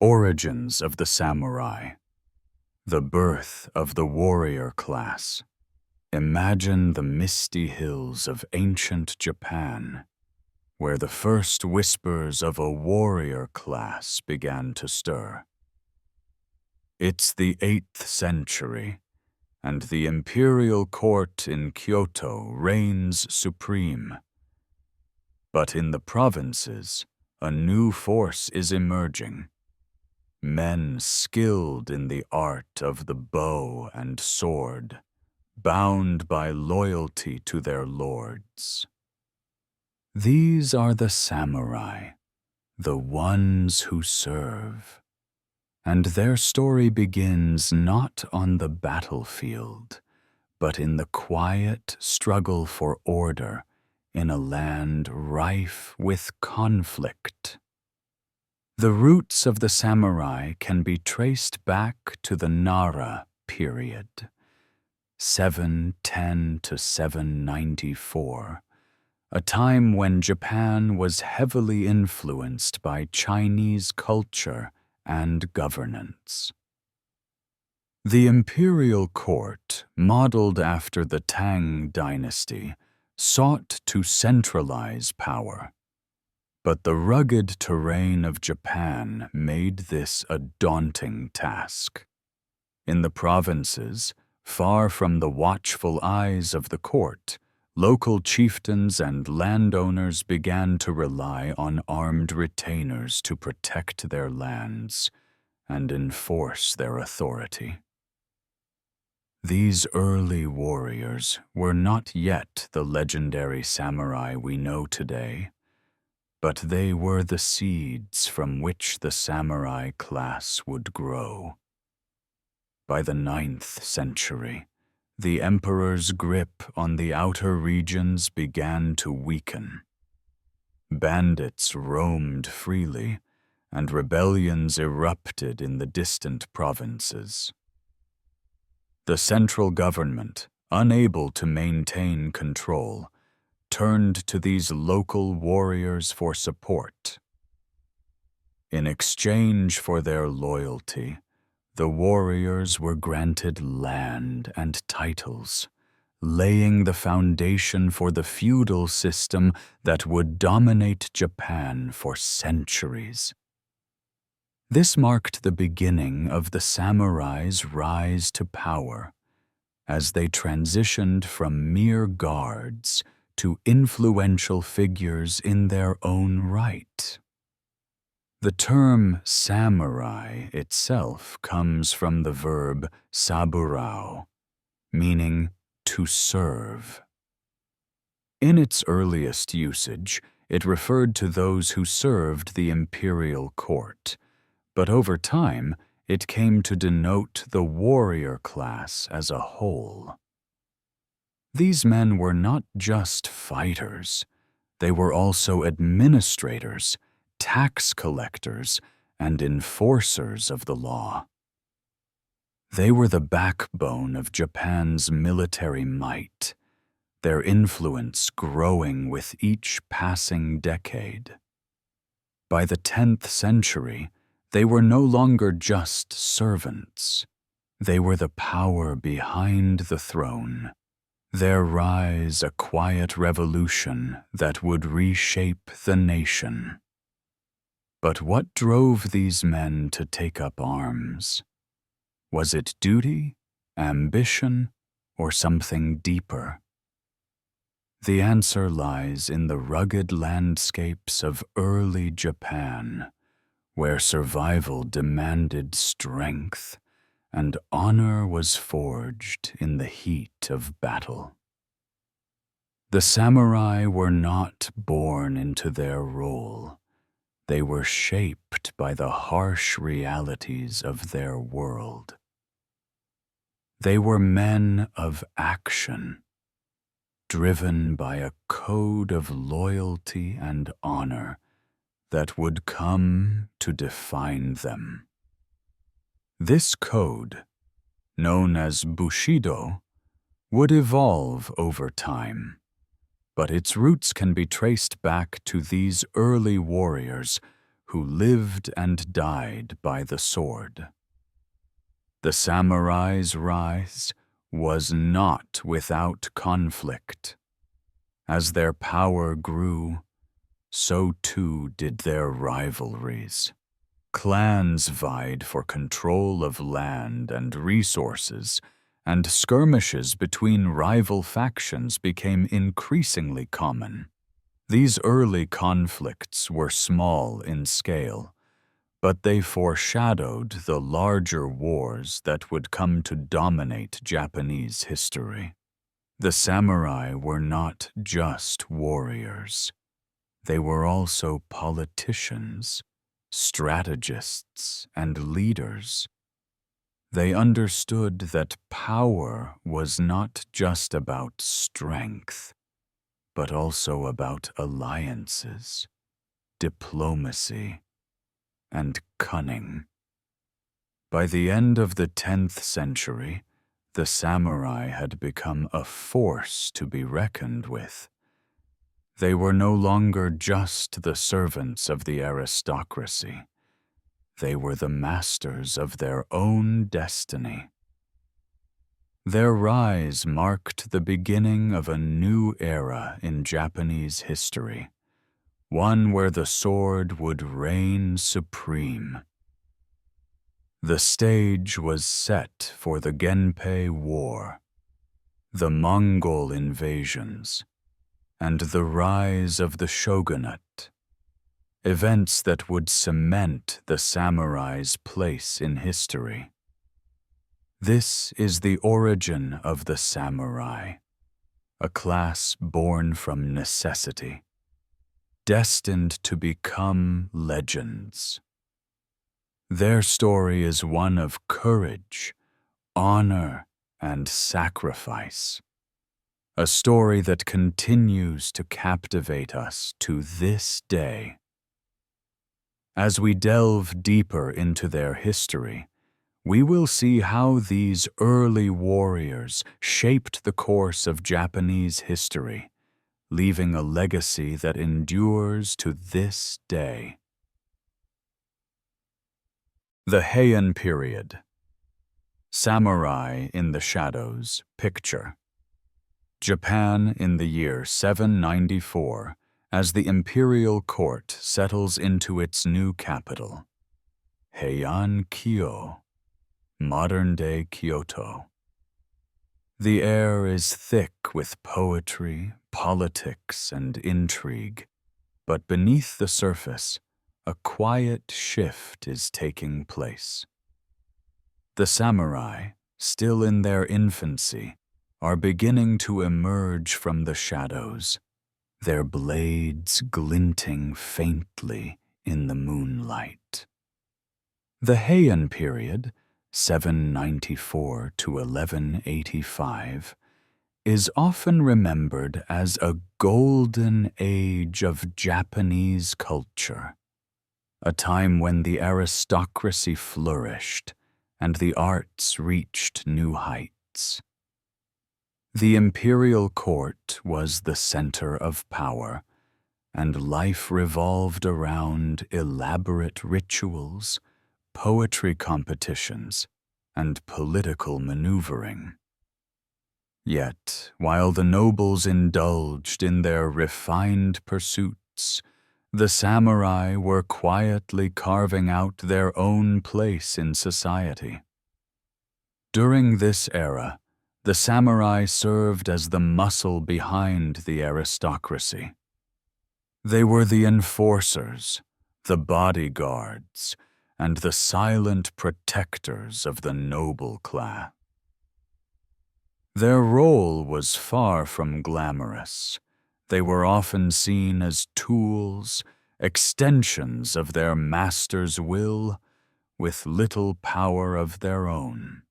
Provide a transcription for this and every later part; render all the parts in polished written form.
Origins of the samurai. The birth of the warrior class. Imagine the misty hills of ancient Japan, where the first whispers of a warrior class began to stir. It's the 8th century, and the imperial court in Kyoto reigns supreme. But in the provinces, a new force is emerging. Men skilled in the art of the bow and sword, bound by loyalty to their lords. These are the samurai, the ones who serve. And their story begins not on the battlefield, but in the quiet struggle for order in a land rife with conflict. The roots of the samurai can be traced back to the Nara period, 710 to 794, a time when Japan was heavily influenced by Chinese culture and governance. The imperial court, modeled after the Tang dynasty, sought to centralize power. But the rugged terrain of Japan made this a daunting task. In the provinces, far from the watchful eyes of the court, local chieftains and landowners began to rely on armed retainers to protect their lands and enforce their authority. These early warriors were not yet the legendary samurai we know today, but they were the seeds from which the samurai class would grow. By the 9th century, the emperor's grip on the outer regions began to weaken. Bandits roamed freely, and rebellions erupted in the distant provinces. The central government, unable to maintain control, turned to these local warriors for support. In exchange for their loyalty, the warriors were granted land and titles, laying the foundation for the feudal system that would dominate Japan for centuries. This marked the beginning of the samurai's rise to power, as they transitioned from mere guards to influential figures in their own right. The term samurai itself comes from the verb saburao, meaning to serve. In its earliest usage, it referred to those who served the imperial court, but over time it came to denote the warrior class as a whole. These men were not just fighters, they were also administrators, tax collectors, and enforcers of the law. They were the backbone of Japan's military might, their influence growing with each passing decade. By the 10th century, they were no longer just servants. They were the power behind the throne, their rise a quiet revolution that would reshape the nation. But what drove these men to take up arms? Was it duty, ambition, or something deeper? The answer lies in the rugged landscapes of early Japan, where survival demanded strength and honor was forged in the heat of battle. The samurai were not born into their role. They were shaped by the harsh realities of their world. They were men of action, driven by a code of loyalty and honor that would come to define them. This code, known as Bushido, would evolve over time, but its roots can be traced back to these early warriors who lived and died by the sword. The samurai's rise was not without conflict. As their power grew, so too did their rivalries. Clans vied for control of land and resources, and skirmishes between rival factions became increasingly common. These early conflicts were small in scale, but they foreshadowed the larger wars that would come to dominate Japanese history. The samurai were not just warriors. They were also politicians, strategists, and leaders. They understood that power was not just about strength, but also about alliances, diplomacy, and cunning. By the end of the 10th century, the samurai had become a force to be reckoned with. They were no longer just the servants of the aristocracy. They were the masters of their own destiny. Their rise marked the beginning of a new era in Japanese history, one where the sword would reign supreme. The stage was set for the Genpei War, the Mongol invasions, and the rise of the Shogunate, events that would cement the samurai's place in history. This is the origin of the samurai, a class born from necessity, destined to become legends. Their story is one of courage, honor, and sacrifice, a story that continues to captivate us to this day. As we delve deeper into their history, we will see how these early warriors shaped the course of Japanese history, leaving a legacy that endures to this day. The Heian period. Samurai in the Shadows picture. Japan in the year 794, as the imperial court settles into its new capital, Heian-kyo, modern-day Kyoto. The air is thick with poetry, politics, and intrigue, but beneath the surface, a quiet shift is taking place. The samurai, still in their infancy, are beginning to emerge from the shadows, their blades glinting faintly in the moonlight. The Heian period, 794 to 1185, is often remembered as a golden age of Japanese culture, a time when the aristocracy flourished and the arts reached new heights. The imperial court was the center of power, and life revolved around elaborate rituals, poetry competitions, and political maneuvering. Yet, while the nobles indulged in their refined pursuits, the samurai were quietly carving out their own place in society. During this era, the samurai served as the muscle behind the aristocracy. They were the enforcers, the bodyguards, and the silent protectors of the noble class. Their role was far from glamorous. They were often seen as tools, extensions of their master's will, with little power of their own.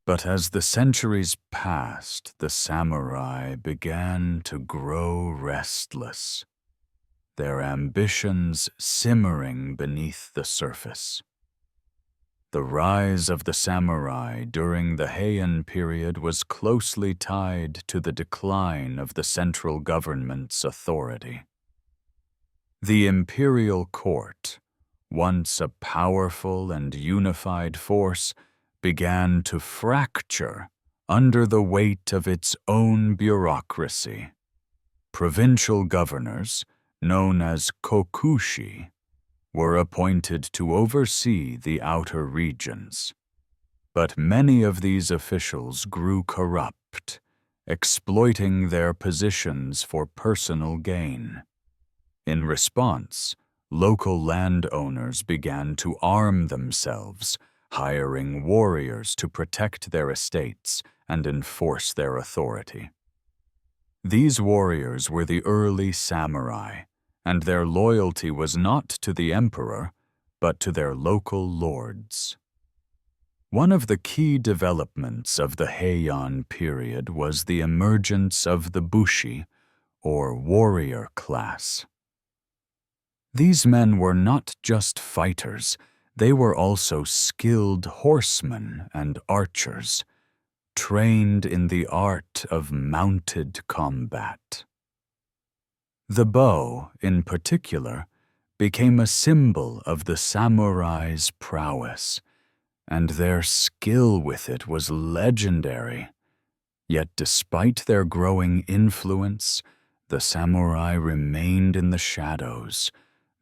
But as the centuries passed, the samurai began to grow restless, their ambitions simmering beneath the surface. The rise of the samurai during the Heian period was closely tied to the decline of the central government's authority. The imperial court, once a powerful and unified force, began to fracture under the weight of its own bureaucracy. Provincial governors, known as kokushi, were appointed to oversee the outer regions. But many of these officials grew corrupt, exploiting their positions for personal gain. In response, local landowners began to arm themselves, hiring warriors to protect their estates and enforce their authority. These warriors were the early samurai, and their loyalty was not to the emperor, but to their local lords. One of the key developments of the Heian period was the emergence of the bushi, or warrior class. These men were not just fighters, they were also skilled horsemen and archers, trained in the art of mounted combat. The bow, in particular, became a symbol of the samurai's prowess, and their skill with it was legendary. Yet despite their growing influence, the samurai remained in the shadows,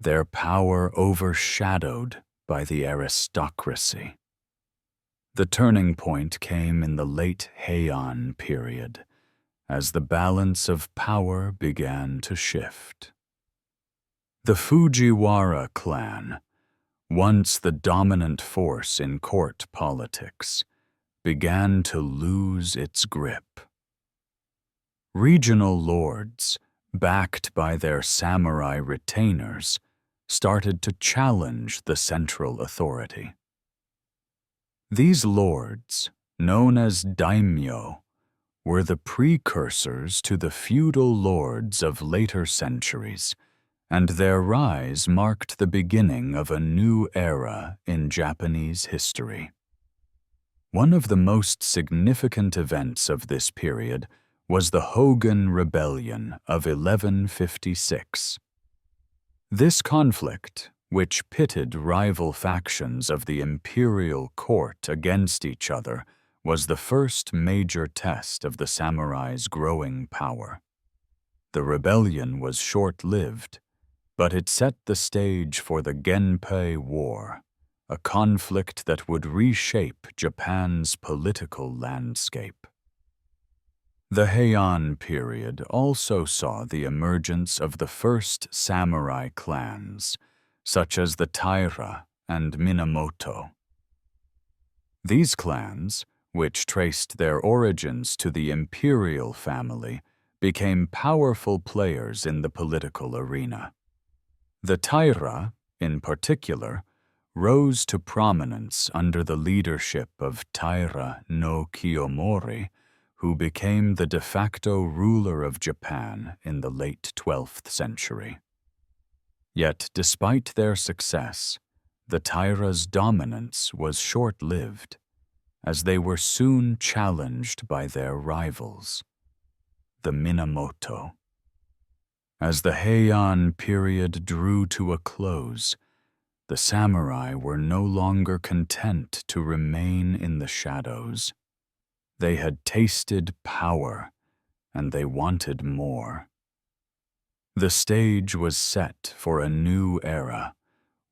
their power overshadowed by the aristocracy. The turning point came in the late Heian period, as the balance of power began to shift. The Fujiwara clan, once the dominant force in court politics, began to lose its grip. Regional lords, backed by their samurai retainers, started to challenge the central authority. These lords, known as Daimyo, were the precursors to the feudal lords of later centuries, and their rise marked the beginning of a new era in Japanese history. One of the most significant events of this period was the Hogan Rebellion of 1156. This conflict, which pitted rival factions of the imperial court against each other, was the first major test of the samurai's growing power. The rebellion was short-lived, but it set the stage for the Genpei War, a conflict that would reshape Japan's political landscape. The Heian period also saw the emergence of the first samurai clans, such as the Taira and Minamoto. These clans, which traced their origins to the imperial family, became powerful players in the political arena. The Taira, in particular, rose to prominence under the leadership of Taira no Kiyomori, who became the de facto ruler of Japan in the late 12th century. Yet, despite their success, the Taira's dominance was short-lived, as they were soon challenged by their rivals, the Minamoto. As the Heian period drew to a close, the samurai were no longer content to remain in the shadows. They had tasted power, and they wanted more. The stage was set for a new era,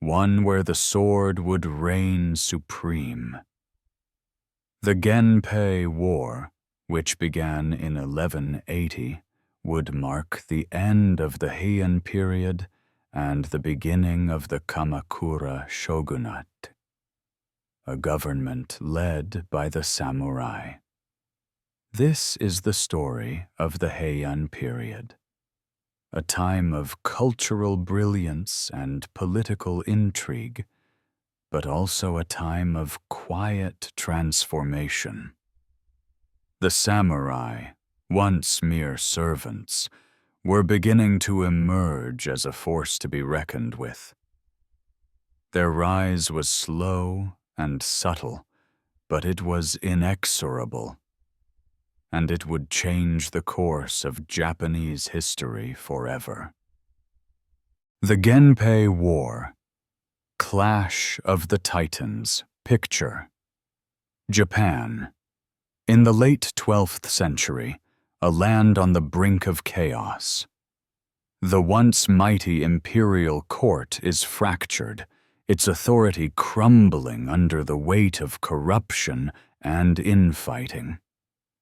one where the sword would reign supreme. The Genpei War, which began in 1180, would mark the end of the Heian period and the beginning of the Kamakura Shogunate, a government led by the samurai. This is the story of the Heian period, a time of cultural brilliance and political intrigue, but also a time of quiet transformation. The samurai, once mere servants, were beginning to emerge as a force to be reckoned with. Their rise was slow and subtle, but it was inexorable, and it would change the course of Japanese history forever. The Genpei War, Clash of the Titans, picture. Japan. In the late 12th century, a land on the brink of chaos. The once mighty imperial court is fractured, its authority crumbling under the weight of corruption and infighting.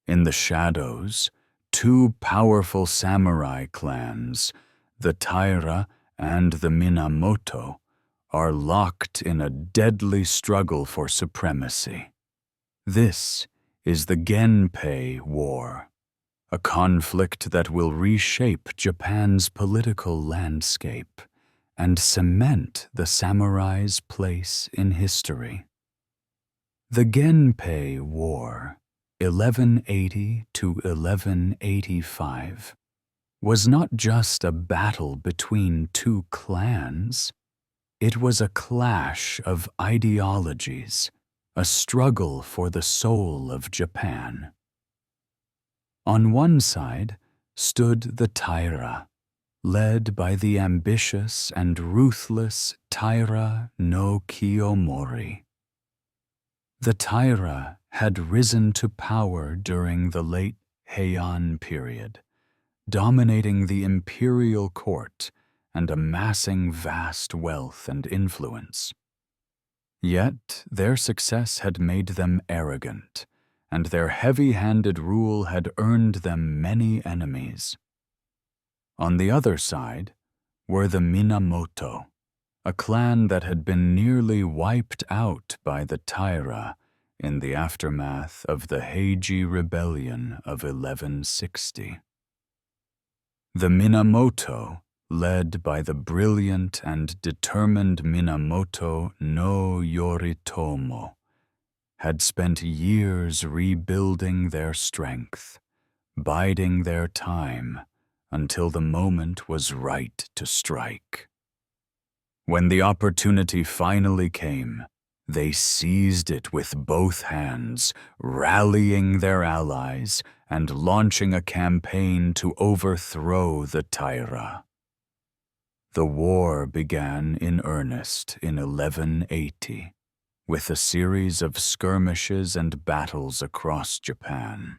In the shadows, two powerful samurai clans, the Taira and the Minamoto, are locked in a deadly struggle for supremacy. This is the Genpei War, a conflict that will reshape Japan's political landscape and cement the samurai's place in history. The Genpei War, 1180 to 1185, was not just a battle between two clans. It was a clash of ideologies, a struggle for the soul of Japan. On one side stood the Taira, led by the ambitious and ruthless Taira no Kiyomori. The Taira had risen to power during the late Heian period, dominating the imperial court and amassing vast wealth and influence. Yet their success had made them arrogant, and their heavy-handed rule had earned them many enemies. On the other side were the Minamoto, a clan that had been nearly wiped out by the Taira in the aftermath of the Meiji Rebellion of 1160. The Minamoto, led by the brilliant and determined Minamoto no Yoritomo, had spent years rebuilding their strength, biding their time until the moment was right to strike. When the opportunity finally came, they seized it with both hands, rallying their allies and launching a campaign to overthrow the Taira. The war began in earnest in 1180, with a series of skirmishes and battles across Japan.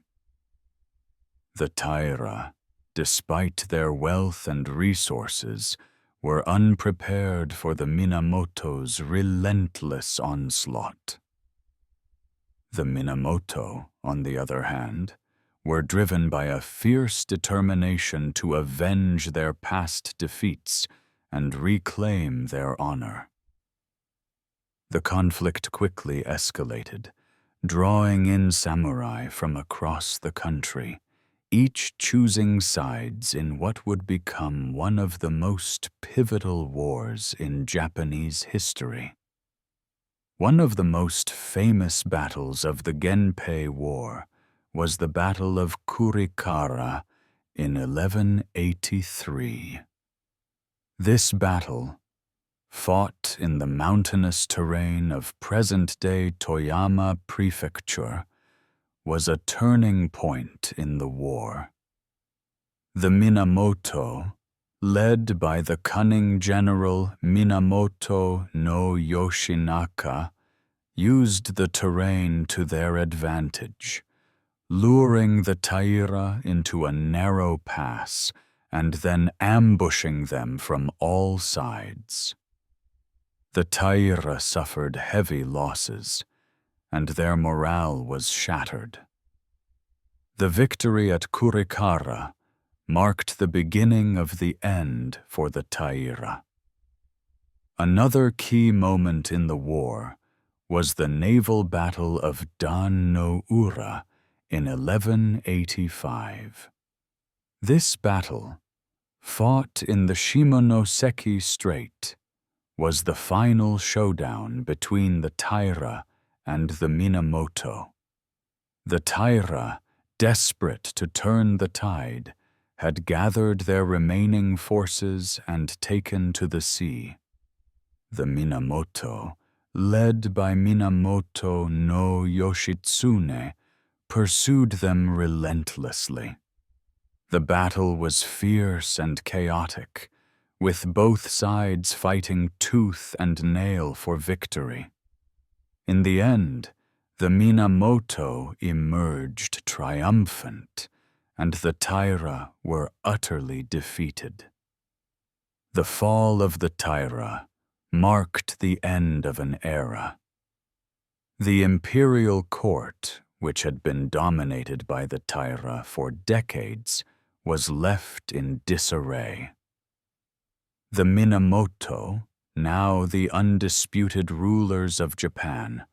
The Taira, despite their wealth and resources, were unprepared for the Minamoto's relentless onslaught. The Minamoto, on the other hand, were driven by a fierce determination to avenge their past defeats and reclaim their honor. The conflict quickly escalated, drawing in samurai from across the country, each choosing sides in what would become one of the most pivotal wars in Japanese history. One of the most famous battles of the Genpei War was the Battle of Kurikara in 1183. This battle, fought in the mountainous terrain of present-day Toyama Prefecture, was a turning point in the war. The Minamoto, led by the cunning general Minamoto no Yoshinaka, used the terrain to their advantage, luring the Taira into a narrow pass and then ambushing them from all sides. The Taira suffered heavy losses, and their morale was shattered. The victory at Kurikara marked the beginning of the end for the Taira. Another key moment in the war was the naval battle of Dan no Ura in 1185. This battle, fought in the Shimonoseki Strait, was the final showdown between the Taira and the Minamoto. The Taira, desperate to turn the tide, had gathered their remaining forces and taken to the sea. The Minamoto, led by Minamoto no Yoshitsune, pursued them relentlessly. The battle was fierce and chaotic, with both sides fighting tooth and nail for victory. In the end, the Minamoto emerged triumphant, and the Taira were utterly defeated. The fall of the Taira marked the end of an era. The imperial court, which had been dominated by the Taira for decades, was left in disarray. The Minamoto, now the undisputed rulers of Japan,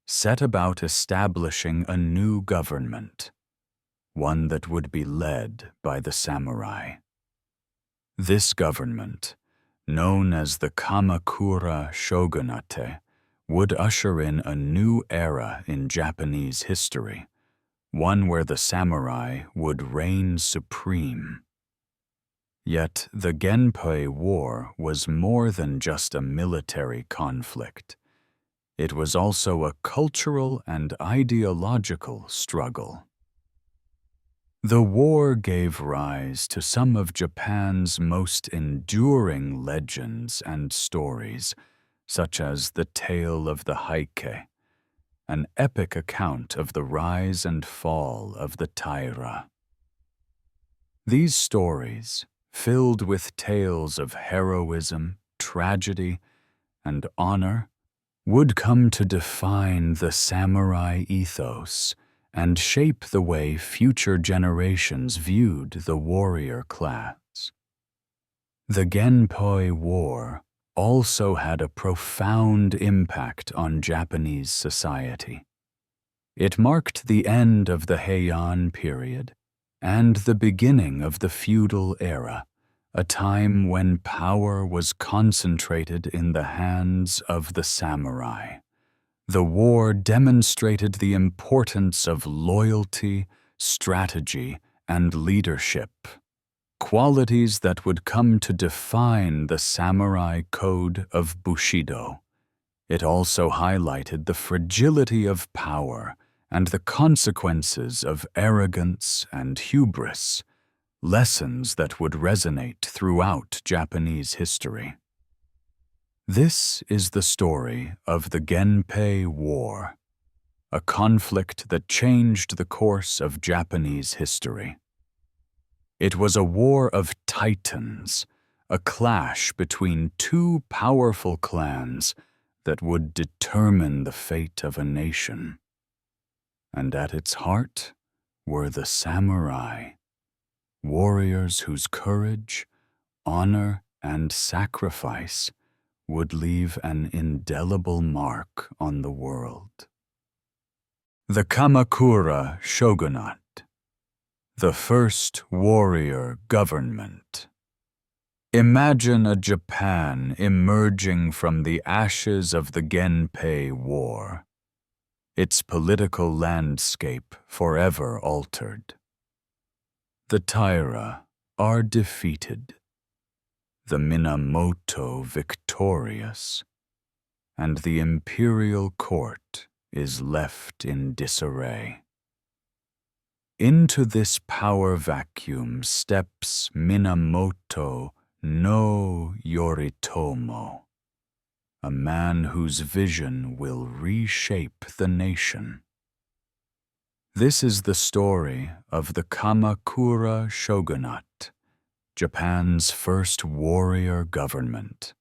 set about establishing a new government, one that would be led by the samurai. This government, known as the Kamakura Shogunate, would usher in a new era in Japanese history, one where the samurai would reign supreme. Yet the Genpei War was more than just a military conflict. It was also a cultural and ideological struggle. The war gave rise to some of Japan's most enduring legends and stories, such as the Tale of the Heike, an epic account of the rise and fall of the Taira. These stories, filled with tales of heroism, tragedy, and honor, would come to define the samurai ethos and shape the way future generations viewed the warrior class. The Genpei War also had a profound impact on Japanese society. It marked the end of the Heian period and the beginning of the feudal era, a time when power was concentrated in the hands of the samurai. The war demonstrated the importance of loyalty, strategy, and leadership, qualities that would come to define the samurai code of Bushido. It also highlighted the fragility of power and the consequences of arrogance and hubris, lessons that would resonate throughout Japanese history. This is the story of the Genpei War, a conflict that changed the course of Japanese history. It was a war of titans, a clash between two powerful clans that would determine the fate of a nation. And at its heart were the samurai, warriors whose courage, honor, and sacrifice would leave an indelible mark on the world. The Kamakura Shogunate, the first warrior government. Imagine a Japan emerging from the ashes of the Genpei War, its political landscape forever altered. The Taira are defeated, the Minamoto victorious, and the imperial court is left in disarray. Into this power vacuum steps Minamoto no Yoritomo, a man whose vision will reshape the nation. This is the story of the Kamakura Shogunate, Japan's first warrior government,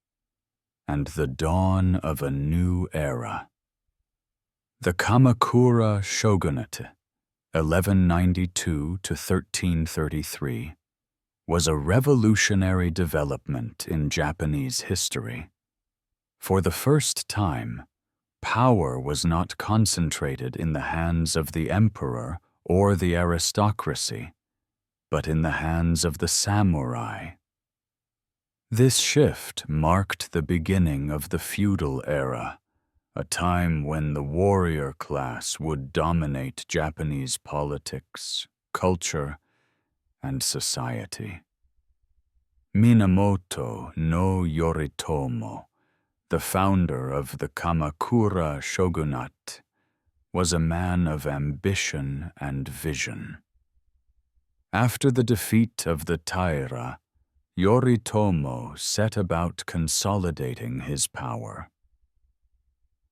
and the dawn of a new era. The Kamakura Shogunate, 1192 to 1333, was a revolutionary development in Japanese history. For the first time, power was not concentrated in the hands of the emperor or the aristocracy, but in the hands of the samurai. This shift marked the beginning of the feudal era, a time when the warrior class would dominate Japanese politics, culture, and society. Minamoto no Yoritomo, the founder of the Kamakura Shogunate, was a man of ambition and vision. After the defeat of the Taira, Yoritomo set about consolidating his power.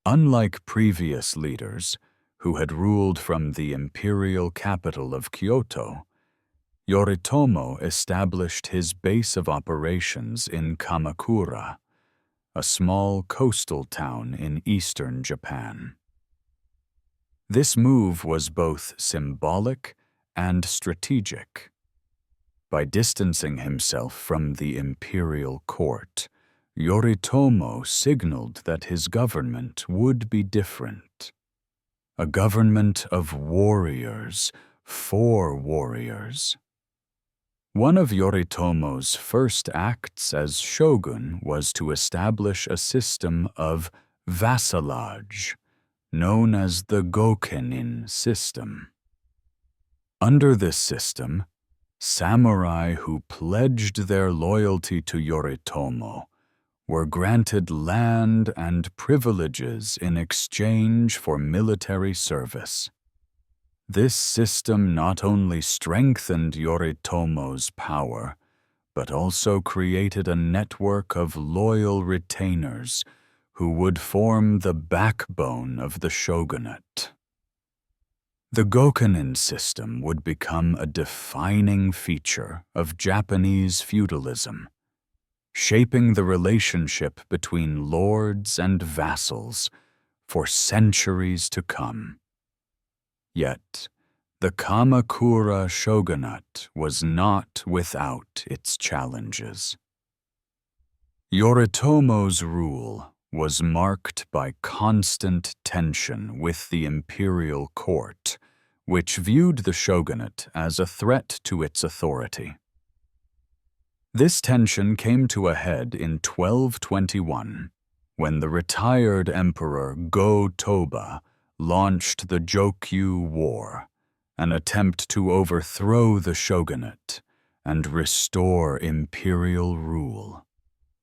Unlike previous leaders, who had ruled from the imperial capital of Kyoto, Yoritomo established his base of operations in Kamakura, a small coastal town in eastern Japan. This move was both symbolic and strategic. By distancing himself from the imperial court, Yoritomo signaled that his government would be different. A government of warriors for warriors. One of Yoritomo's first acts as shogun was to establish a system of vassalage, known as the Gokenin system. Under this system, samurai who pledged their loyalty to Yoritomo were granted land and privileges in exchange for military service. This system not only strengthened Yoritomo's power, but also created a network of loyal retainers who would form the backbone of the shogunate. The Gokenin system would become a defining feature of Japanese feudalism, shaping the relationship between lords and vassals for centuries to come. Yet, the Kamakura shogunate was not without its challenges. Yoritomo's rule was marked by constant tension with the imperial court, which viewed the shogunate as a threat to its authority. This tension came to a head in 1221, when the retired emperor Go-Toba launched the Jokyu War, an attempt to overthrow the shogunate and restore imperial rule.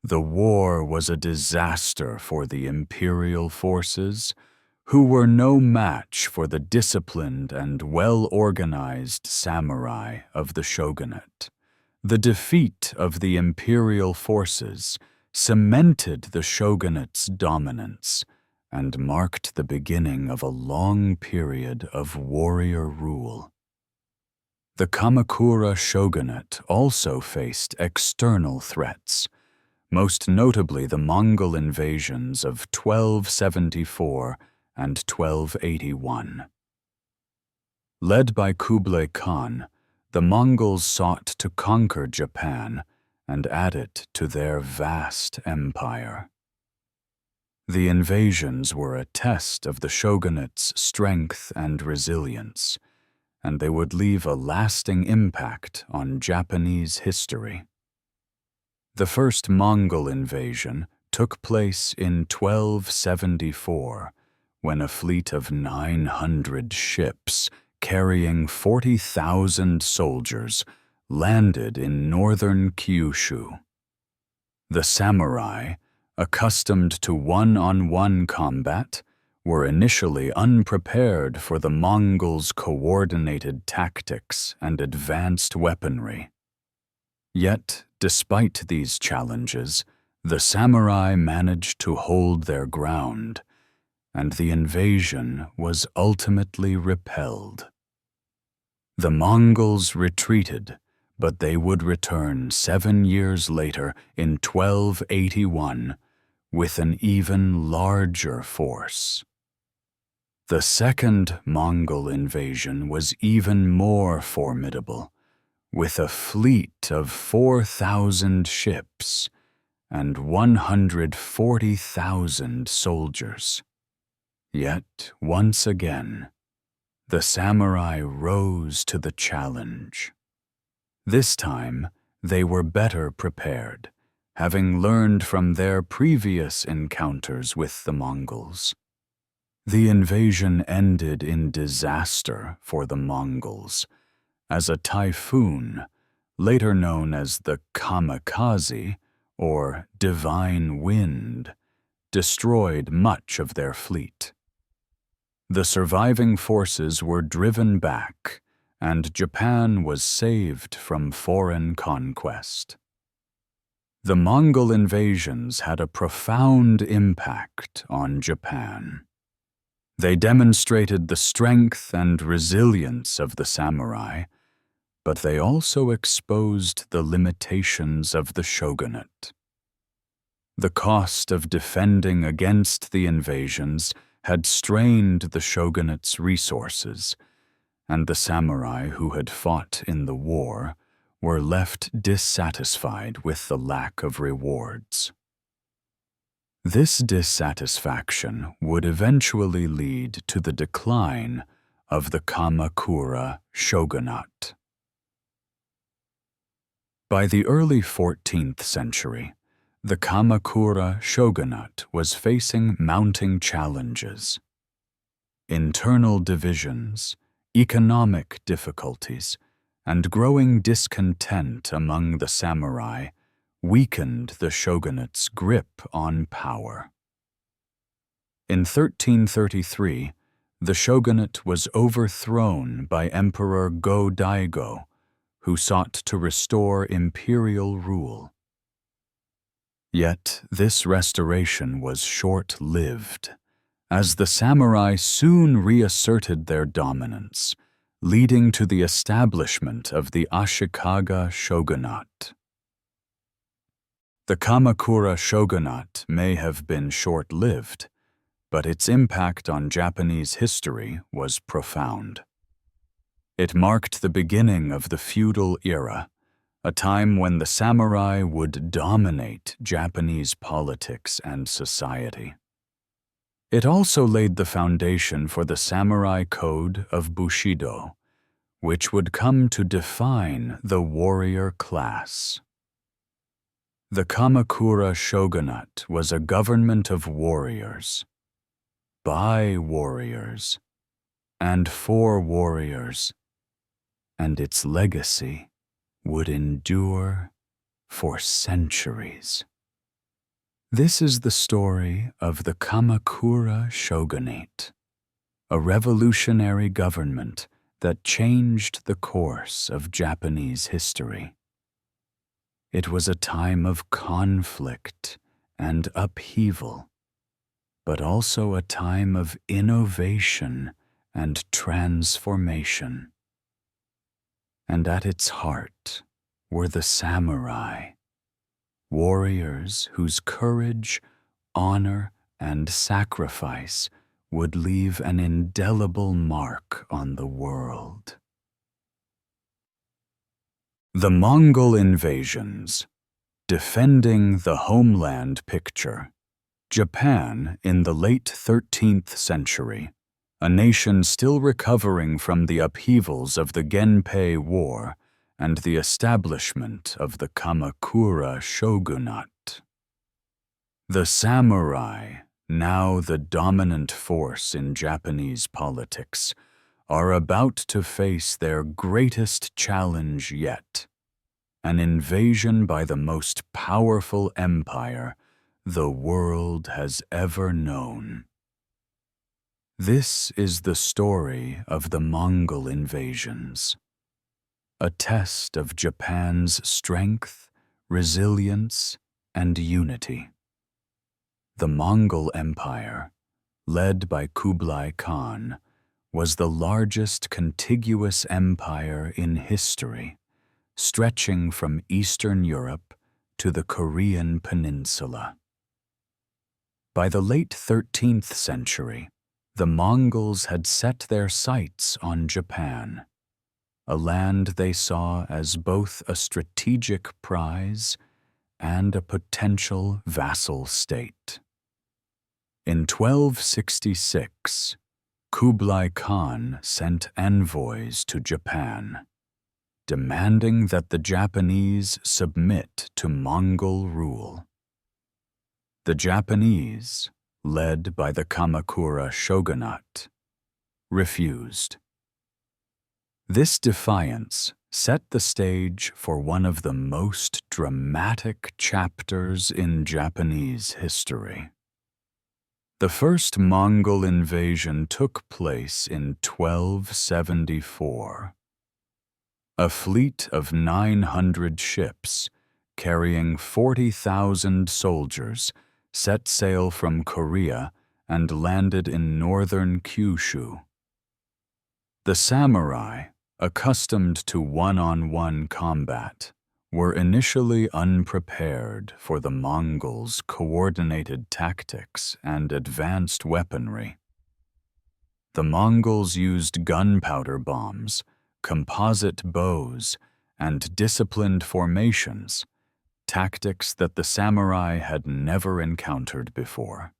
The war was a disaster for the imperial forces, who were no match for the disciplined and well-organized samurai of the shogunate. The defeat of the imperial forces cemented the shogunate's dominance and marked the beginning of a long period of warrior rule. The Kamakura shogunate also faced external threats, most notably the Mongol invasions of 1274 and 1281. Led by Kublai Khan, the Mongols sought to conquer Japan and add it to their vast empire. The invasions were a test of the shogunate's strength and resilience, and they would leave a lasting impact on Japanese history. The first Mongol invasion took place in 1274, when a fleet of 900 ships carrying 40,000 soldiers landed in northern Kyushu. The samurai, accustomed to one-on-one combat, were initially unprepared for the Mongols' coordinated tactics and advanced weaponry. Yet, despite these challenges, the samurai managed to hold their ground, and the invasion was ultimately repelled. The Mongols retreated, but they would return 7 years later in 1281 with an even larger force. The second Mongol invasion was even more formidable, with a fleet of 4,000 ships and 140,000 soldiers. Yet, once again, the samurai rose to the challenge. This time, they were better prepared, having learned from their previous encounters with the Mongols. The invasion ended in disaster for the Mongols, as a typhoon, later known as the kamikaze or divine wind, destroyed much of their fleet. The surviving forces were driven back, and Japan was saved from foreign conquest. The Mongol invasions had a profound impact on Japan. They demonstrated the strength and resilience of the samurai, but they also exposed the limitations of the shogunate. The cost of defending against the invasions had strained the shogunate's resources, and the samurai who had fought in the war were left dissatisfied with the lack of rewards. This dissatisfaction would eventually lead to the decline of the Kamakura shogunate. By the early 14th century, the Kamakura shogunate was facing mounting challenges. Internal divisions, economic difficulties, and growing discontent among the samurai weakened the shogunate's grip on power. In 1333, the shogunate was overthrown by Emperor Go-Daigo, who sought to restore imperial rule. Yet this restoration was short-lived, as the samurai soon reasserted their dominance, leading to the establishment of the Ashikaga shogunate. The Kamakura shogunate may have been short-lived, but its impact on Japanese history was profound. It marked the beginning of the feudal era, a time when the samurai would dominate Japanese politics and society. It also laid the foundation for the samurai code of Bushido, which would come to define the warrior class. The Kamakura shogunate was a government of warriors, by warriors, and for warriors, and its legacy would endure for centuries. This is the story of the Kamakura shogunate, a revolutionary government that changed the course of Japanese history. It was a time of conflict and upheaval, but also a time of innovation and transformation. And at its heart were the samurai, warriors whose courage, honor, and sacrifice would leave an indelible mark on the world. The Mongol invasions, defending the homeland picture. Japan in the late 13th century, a nation still recovering from the upheavals of the Genpei War and the establishment of the Kamakura shogunate. The samurai, now the dominant force in Japanese politics, are about to face their greatest challenge yet, an invasion by the most powerful empire the world has ever known. This is the story of the Mongol invasions, a test of Japan's strength, resilience, and unity. The Mongol Empire, led by Kublai Khan, was the largest contiguous empire in history, stretching from Eastern Europe to the Korean Peninsula. By the late 13th century, the Mongols had set their sights on Japan, a land they saw as both a strategic prize and a potential vassal state. In 1266, Kublai Khan sent envoys to Japan, demanding that the Japanese submit to Mongol rule. The Japanese, led by the Kamakura shogunate, refused. This defiance set the stage for one of the most dramatic chapters in Japanese history. The first Mongol invasion took place in 1274. A fleet of 900 ships carrying 40,000 soldiers, set sail from Korea and landed in northern Kyushu. The samurai, accustomed to one-on-one combat, were initially unprepared for the Mongols' coordinated tactics and advanced weaponry. The Mongols used gunpowder bombs, composite bows, and disciplined formations, tactics that the samurai had never encountered before.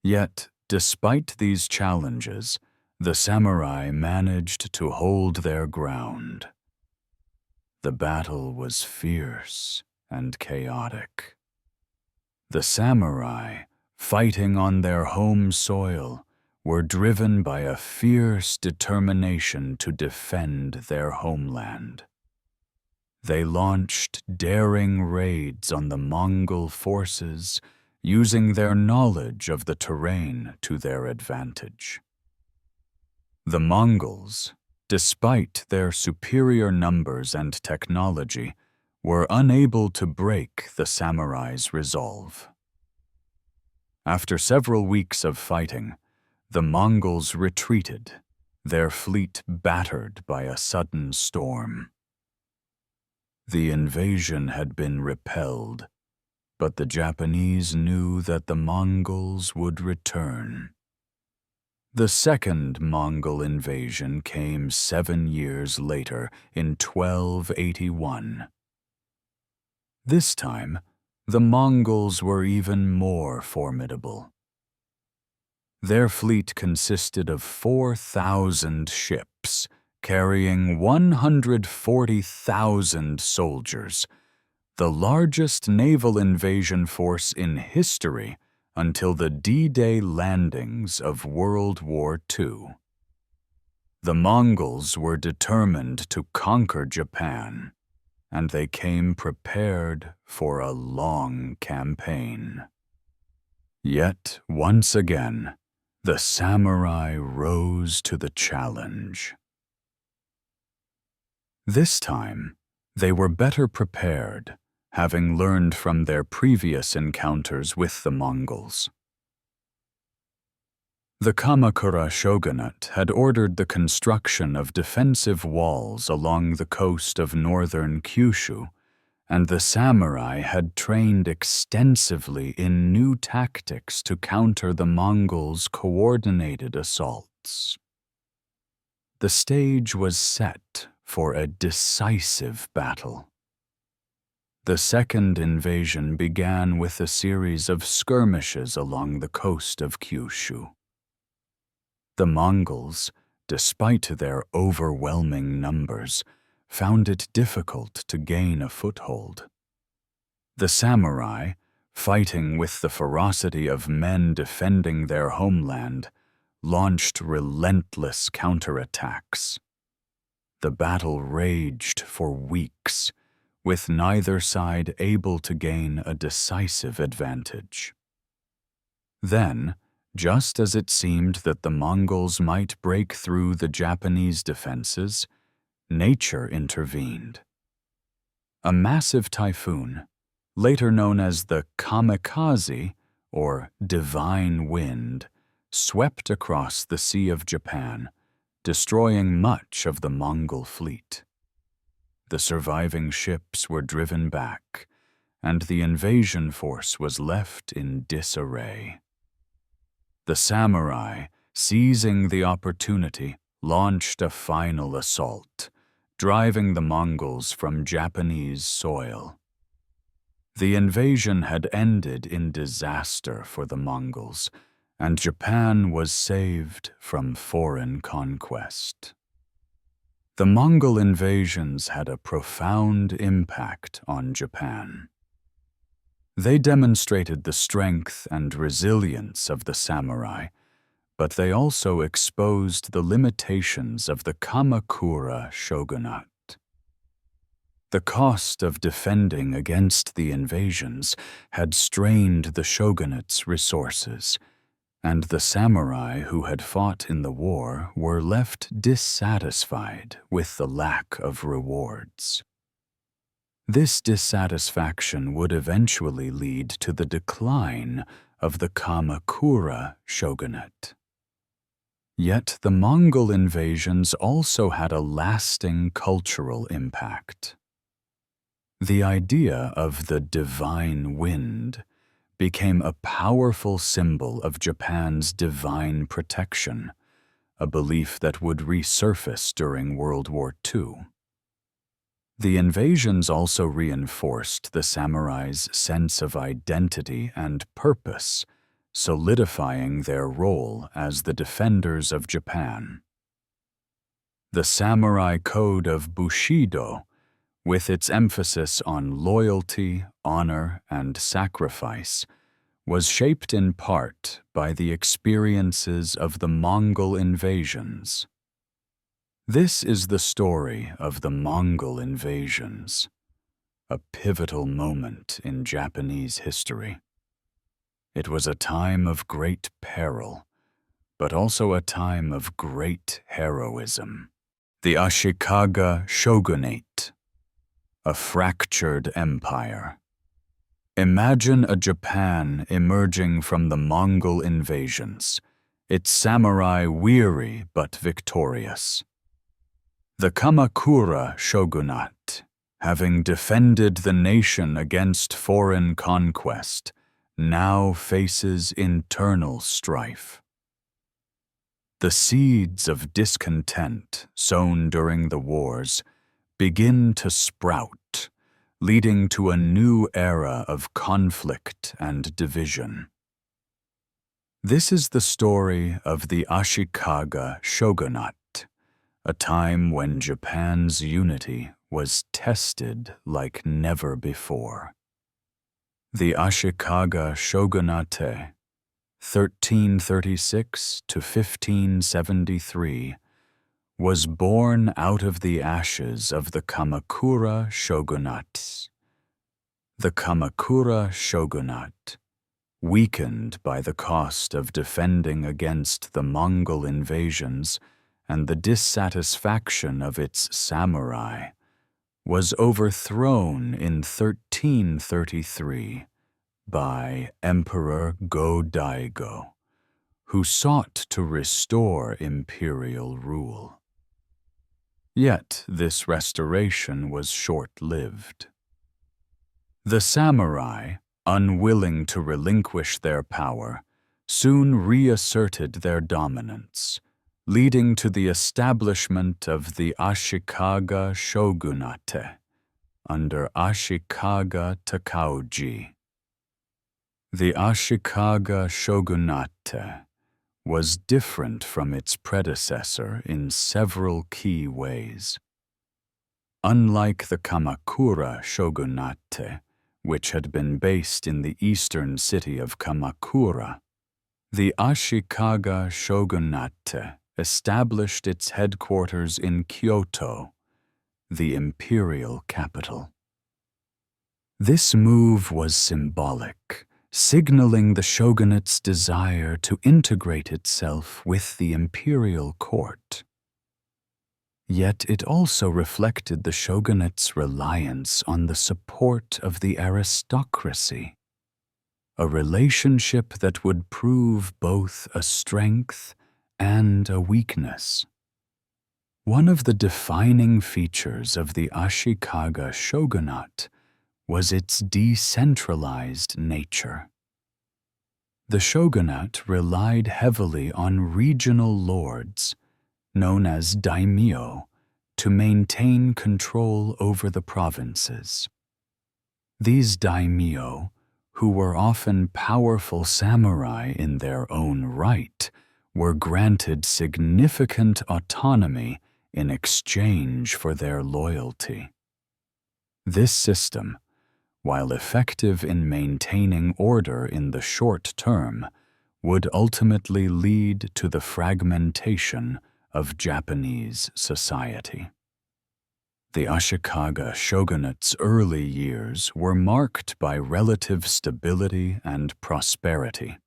Yet, despite these challenges, the samurai managed to hold their ground. The battle was fierce and chaotic. The samurai, fighting on their home soil, were driven by a fierce determination to defend their homeland. They launched daring raids on the Mongol forces, using their knowledge of the terrain to their advantage. The Mongols, despite their superior numbers and technology, were unable to break the samurai's resolve. After several weeks of fighting, the Mongols retreated, their fleet battered by a sudden storm. The invasion had been repelled, but the Japanese knew that the Mongols would return. The second Mongol invasion came 7 years later, in 1281. This time, the Mongols were even more formidable. Their fleet consisted of 4,000 ships, carrying 140,000 soldiers, the largest naval invasion force in history until the D-Day landings of World War II. The Mongols were determined to conquer Japan, and they came prepared for a long campaign. Yet, once again, the samurai rose to the challenge. This time, they were better prepared, having learned from their previous encounters with the Mongols. The Kamakura shogunate had ordered the construction of defensive walls along the coast of northern Kyushu, and the samurai had trained extensively in new tactics to counter the Mongols' coordinated assaults. The stage was set for a decisive battle. The second invasion began with a series of skirmishes along the coast of Kyushu. The Mongols, despite their overwhelming numbers, found it difficult to gain a foothold. The samurai, fighting with the ferocity of men defending their homeland, launched relentless counterattacks. The battle raged for weeks, with neither side able to gain a decisive advantage. Then, just as it seemed that the Mongols might break through the Japanese defenses, nature intervened. A massive typhoon, later known as the kamikaze, or divine wind, swept across the Sea of Japan, destroying much of the Mongol fleet. The surviving ships were driven back, and the invasion force was left in disarray. The samurai, seizing the opportunity, launched a final assault, driving the Mongols from Japanese soil. The invasion had ended in disaster for the Mongols, and Japan was saved from foreign conquest. The Mongol invasions had a profound impact on Japan. They demonstrated the strength and resilience of the samurai, but they also exposed the limitations of the Kamakura shogunate. The cost of defending against the invasions had strained the shogunate's resources, and the samurai who had fought in the war were left dissatisfied with the lack of rewards. This dissatisfaction would eventually lead to the decline of the Kamakura shogunate. Yet the Mongol invasions also had a lasting cultural impact. The idea of the divine wind became a powerful symbol of Japan's divine protection, a belief that would resurface during World War II. The invasions also reinforced the samurai's sense of identity and purpose, solidifying their role as the defenders of Japan. The samurai code of Bushido, with its emphasis on loyalty, honor, and sacrifice, was shaped in part by the experiences of the Mongol invasions. This is the story of the Mongol invasions, a pivotal moment in Japanese history. It was a time of great peril, but also a time of great heroism. The Ashikaga Shogunate, a fractured empire. Imagine a Japan emerging from the Mongol invasions, its samurai weary but victorious. The Kamakura shogunate, having defended the nation against foreign conquest, now faces internal strife. The seeds of discontent sown during the wars begin to sprout, leading to a new era of conflict and division. This is the story of the Ashikaga shogunate, a time when Japan's unity was tested like never before. The Ashikaga shogunate, 1336 to 1573, was born out of the ashes of the Kamakura shogunate. The Kamakura shogunate, weakened by the cost of defending against the Mongol invasions and the dissatisfaction of its samurai, was overthrown in 1333 by Emperor Go-Daigo, who sought to restore imperial rule. Yet this restoration was short-lived. The samurai, unwilling to relinquish their power, soon reasserted their dominance, leading to the establishment of the Ashikaga shogunate under Ashikaga Takauji. The Ashikaga shogunate was different from its predecessor in several key ways. Unlike the Kamakura shogunate, which had been based in the eastern city of Kamakura, the Ashikaga shogunate established its headquarters in Kyoto, the imperial capital. This move was symbolic, signaling the shogunate's desire to integrate itself with the imperial court. Yet it also reflected the shogunate's reliance on the support of the aristocracy, a relationship that would prove both a strength and a weakness. One of the defining features of the Ashikaga shogunate was its decentralized nature. The shogunate relied heavily on regional lords, known as Daimyo, to maintain control over the provinces. These Daimyo, who were often powerful samurai in their own right, were granted significant autonomy in exchange for their loyalty. This system, while effective in maintaining order in the short term, would ultimately lead to the fragmentation of Japanese society. The Ashikaga shogunate's early years were marked by relative stability and prosperity.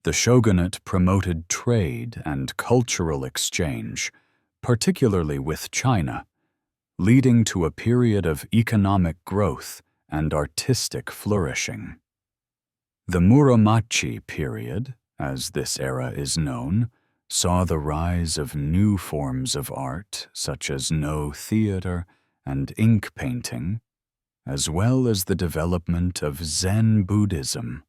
The shogunate promoted trade and cultural exchange, particularly with China, leading to a period of economic growth and artistic flourishing. The Muromachi period, as this era is known, saw the rise of new forms of art such as No theater and ink painting, as well as the development of Zen Buddhism,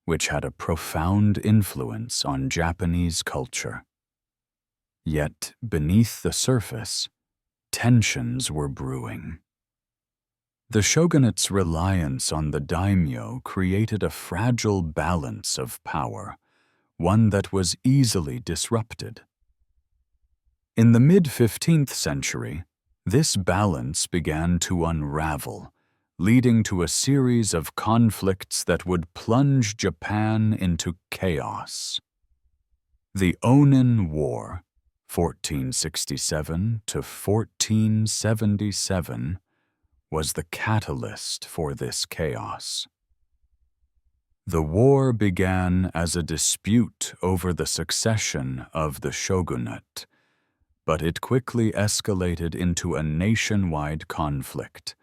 which had a profound influence on Japanese culture. Yet, beneath the surface, tensions were brewing. The shogunate's reliance on the daimyo created a fragile balance of power, one that was easily disrupted. In the mid-15th century, this balance began to unravel, leading to a series of conflicts that would plunge Japan into chaos. The Onin War, 1467 to 1477, was the catalyst for this chaos. The war began as a dispute over the succession of the shogunate, but it quickly escalated into a nationwide conflict,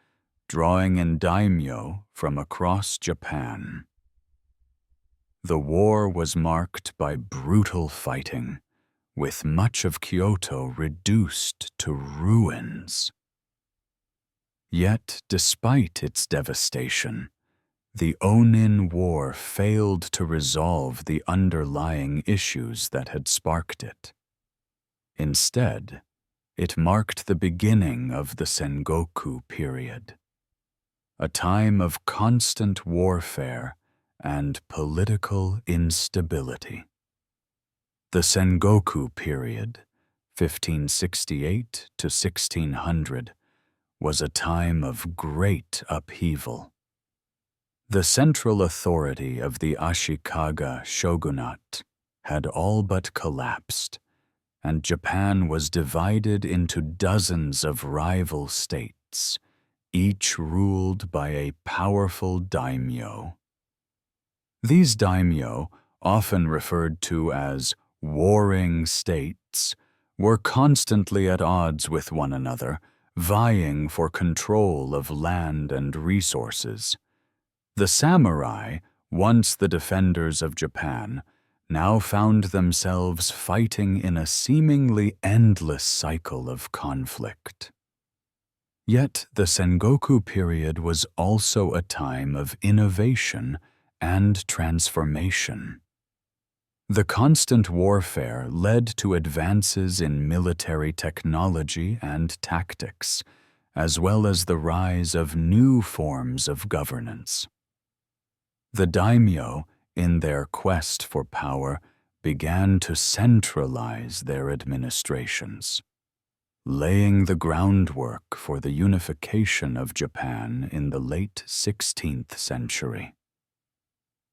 drawing in daimyo from across Japan. The war was marked by brutal fighting, with much of Kyoto reduced to ruins. Yet, despite its devastation, the Onin War failed to resolve the underlying issues that had sparked it. Instead, it marked the beginning of the Sengoku period, a time of constant warfare and political instability. The Sengoku period, 1568 to 1600, was a time of great upheaval. The central authority of the Ashikaga shogunate had all but collapsed, and Japan was divided into dozens of rival states, each ruled by a powerful daimyo. These daimyo, often referred to as warring states, were constantly at odds with one another, vying for control of land and resources. The samurai, once the defenders of Japan, now found themselves fighting in a seemingly endless cycle of conflict. Yet the Sengoku period was also a time of innovation and transformation. The constant warfare led to advances in military technology and tactics, as well as the rise of new forms of governance. The daimyo, in their quest for power, began to centralize their administrations, laying the groundwork for the unification of Japan in the late 16th century.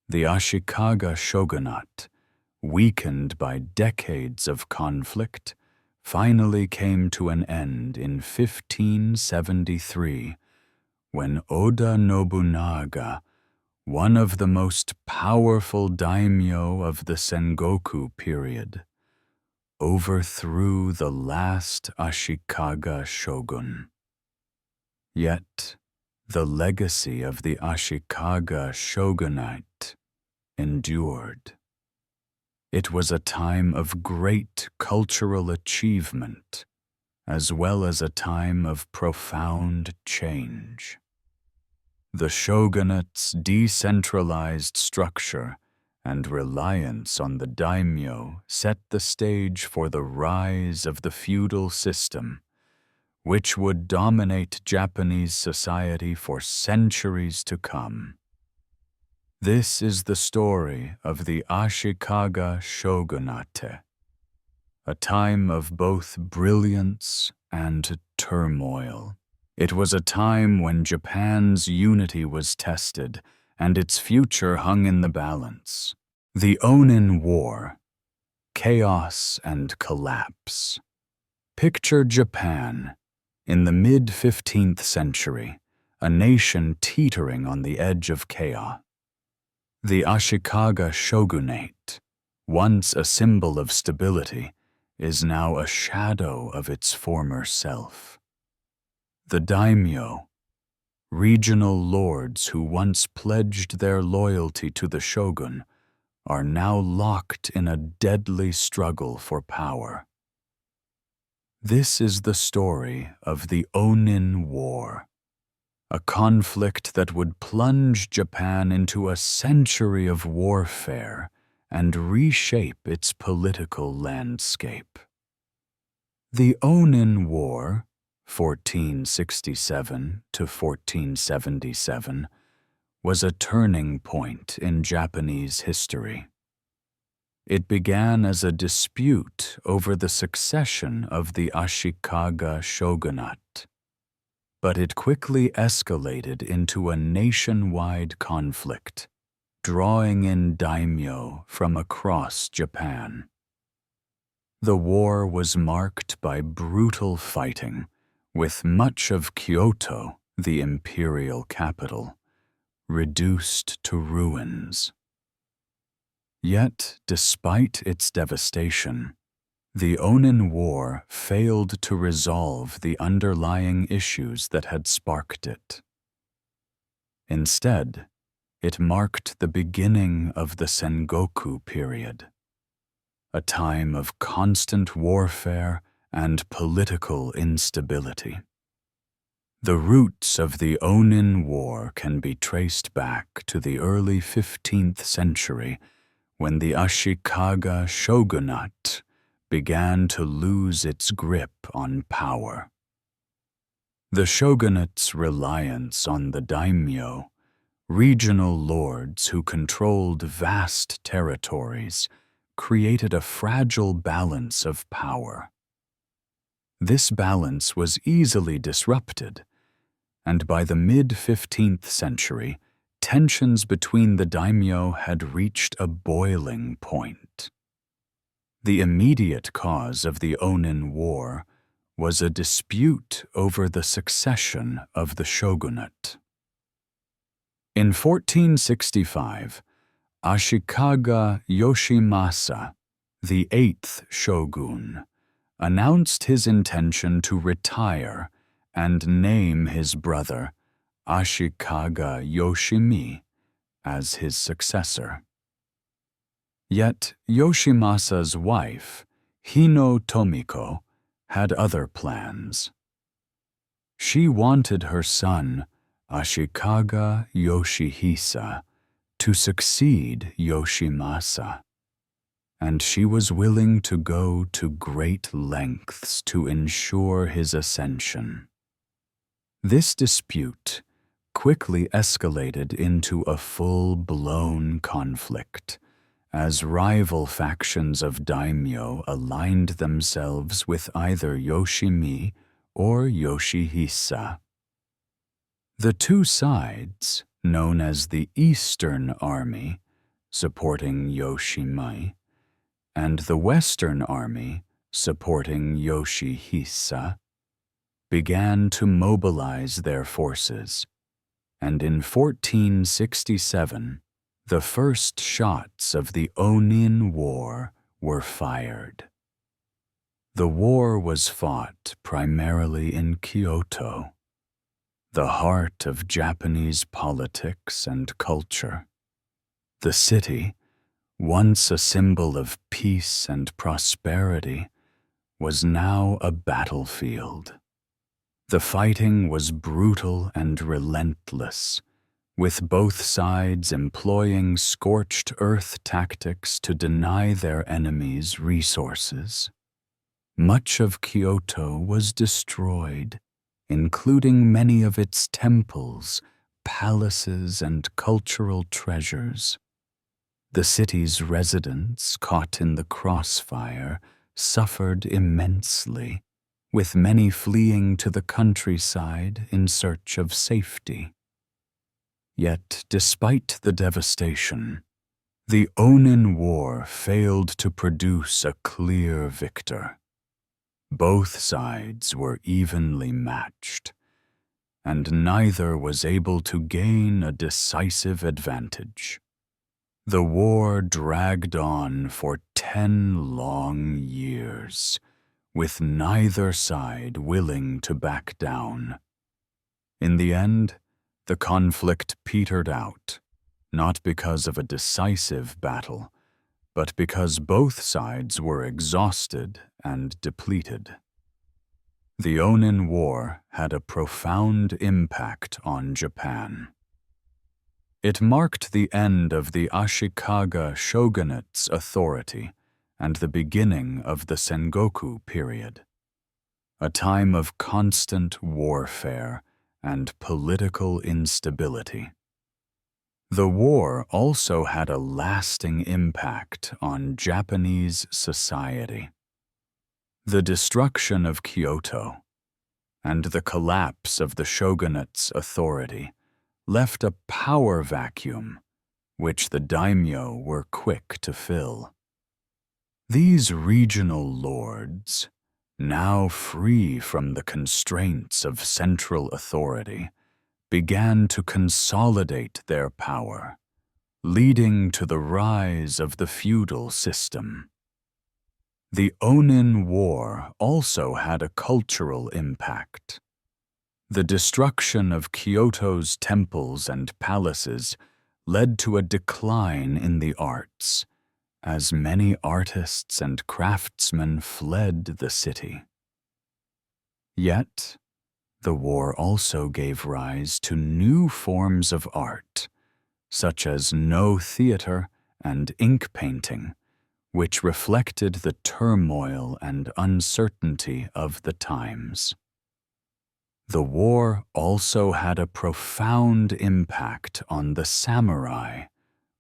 The Ashikaga shogunate, weakened by decades of conflict, finally came to an end in 1573, when Oda Nobunaga, one of the most powerful daimyo of the Sengoku period, overthrew the last Ashikaga shogun. Yet, the legacy of the Ashikaga shogunate endured. It was a time of great cultural achievement, as well as a time of profound change. The shogunate's decentralized structure and reliance on the daimyo set the stage for the rise of the feudal system, which would dominate Japanese society for centuries to come. This is the story of the Ashikaga shogunate, a time of both brilliance and turmoil. It was a time when Japan's unity was tested and its future hung in the balance. The Onin War, chaos and collapse. Picture Japan in the mid-15th century, a nation teetering on the edge of chaos. The Ashikaga shogunate, once a symbol of stability, is now a shadow of its former self. The daimyo, regional lords who once pledged their loyalty to the shogun, are now locked in a deadly struggle for power. This is the story of the Onin War, a conflict that would plunge Japan into a century of warfare and reshape its political landscape. The Onin War, 1467 to 1477, was a turning point in Japanese history. It began as a dispute over the succession of the Ashikaga shogunate, but it quickly escalated into a nationwide conflict, drawing in daimyo from across Japan. The war was marked by brutal fighting, with much of Kyoto, the imperial capital, reduced to ruins. Yet, despite its devastation, the Onin War failed to resolve the underlying issues that had sparked it. Instead, it marked the beginning of the Sengoku period, a time of constant warfare and political instability. The roots of the Onin War can be traced back to the early 15th century, when the Ashikaga shogunate began to lose its grip on power. The shogunate's reliance on the daimyo, regional lords who controlled vast territories, created a fragile balance of power. This balance was easily disrupted, and by the mid-15th century, tensions between the daimyo had reached a boiling point. The immediate cause of the Onin War was a dispute over the succession of the shogunate. In 1465, Ashikaga Yoshimasa, the 8th shogun, announced his intention to retire and name his brother Ashikaga Yoshimi as his successor. Yet Yoshimasa's wife, Hino Tomiko, had other plans. She wanted her son, Ashikaga Yoshihisa, to succeed Yoshimasa, and she was willing to go to great lengths to ensure his ascension. This dispute quickly escalated into a full-blown conflict, as rival factions of daimyo aligned themselves with either Yoshimi or Yoshihisa. The two sides, known as the Eastern Army, supporting Yoshimi, and the Western Army, supporting Yoshihisa, began to mobilize their forces, and in 1467, the first shots of the Onin War were fired. The war was fought primarily in Kyoto, the heart of Japanese politics and culture. The city, once a symbol of peace and prosperity, was now a battlefield. The fighting was brutal and relentless, with both sides employing scorched earth tactics to deny their enemies resources. Much of Kyoto was destroyed, including many of its temples, palaces, and cultural treasures. The city's residents, caught in the crossfire, suffered immensely, with many fleeing to the countryside in search of safety. Yet, despite the devastation, the Onin War failed to produce a clear victor. Both sides were evenly matched, and neither was able to gain a decisive advantage. The war dragged on for 10 long years, with neither side willing to back down. In the end, the conflict petered out, not because of a decisive battle, but because both sides were exhausted and depleted. The Onin War had a profound impact on Japan. It marked the end of the Ashikaga shogunate's authority and the beginning of the Sengoku period, a time of constant warfare and political instability. The war also had a lasting impact on Japanese society. The destruction of Kyoto and the collapse of the shogunate's authority left a power vacuum which the daimyo were quick to fill. These regional lords, now free from the constraints of central authority, began to consolidate their power, leading to the rise of the feudal system. The Onin War also had a cultural impact. The destruction of Kyoto's temples and palaces led to a decline in the arts, as many artists and craftsmen fled the city. Yet, the war also gave rise to new forms of art, such as no theater and ink painting, which reflected the turmoil and uncertainty of the times. The war also had a profound impact on the samurai,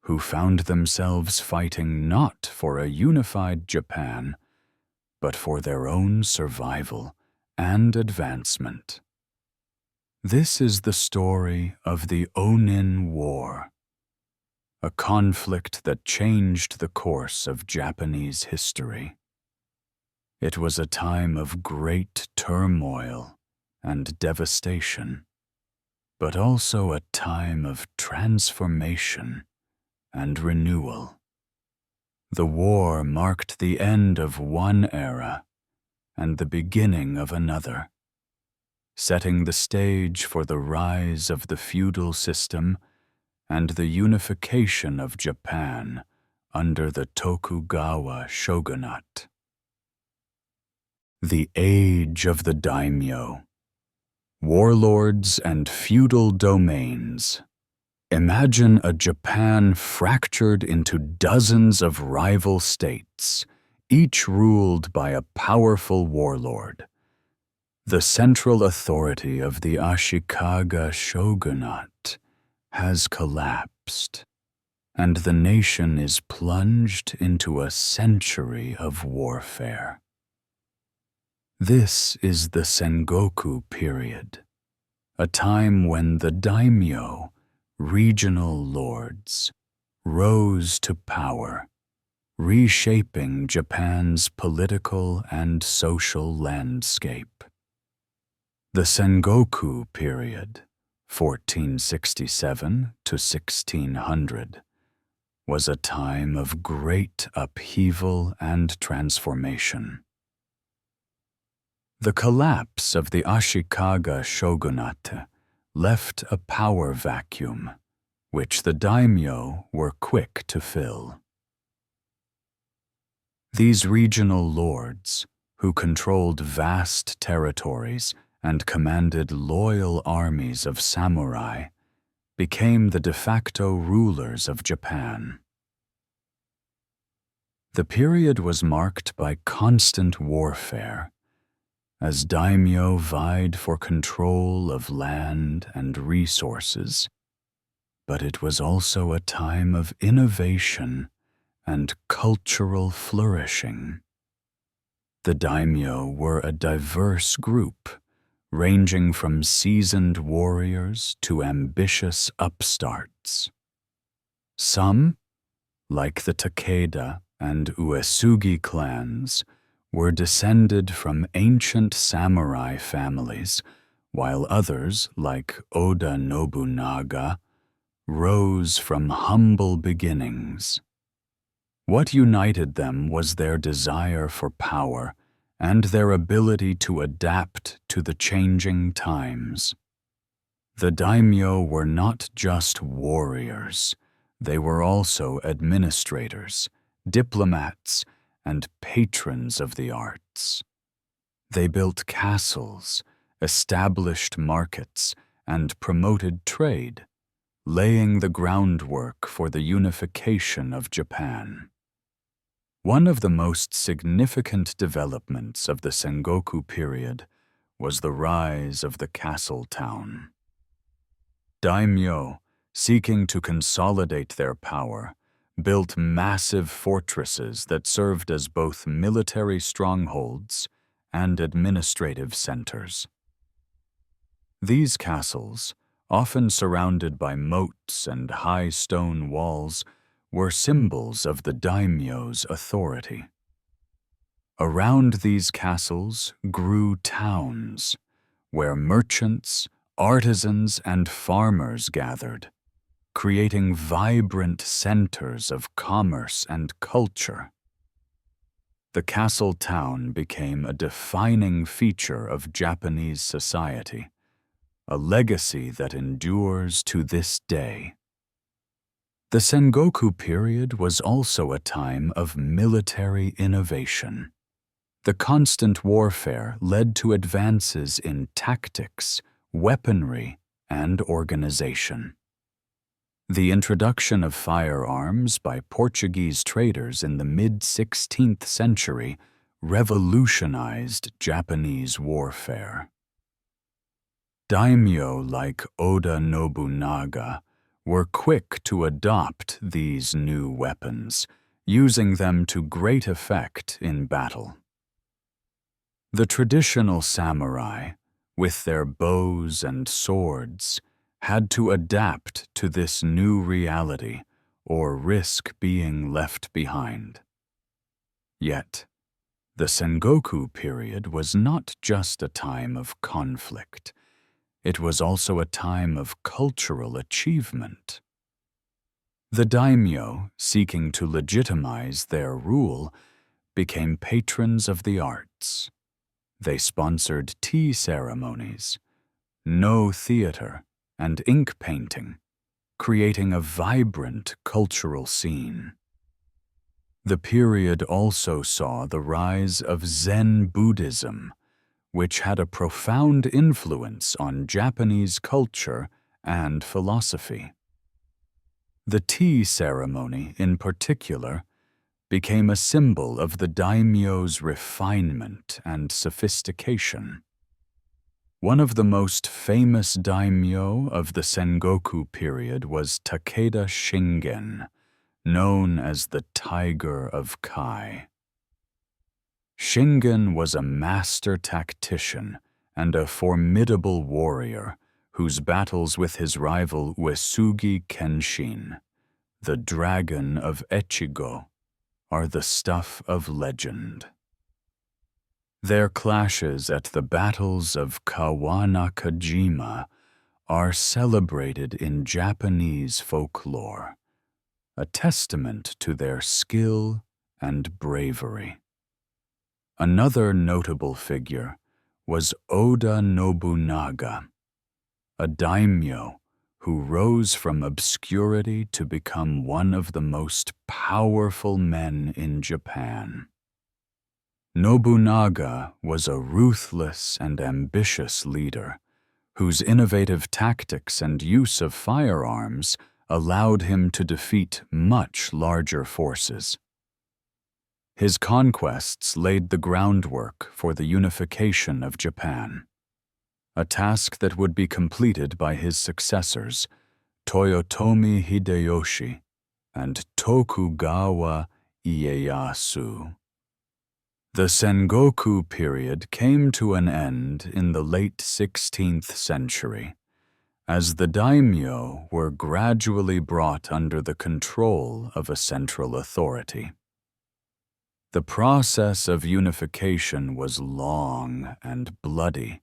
who found themselves fighting not for a unified Japan, but for their own survival and advancement. This is the story of the Onin War, a conflict that changed the course of Japanese history. It was a time of great turmoil and devastation, but also a time of transformation and renewal. The war marked the end of one era and the beginning of another, setting the stage for the rise of the feudal system and the unification of Japan under the Tokugawa shogunate. The Age of the Daimyo. Warlords and feudal domains. Imagine a Japan fractured into dozens of rival states, each ruled by a powerful warlord. The central authority of the Ashikaga shogunate has collapsed, and the nation is plunged into a century of warfare. This is the Sengoku period, a time when the daimyo, regional lords, rose to power, reshaping Japan's political and social landscape. The Sengoku period, 1467 to 1600, was a time of great upheaval and transformation. The collapse of the Ashikaga shogunate left a power vacuum, which the daimyo were quick to fill. These regional lords, who controlled vast territories and commanded loyal armies of samurai, became the de facto rulers of Japan. The period was marked by constant warfare, as daimyo vied for control of land and resources, but it was also a time of innovation and cultural flourishing. The daimyo were a diverse group, ranging from seasoned warriors to ambitious upstarts. Some, like the Takeda and Uesugi clans, were descended from ancient samurai families, while others, like Oda Nobunaga, rose from humble beginnings. What united them was their desire for power and their ability to adapt to the changing times. The daimyo were not just warriors, they were also administrators, diplomats, and patrons of the arts. They built castles, established markets, and promoted trade, laying the groundwork for the unification of Japan. One of the most significant developments of the Sengoku period was the rise of the castle town. Daimyo, seeking to consolidate their power, built massive fortresses that served as both military strongholds and administrative centers. These castles, often surrounded by moats and high stone walls, were symbols of the daimyo's authority. Around these castles grew towns, where merchants, artisans, and farmers gathered, creating vibrant centers of commerce and culture. The castle town became a defining feature of Japanese society, a legacy that endures to this day. The Sengoku period was also a time of military innovation. The constant warfare led to advances in tactics, weaponry, and organization. The introduction of firearms by Portuguese traders in the mid-16th century revolutionized Japanese warfare. Daimyo like Oda Nobunaga were quick to adopt these new weapons, using them to great effect in battle. The traditional samurai, with their bows and swords, had to adapt to this new reality or risk being left behind. Yet, the Sengoku period was not just a time of conflict. It was also a time of cultural achievement. The daimyo, seeking to legitimize their rule, became patrons of the arts. They sponsored tea ceremonies, no theater, and ink painting, creating a vibrant cultural scene. The period also saw the rise of Zen Buddhism, which had a profound influence on Japanese culture and philosophy. The tea ceremony, in particular, became a symbol of the daimyo's refinement and sophistication. One of the most famous daimyo of the Sengoku period was Takeda Shingen, known as the Tiger of Kai. Shingen was a master tactician and a formidable warrior whose battles with his rival Uesugi Kenshin, the Dragon of Echigo, are the stuff of legend. Their clashes at the battles of Kawanakajima are celebrated in Japanese folklore, a testament to their skill and bravery. Another notable figure was Oda Nobunaga, a daimyo who rose from obscurity to become one of the most powerful men in Japan. Nobunaga was a ruthless and ambitious leader whose innovative tactics and use of firearms allowed him to defeat much larger forces. His conquests laid the groundwork for the unification of Japan, a task that would be completed by his successors, Toyotomi Hideyoshi and Tokugawa Ieyasu. The Sengoku period came to an end in the late 16th century, as the daimyo were gradually brought under the control of a central authority. The process of unification was long and bloody,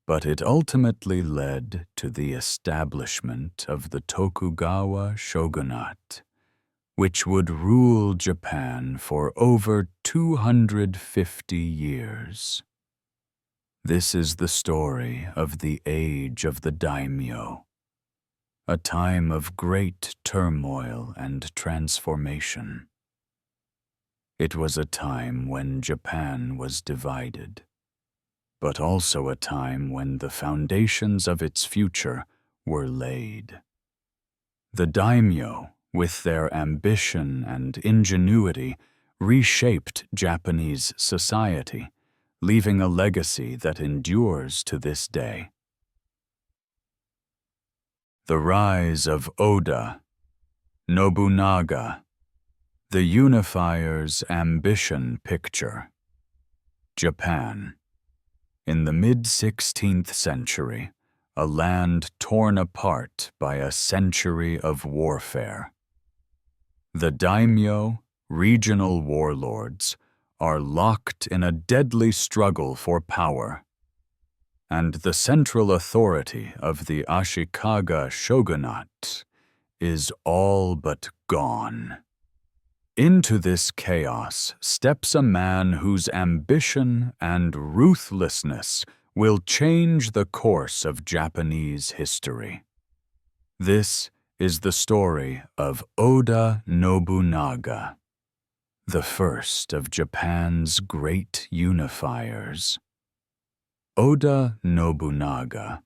but it ultimately led to the establishment of the Tokugawa shogunate, which would rule Japan for over 250 years. This is the story of the age of the Daimyo, a time of great turmoil and transformation. It was a time when Japan was divided, but also a time when the foundations of its future were laid. The Daimyo, with their ambition and ingenuity, reshaped Japanese society, leaving a legacy that endures to this day. The rise of Oda Nobunaga, the Unifier's ambition picture. Japan. In the mid-16th century, a land torn apart by a century of warfare. The daimyo, regional warlords, are locked in a deadly struggle for power, and the central authority of the Ashikaga shogunate is all but gone. Into this chaos steps a man whose ambition and ruthlessness will change the course of Japanese history. This is the story of Oda Nobunaga, the first of Japan's great unifiers. Oda Nobunaga,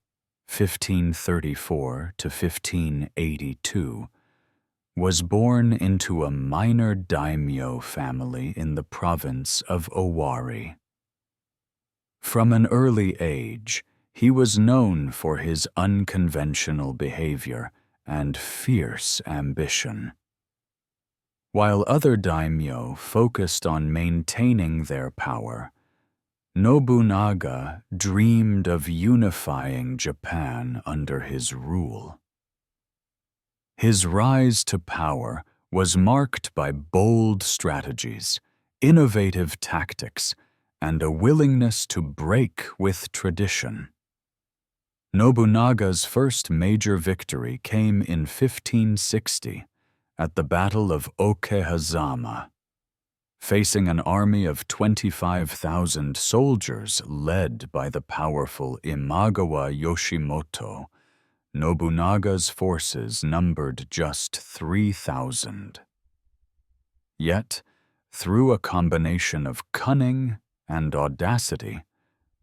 1534 to 1582, was born into a minor daimyo family in the province of Owari. From an early age, he was known for his unconventional behavior and fierce ambition. While other daimyo focused on maintaining their power, Nobunaga dreamed of unifying Japan under his rule. His rise to power was marked by bold strategies, innovative tactics, and a willingness to break with tradition. Nobunaga's first major victory came in 1560 at the Battle of Okehazama. Facing an army of 25,000 soldiers led by the powerful Imagawa Yoshimoto, Nobunaga's forces numbered just 3,000. Yet, through a combination of cunning and audacity,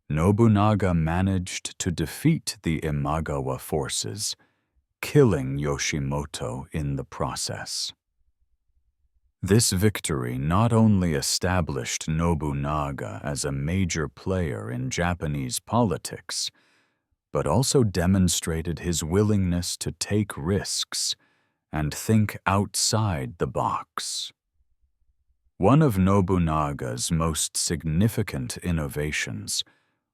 Nobunaga managed to defeat the Imagawa forces, killing Yoshimoto in the process. This victory not only established Nobunaga as a major player in Japanese politics, but also demonstrated his willingness to take risks and think outside the box. One of Nobunaga's most significant innovations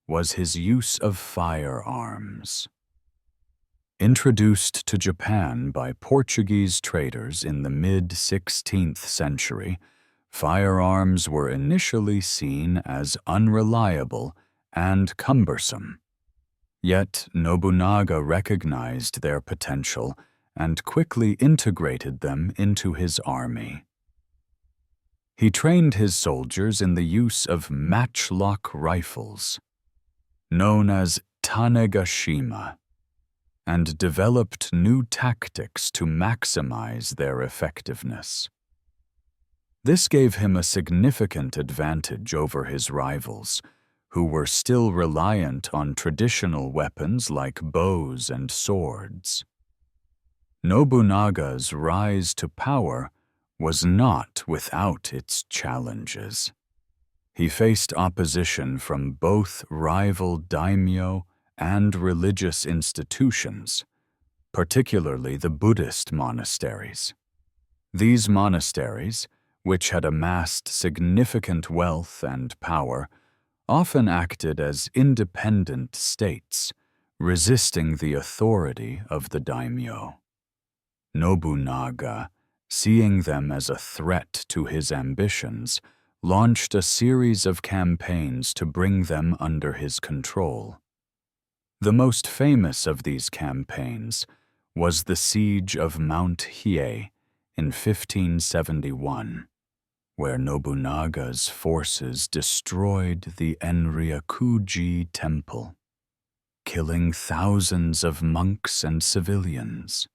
was his use of firearms. Introduced to Japan by Portuguese traders in the mid-16th century, firearms were initially seen as unreliable and cumbersome. Yet Nobunaga recognized their potential and quickly integrated them into his army. He trained his soldiers in the use of matchlock rifles, known as tanegashima, and developed new tactics to maximize their effectiveness. This gave him a significant advantage over his rivals, who were still reliant on traditional weapons like bows and swords. Nobunaga's rise to power was not without its challenges. He faced opposition from both rival daimyo and religious institutions, particularly the Buddhist monasteries. These monasteries, which had amassed significant wealth and power, often acted as independent states, resisting the authority of the daimyo. Nobunaga, seeing them as a threat to his ambitions, launched a series of campaigns to bring them under his control. The most famous of these campaigns was the siege of Mount Hiei in 1571. where Nobunaga's forces destroyed the Enryakuji temple, killing thousands of monks and civilians.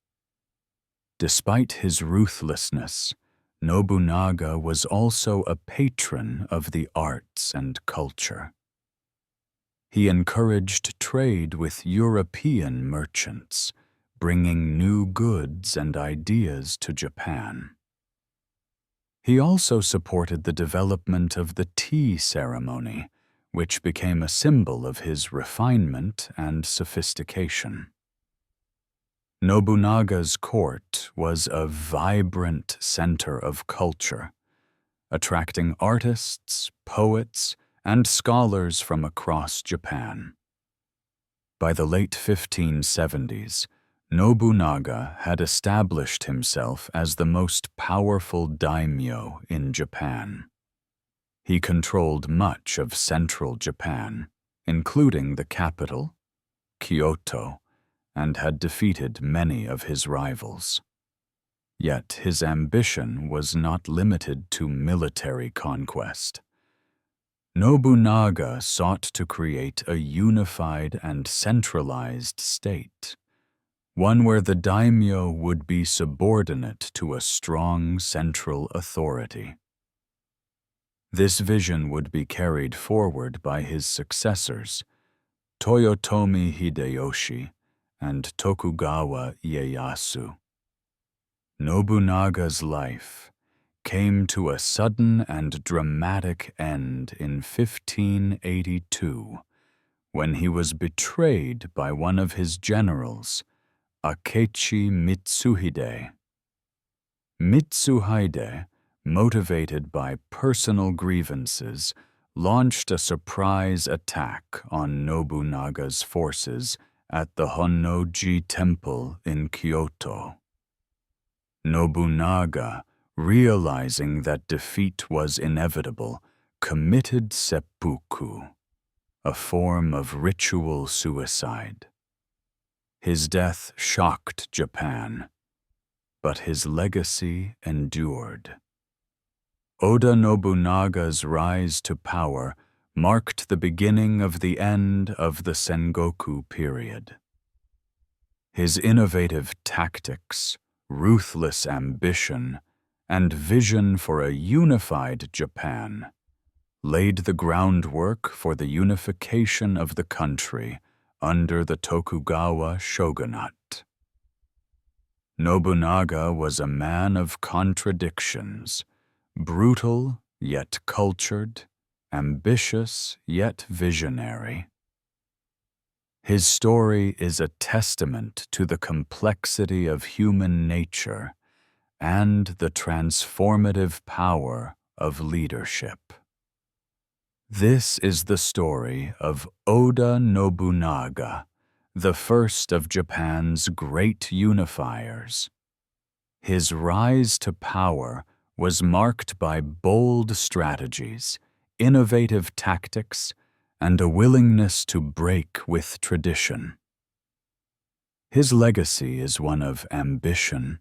Despite his ruthlessness, Nobunaga was also a patron of the arts and culture. He encouraged trade with European merchants, bringing new goods and ideas to Japan. He also supported the development of the tea ceremony, which became a symbol of his refinement and sophistication. Nobunaga's court was a vibrant center of culture, attracting artists, poets, and scholars from across Japan. By the late 1570s, Nobunaga had established himself as the most powerful daimyo in Japan. He controlled much of central Japan, including the capital, Kyoto, and had defeated many of his rivals. Yet his ambition was not limited to military conquest. Nobunaga sought to create a unified and centralized state, one where the daimyo would be subordinate to a strong central authority. This vision would be carried forward by his successors, Toyotomi Hideyoshi and Tokugawa Ieyasu. Nobunaga's life came to a sudden and dramatic end in 1582, when he was betrayed by one of his generals, Akechi Mitsuhide. Mitsuhide, motivated by personal grievances, launched a surprise attack on Nobunaga's forces at the Honnoji Temple in Kyoto. Nobunaga, realizing that defeat was inevitable, committed seppuku, a form of ritual suicide. His death shocked Japan, but his legacy endured. Oda Nobunaga's rise to power marked the beginning of the end of the Sengoku period. His innovative tactics, ruthless ambition, and vision for a unified Japan laid the groundwork for the unification of the country under the Tokugawa shogunate. Nobunaga was a man of contradictions, brutal yet cultured, ambitious yet visionary. His story is a testament to the complexity of human nature and the transformative power of leadership. This is the story of Oda Nobunaga, the first of Japan's great unifiers. His rise to power was marked by bold strategies, innovative tactics, and a willingness to break with tradition. His legacy is one of ambition,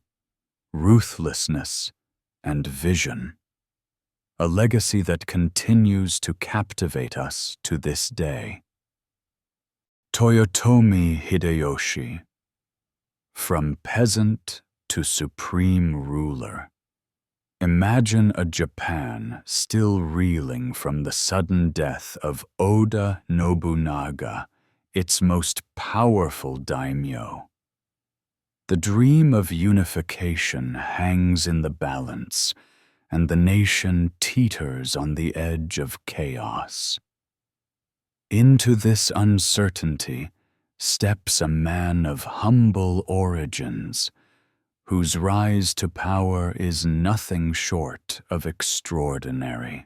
ruthlessness, and vision, a legacy that continues to captivate us to this day. Toyotomi Hideyoshi, from peasant to supreme ruler. Imagine a Japan still reeling from the sudden death of Oda Nobunaga, its most powerful daimyo. The dream of unification hangs in the balance, and the nation teeters on the edge of chaos. Into this uncertainty steps a man of humble origins, whose rise to power is nothing short of extraordinary.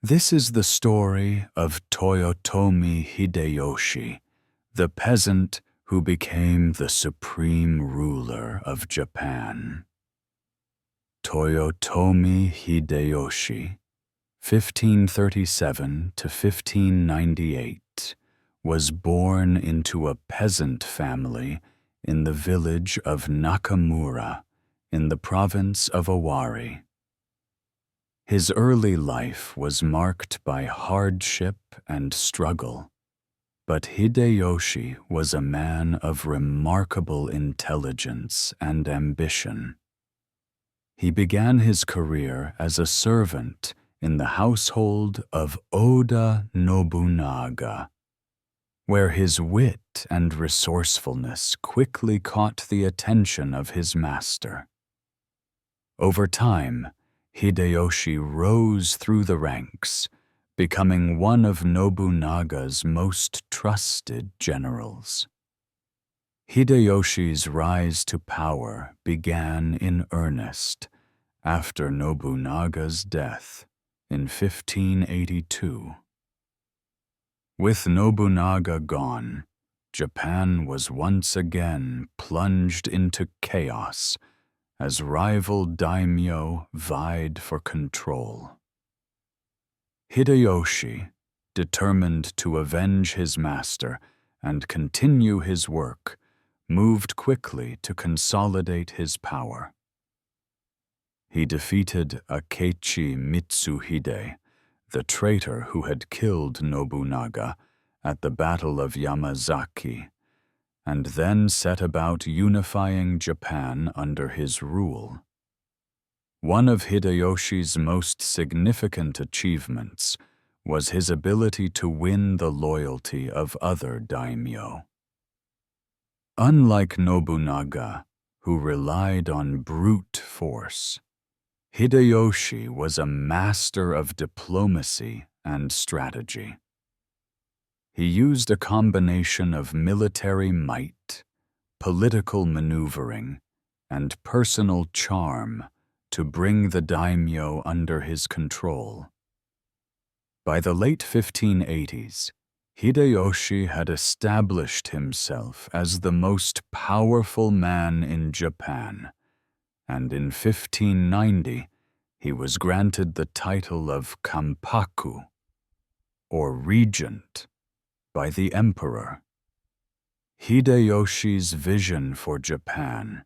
This is the story of Toyotomi Hideyoshi, the peasant who became the supreme ruler of Japan. Toyotomi Hideyoshi, 1537 to 1598, was born into a peasant family in the village of Nakamura in the province of Owari. His early life was marked by hardship and struggle, but Hideyoshi was a man of remarkable intelligence and ambition. He began his career as a servant in the household of Oda Nobunaga, where his wit and resourcefulness quickly caught the attention of his master. Over time, Hideyoshi rose through the ranks, becoming one of Nobunaga's most trusted generals. Hideyoshi's rise to power began in earnest after Nobunaga's death in 1582. With Nobunaga gone, Japan was once again plunged into chaos as rival daimyo vied for control. Hideyoshi, determined to avenge his master and continue his work, moved quickly to consolidate his power. He defeated Akechi Mitsuhide, the traitor who had killed Nobunaga at the Battle of Yamazaki, and then set about unifying Japan under his rule. One of Hideyoshi's most significant achievements was his ability to win the loyalty of other daimyo. Unlike Nobunaga, who relied on brute force, Hideyoshi was a master of diplomacy and strategy. He used a combination of military might, political maneuvering, and personal charm to bring the daimyo under his control. By the late 1580s, Hideyoshi had established himself as the most powerful man in Japan, and in 1590 he was granted the title of Kampaku, or regent, by the emperor. Hideyoshi's vision for Japan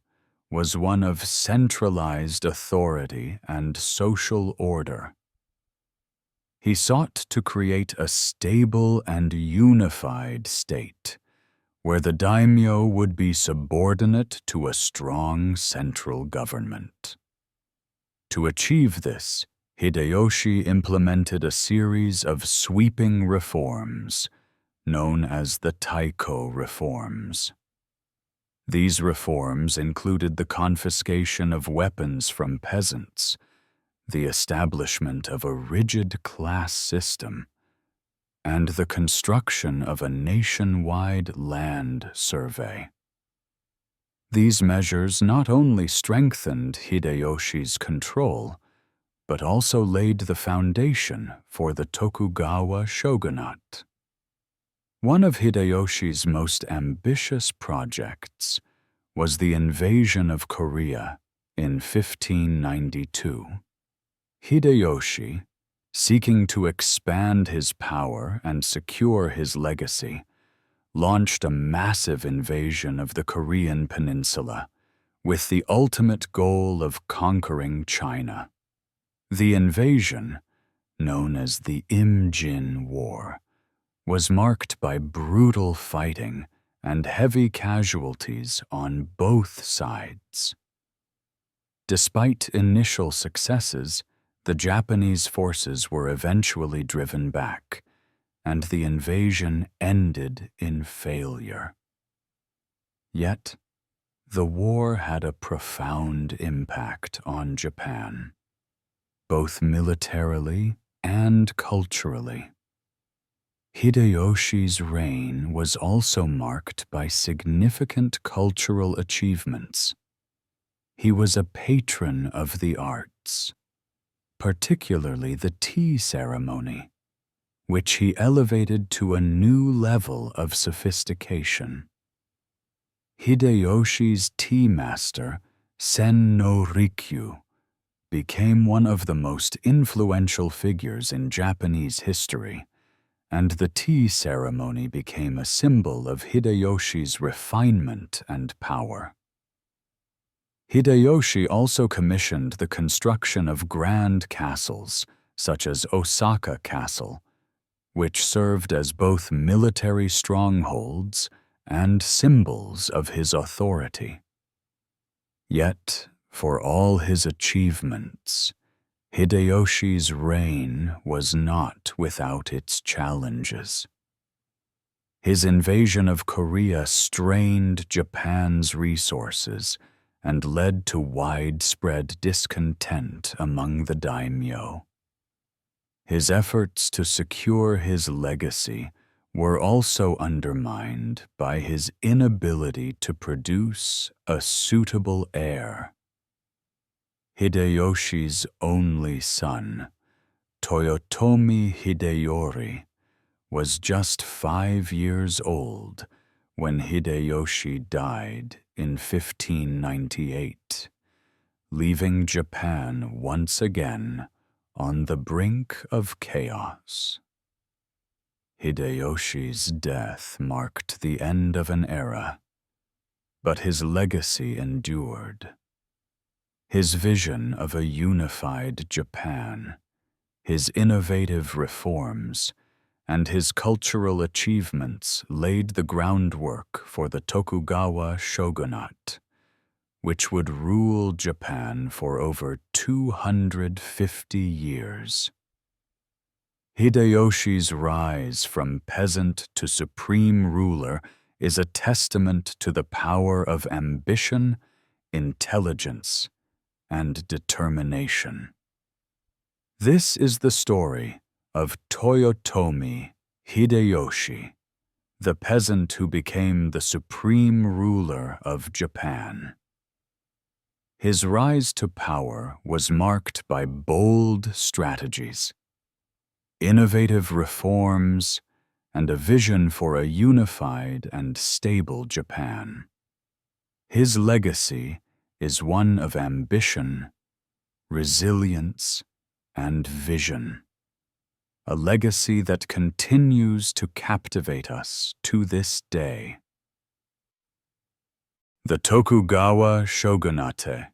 was one of centralized authority and social order. He sought to create a stable and unified state, where the daimyo would be subordinate to a strong central government. To achieve this, Hideyoshi implemented a series of sweeping reforms, known as the Taiko reforms. These reforms included the confiscation of weapons from peasants, the establishment of a rigid class system, and the construction of a nationwide land survey. These measures not only strengthened Hideyoshi's control, but also laid the foundation for the Tokugawa shogunate. One of Hideyoshi's most ambitious projects was the invasion of Korea in 1592. Hideyoshi, seeking to expand his power and secure his legacy, launched a massive invasion of the Korean peninsula with the ultimate goal of conquering China. The invasion, known as the Imjin War, was marked by brutal fighting and heavy casualties on both sides. Despite initial successes, the Japanese forces were eventually driven back, and the invasion ended in failure. Yet, the war had a profound impact on Japan, both militarily and culturally. Hideyoshi's reign was also marked by significant cultural achievements. He was a patron of the arts, particularly the tea ceremony, which he elevated to a new level of sophistication. Hideyoshi's tea master, Sen no Rikyu, became one of the most influential figures in Japanese history, and the tea ceremony became a symbol of Hideyoshi's refinement and power. Hideyoshi also commissioned the construction of grand castles, such as Osaka Castle, which served as both military strongholds and symbols of his authority. Yet, for all his achievements, Hideyoshi's reign was not without its challenges. His invasion of Korea strained Japan's resources and led to widespread discontent among the daimyo. His efforts to secure his legacy were also undermined by his inability to produce a suitable heir. Hideyoshi's only son, Toyotomi Hideyori, was just 5 years old when Hideyoshi died in 1598, leaving Japan once again on the brink of chaos. Hideyoshi's death marked the end of an era, but his legacy endured. His vision of a unified Japan, his innovative reforms, and his cultural achievements laid the groundwork for the Tokugawa shogunate, which would rule Japan for over 250 years. Hideyoshi's rise from peasant to supreme ruler is a testament to the power of ambition, intelligence, and determination. This is the story of Toyotomi Hideyoshi, the peasant who became the supreme ruler of Japan. His rise to power was marked by bold strategies, innovative reforms, and a vision for a unified and stable Japan. His legacy is one of ambition, resilience, and vision, a legacy that continues to captivate us to this day. The Tokugawa Shogunate,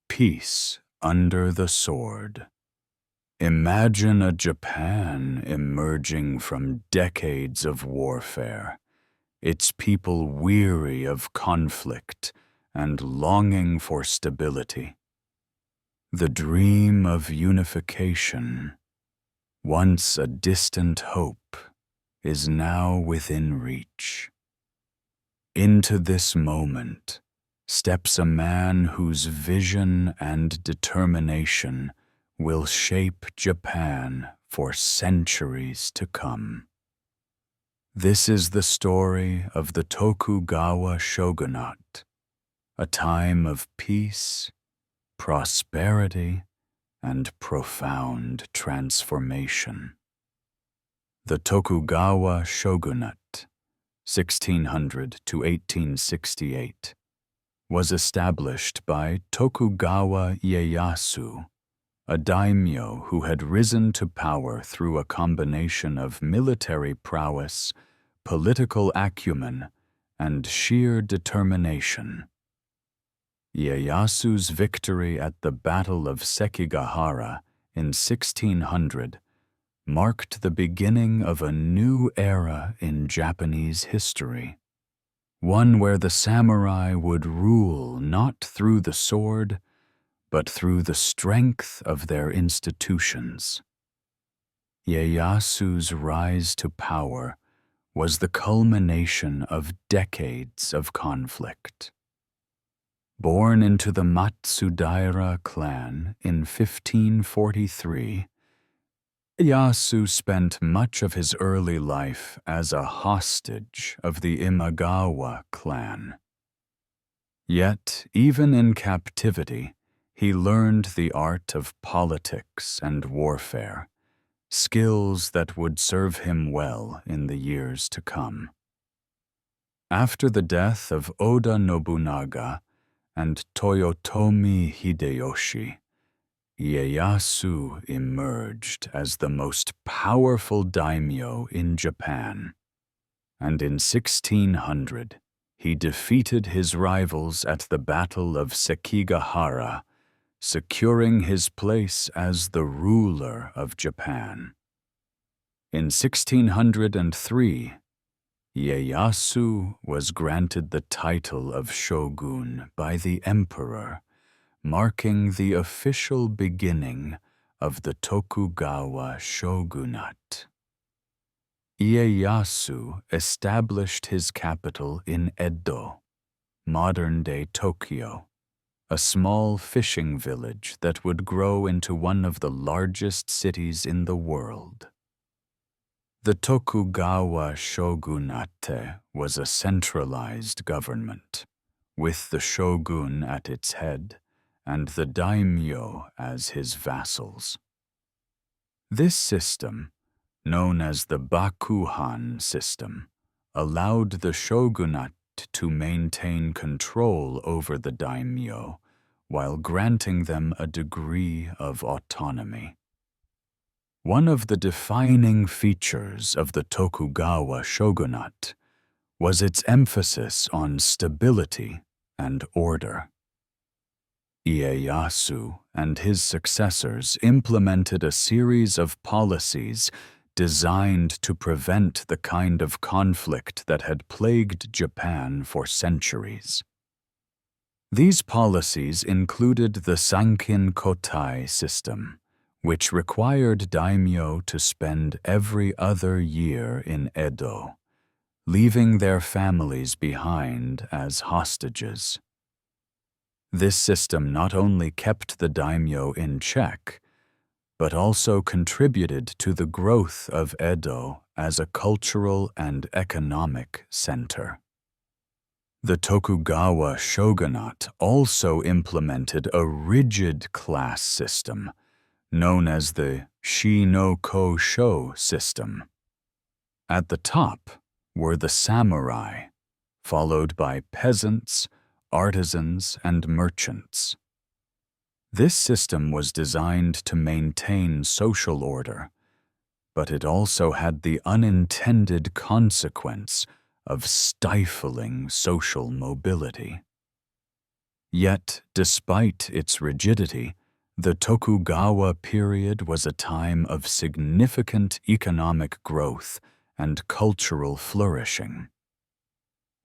peace under the sword. Imagine a Japan emerging from decades of warfare, its people weary of conflict and longing for stability. The dream of unification, once a distant hope, is now within reach. Into this moment steps a man whose vision and determination will shape Japan for centuries to come. This is the story of the Tokugawa shogunate, a time of peace, prosperity, and profound transformation. The Tokugawa shogunate, 1600 to 1868, was established by Tokugawa Ieyasu, a daimyo who had risen to power through a combination of military prowess, political acumen, and sheer determination. Ieyasu's victory at the Battle of Sekigahara in 1600 marked the beginning of a new era in Japanese history, one where the samurai would rule not through the sword, but through the strength of their institutions. Ieyasu's rise to power was the culmination of decades of conflict. Born into the Matsudaira clan in 1543, Ieyasu spent much of his early life as a hostage of the Imagawa clan. Yet, even in captivity, he learned the art of politics and warfare, skills that would serve him well in the years to come. After the death of Oda Nobunaga and Toyotomi Hideyoshi, Ieyasu emerged as the most powerful daimyo in Japan, and in 1600, he defeated his rivals at the Battle of Sekigahara, securing his place as the ruler of Japan. In 1603, Ieyasu was granted the title of shogun by the emperor, marking the official beginning of the Tokugawa shogunate. Ieyasu established his capital in Edo, modern-day Tokyo, a small fishing village that would grow into one of the largest cities in the world. The Tokugawa shogunate was a centralized government, with the shogun at its head and the daimyo as his vassals. This system, known as the Bakuhan system, allowed the shogunate to maintain control over the daimyo while granting them a degree of autonomy. One of the defining features of the Tokugawa shogunate was its emphasis on stability and order. Ieyasu and his successors implemented a series of policies designed to prevent the kind of conflict that had plagued Japan for centuries. These policies included the Sankin Kotai system, which required daimyo to spend every other year in Edo, leaving their families behind as hostages. This system not only kept the daimyo in check, but also contributed to the growth of Edo as a cultural and economic center. The Tokugawa shogunate also implemented a rigid class system, known as the Shi-no-ko-sho system. At the top were the samurai, followed by peasants, artisans, and merchants. This system was designed to maintain social order, but it also had the unintended consequence of stifling social mobility. Yet, despite its rigidity, the Tokugawa period was a time of significant economic growth and cultural flourishing.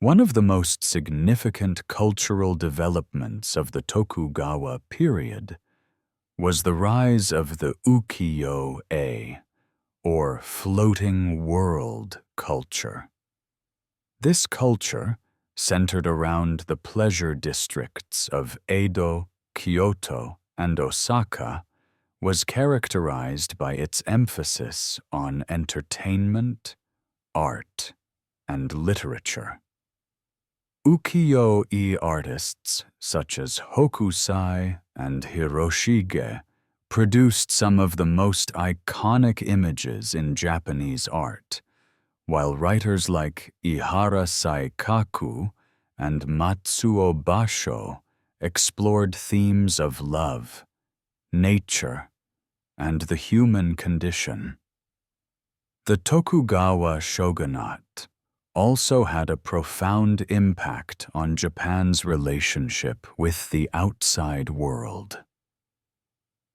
One of the most significant cultural developments of the Tokugawa period was the rise of the ukiyo-e, or floating world culture. This culture, centered around the pleasure districts of Edo, Kyoto, and Osaka, was characterized by its emphasis on entertainment, art, and literature. Ukiyo-e artists such as Hokusai and Hiroshige produced some of the most iconic images in Japanese art, while writers like Ihara Saikaku and Matsuo Basho explored themes of love, nature, and the human condition. The Tokugawa shogunate also had a profound impact on Japan's relationship with the outside world.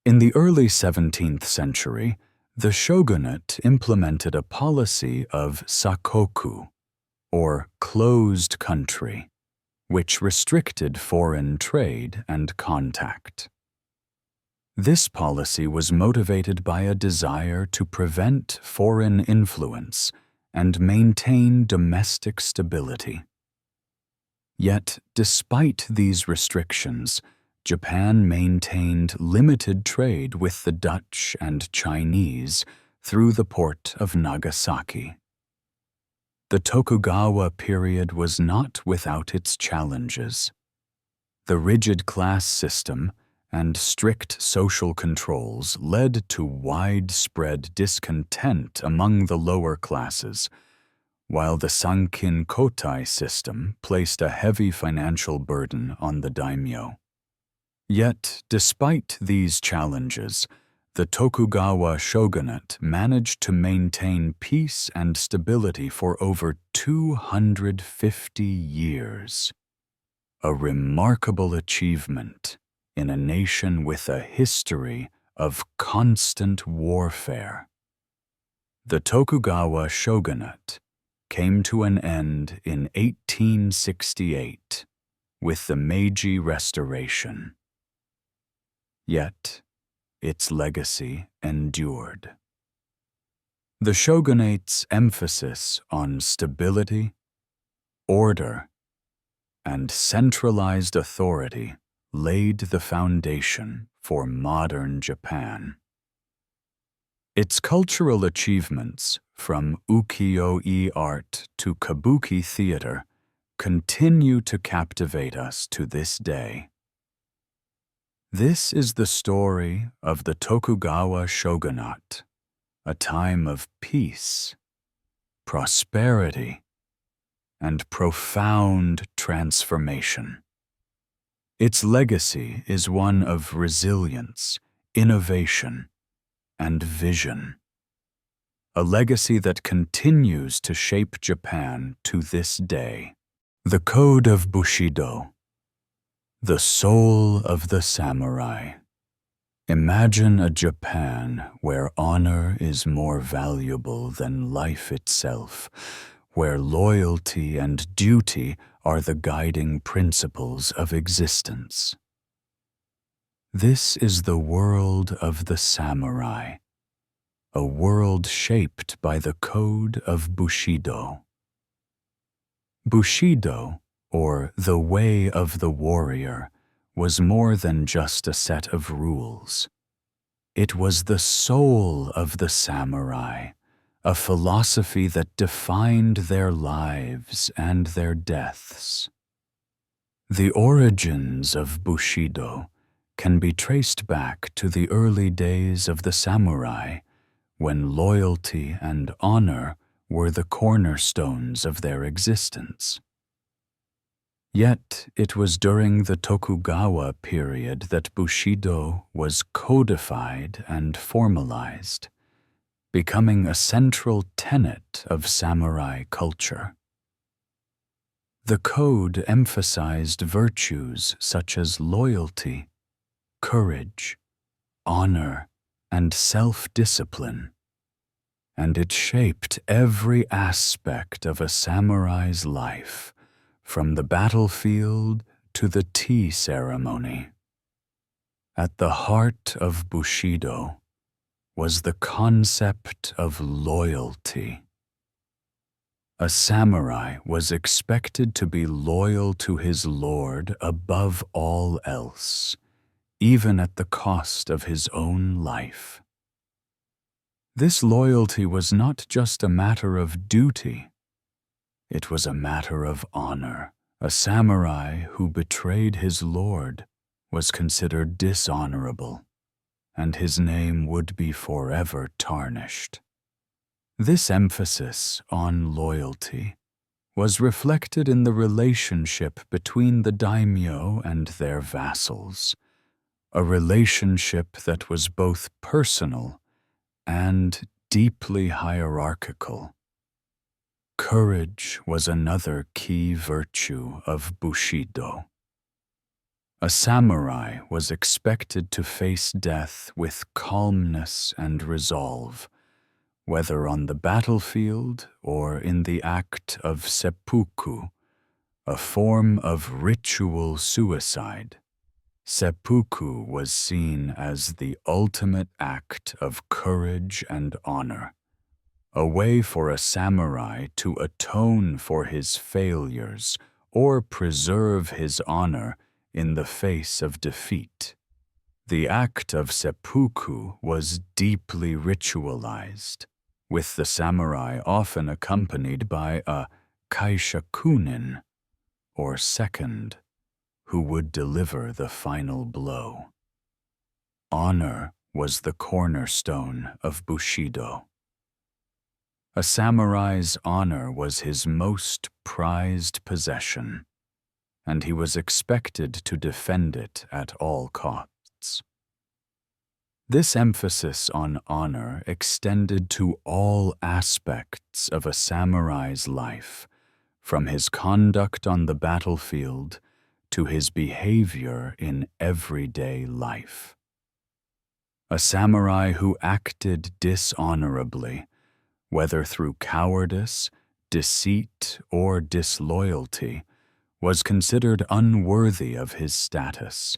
In the early 17th century, the shogunate implemented a policy of sakoku, or closed country, which restricted foreign trade and contact. This policy was motivated by a desire to prevent foreign influence and maintain domestic stability. Yet, despite these restrictions, Japan maintained limited trade with the Dutch and Chinese through the port of Nagasaki. The Tokugawa period was not without its challenges. The rigid class system and strict social controls led to widespread discontent among the lower classes, while the Sankin Kotai system placed a heavy financial burden on the daimyo. Yet, despite these challenges, the Tokugawa shogunate managed to maintain peace and stability for over 250 years. A remarkable achievement in a nation with a history of constant warfare. The Tokugawa shogunate came to an end in 1868 with the Meiji Restoration. Yet, its legacy endured. The shogunate's emphasis on stability, order, and centralized authority laid the foundation for modern Japan. Its cultural achievements, from ukiyo-e art to kabuki theater, continue to captivate us to this day. This is the story of the Tokugawa shogunate, a time of peace, prosperity, and profound transformation. Its legacy is one of resilience, innovation, and vision. A legacy that continues to shape Japan to this day. The Code of Bushido, the soul of the samurai. Imagine a Japan where honor is more valuable than life itself, where loyalty and duty are the guiding principles of existence. This is the world of the samurai, a world shaped by the Code of Bushido. Bushido, or the way of the warrior, was more than just a set of rules. It was the soul of the samurai, a philosophy that defined their lives and their deaths. The origins of Bushido can be traced back to the early days of the samurai, when loyalty and honor were the cornerstones of their existence. Yet it was during the Tokugawa period that Bushido was codified and formalized, becoming a central tenet of samurai culture. The code emphasized virtues such as loyalty, courage, honor, and self-discipline, and it shaped every aspect of a samurai's life, from the battlefield to the tea ceremony. At the heart of Bushido was the concept of loyalty. A samurai was expected to be loyal to his lord above all else, even at the cost of his own life. This loyalty was not just a matter of duty. It was a matter of honor. A samurai who betrayed his lord was considered dishonorable, and his name would be forever tarnished. This emphasis on loyalty was reflected in the relationship between the daimyo and their vassals, a relationship that was both personal and deeply hierarchical. Courage was another key virtue of Bushido. A samurai was expected to face death with calmness and resolve, whether on the battlefield or in the act of seppuku, a form of ritual suicide. Seppuku was seen as the ultimate act of courage and honor, a way for a samurai to atone for his failures or preserve his honor in the face of defeat. The act of seppuku was deeply ritualized, with the samurai often accompanied by a kaishakunin, or second, who would deliver the final blow. Honor was the cornerstone of Bushido. A samurai's honor was his most prized possession, and he was expected to defend it at all costs. This emphasis on honor extended to all aspects of a samurai's life, from his conduct on the battlefield to his behavior in everyday life. A samurai who acted dishonorably, whether through cowardice, deceit, or disloyalty, was considered unworthy of his status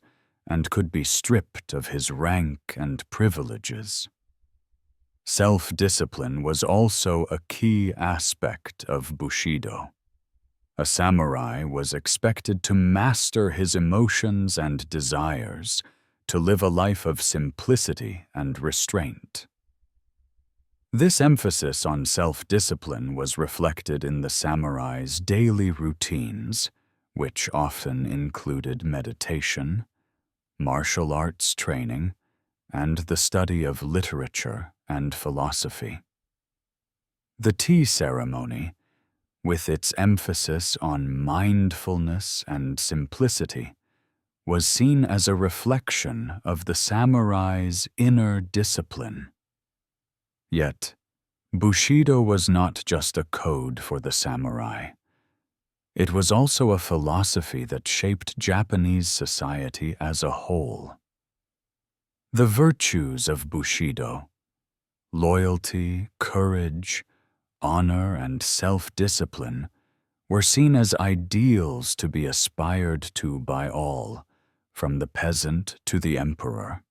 and could be stripped of his rank and privileges. Self-discipline was also a key aspect of Bushido. A samurai was expected to master his emotions and desires, to live a life of simplicity and restraint. This emphasis on self-discipline was reflected in the samurai's daily routines, which often included meditation, martial arts training, and the study of literature and philosophy. The tea ceremony, with its emphasis on mindfulness and simplicity, was seen as a reflection of the samurai's inner discipline. Yet, Bushido was not just a code for the samurai. It was also a philosophy that shaped Japanese society as a whole. The virtues of Bushido, loyalty, courage, honor, and self-discipline, were seen as ideals to be aspired to by all, from the peasant to the emperor.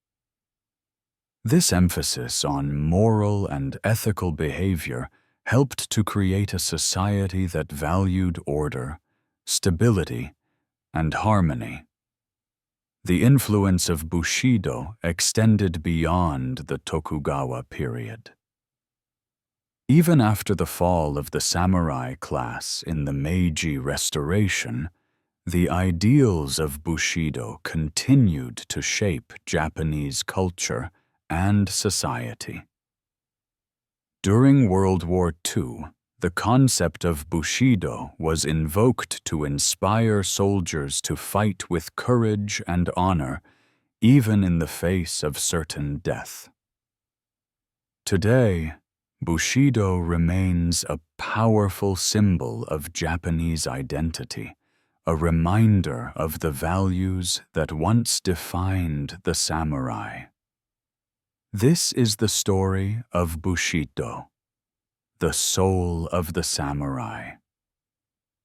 This emphasis on moral and ethical behavior helped to create a society that valued order, stability, and harmony. The influence of Bushido extended beyond the Tokugawa period. Even after the fall of the samurai class in the Meiji Restoration, the ideals of Bushido continued to shape Japanese culture and society. During World War II, the concept of Bushido was invoked to inspire soldiers to fight with courage and honor, even in the face of certain death. Today, Bushido remains a powerful symbol of Japanese identity, a reminder of the values that once defined the samurai. This is the story of Bushido, the soul of the samurai.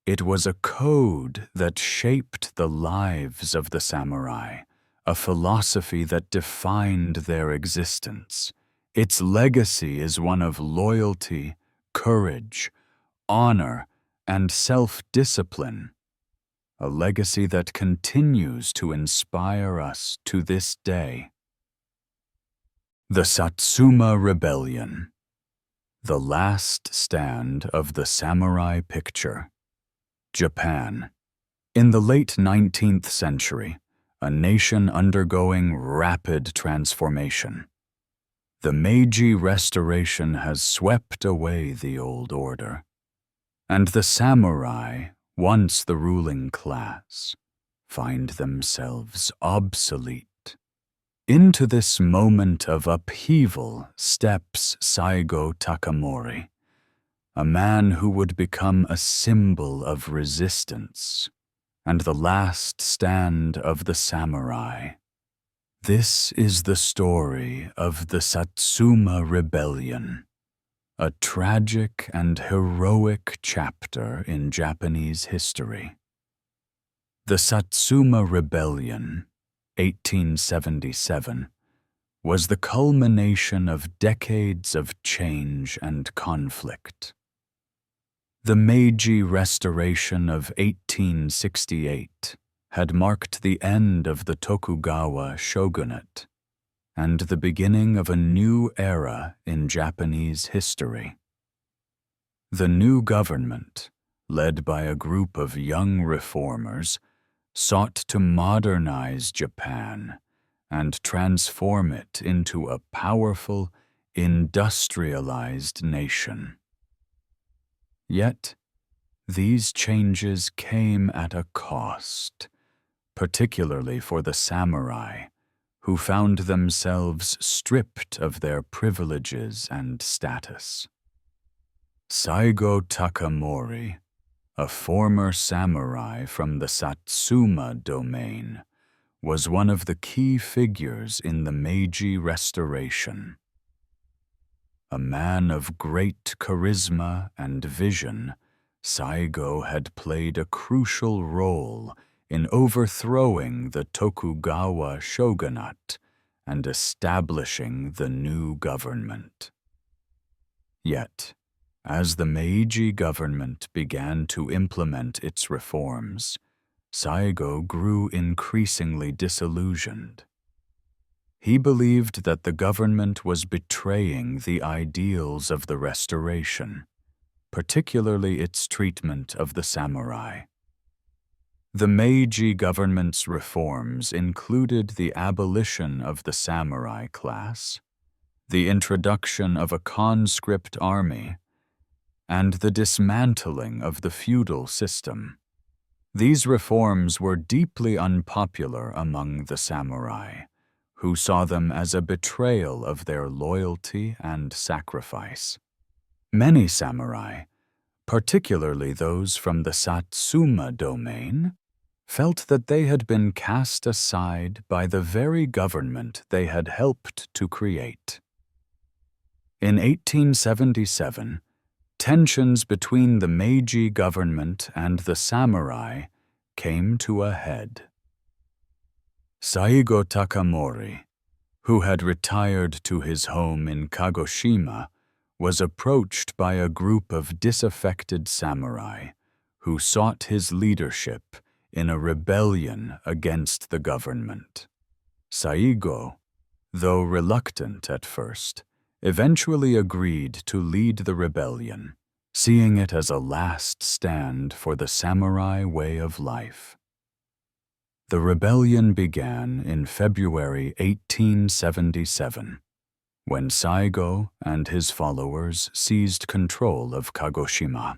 It was a code that shaped the lives of the samurai, a philosophy that defined their existence. Its legacy is one of loyalty, courage, honor, and self-discipline, a legacy that continues to inspire us to this day. The Satsuma Rebellion, the last stand of the samurai picture. Japan. In the late 19th century, a nation undergoing rapid transformation. The Meiji Restoration has swept away the old order, and the samurai, once the ruling class, find themselves obsolete. Into this moment of upheaval steps Saigo Takamori, a man who would become a symbol of resistance and the last stand of the samurai. This is the story of the Satsuma Rebellion, a tragic and heroic chapter in Japanese history. The Satsuma Rebellion, 1877, was the culmination of decades of change and conflict. The Meiji Restoration of 1868 had marked the end of the Tokugawa Shogunate and the beginning of a new era in Japanese history. The new government, led by a group of young reformers, sought to modernize Japan and transform it into a powerful, industrialized nation. Yet, these changes came at a cost, particularly for the samurai, who found themselves stripped of their privileges and status. Saigo Takamori, a former samurai from the Satsuma domain, was one of the key figures in the Meiji Restoration. A man of great charisma and vision, Saigo had played a crucial role in overthrowing the Tokugawa shogunate and establishing the new government. Yet, as the Meiji government began to implement its reforms, Saigo grew increasingly disillusioned. He believed that the government was betraying the ideals of the Restoration, particularly its treatment of the samurai. The Meiji government's reforms included the abolition of the samurai class, the introduction of a conscript army, and the dismantling of the feudal system. These reforms were deeply unpopular among the samurai, who saw them as a betrayal of their loyalty and sacrifice. Many samurai, particularly those from the Satsuma domain, felt that they had been cast aside by the very government they had helped to create. In 1877, tensions between the Meiji government and the samurai came to a head. Saigo Takamori, who had retired to his home in Kagoshima, was approached by a group of disaffected samurai who sought his leadership in a rebellion against the government. Saigo, though reluctant at first, eventually agreed to lead the rebellion, seeing it as a last stand for the samurai way of life. The rebellion began in February 1877, when Saigo and his followers seized control of Kagoshima.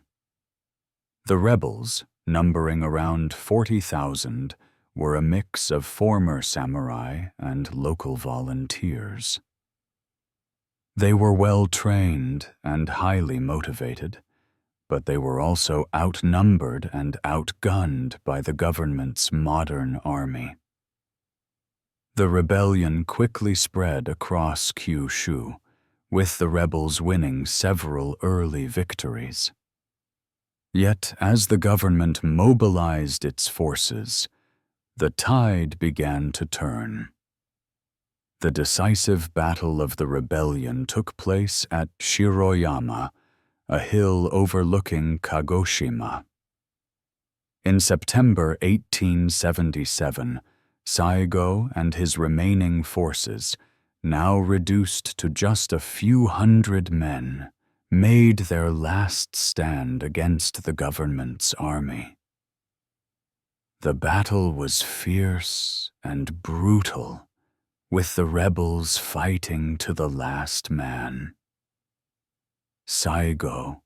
The rebels, numbering around 40,000, were a mix of former samurai and local volunteers. They were well-trained and highly motivated, but they were also outnumbered and outgunned by the government's modern army. The rebellion quickly spread across Kyushu, with the rebels winning several early victories. Yet, as the government mobilized its forces, the tide began to turn. The decisive battle of the rebellion took place at Shiroyama, a hill overlooking Kagoshima. In September 1877, Saigo and his remaining forces, now reduced to just a few hundred men, made their last stand against the government's army. The battle was fierce and brutal, with the rebels fighting to the last man. Saigo,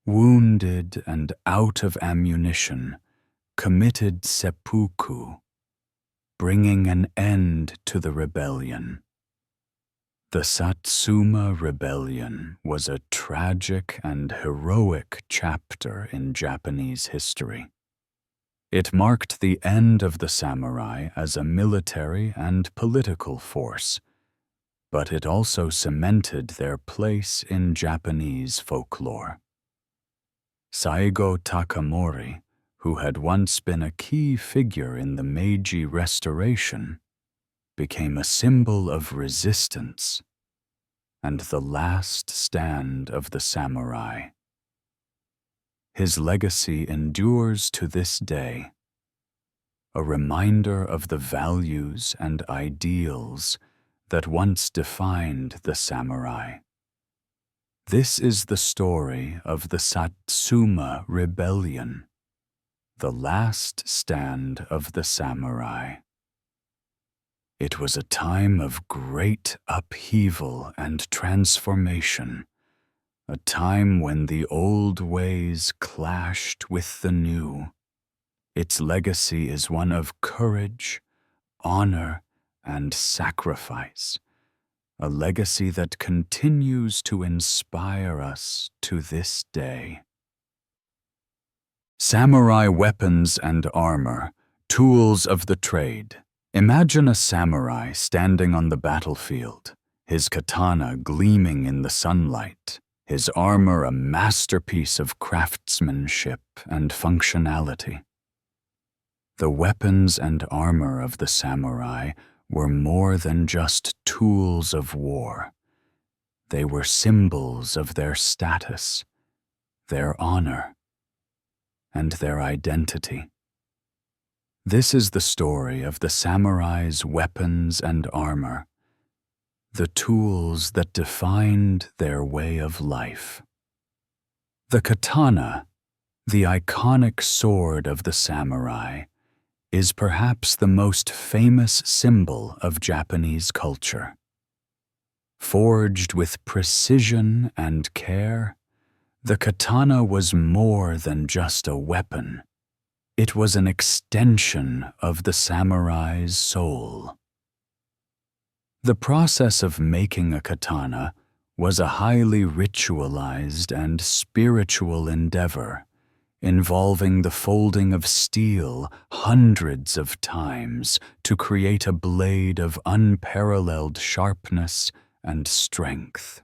wounded and out of ammunition, committed seppuku, bringing an end to the rebellion. The Satsuma Rebellion was a tragic and heroic chapter in Japanese history. It marked the end of the samurai as a military and political force, but it also cemented their place in Japanese folklore. Saigo Takamori, who had once been a key figure in the Meiji Restoration, became a symbol of resistance and the last stand of the samurai. His legacy endures to this day, a reminder of the values and ideals that once defined the samurai. This is the story of the Satsuma Rebellion, the last stand of the samurai. It was a time of great upheaval and transformation, a time when the old ways clashed with the new. Its legacy is one of courage, honor, and sacrifice, a legacy that continues to inspire us to this day. Samurai weapons and armor, tools of the trade. Imagine a samurai standing on the battlefield, his katana gleaming in the sunlight, his armor a masterpiece of craftsmanship and functionality. The weapons and armor of the samurai were more than just tools of war. They were symbols of their status, their honor, and their identity. This is the story of the samurai's weapons and armor, the tools that defined their way of life. The katana, the iconic sword of the samurai, is perhaps the most famous symbol of Japanese culture. Forged with precision and care, the katana was more than just a weapon. It was an extension of the samurai's soul. The process of making a katana was a highly ritualized and spiritual endeavor, involving the folding of steel hundreds of times to create a blade of unparalleled sharpness and strength.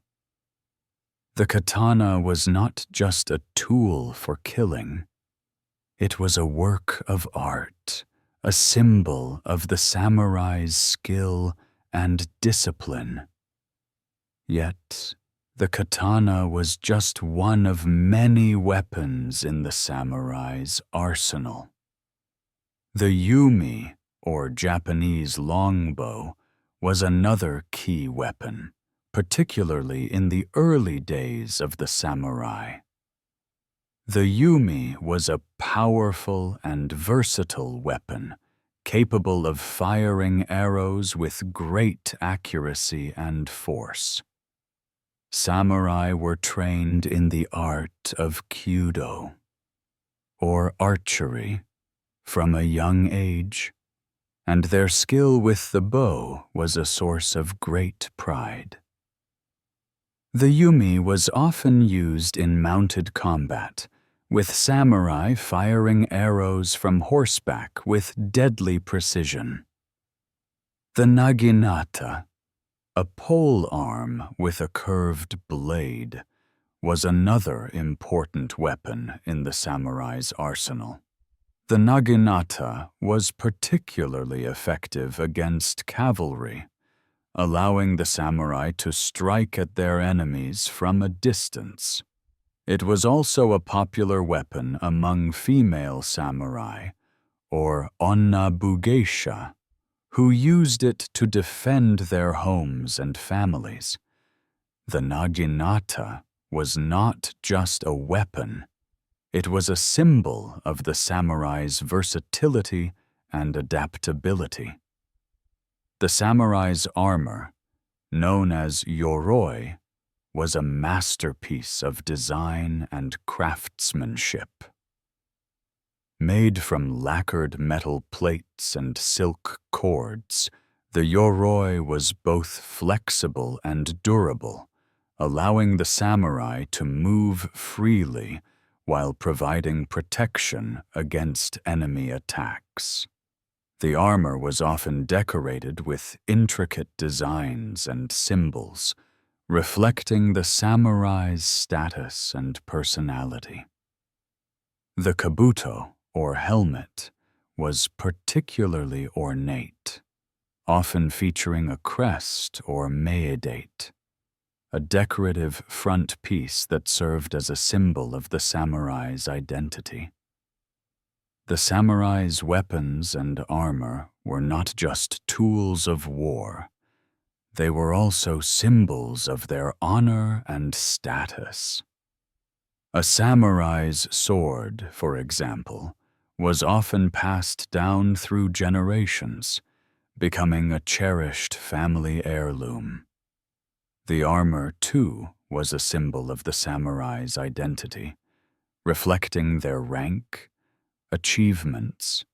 The katana was not just a tool for killing. It was a work of art, a symbol of the samurai's skill and discipline. Yet, the katana was just one of many weapons in the samurai's arsenal. The yumi, or Japanese longbow, was another key weapon, particularly in the early days of the samurai. The yumi was a powerful and versatile weapon, capable of firing arrows with great accuracy and force. Samurai were trained in the art of kyudo, or archery, from a young age, and their skill with the bow was a source of great pride. The yumi was often used in mounted combat, with samurai firing arrows from horseback with deadly precision. The naginata, a pole arm with a curved blade, was another important weapon in the samurai's arsenal. The naginata was particularly effective against cavalry, allowing the samurai to strike at their enemies from a distance. It was also a popular weapon among female samurai, or onnabugeisha, who used it to defend their homes and families. The naginata was not just a weapon. It was a symbol of the samurai's versatility and adaptability. The samurai's armor, known as yoroi, was a masterpiece of design and craftsmanship. Made from lacquered metal plates and silk cords, the yoroi was both flexible and durable, allowing the samurai to move freely while providing protection against enemy attacks. The armor was often decorated with intricate designs and symbols, reflecting the samurai's status and personality. The kabuto, or helmet, was particularly ornate, often featuring a crest or meidate, a decorative front piece that served as a symbol of the samurai's identity. The samurai's weapons and armor were not just tools of war. They were also symbols of their honor and status. A samurai's sword, for example, was often passed down through generations, becoming a cherished family heirloom. The armor, too, was a symbol of the samurai's identity, reflecting their rank, achievements,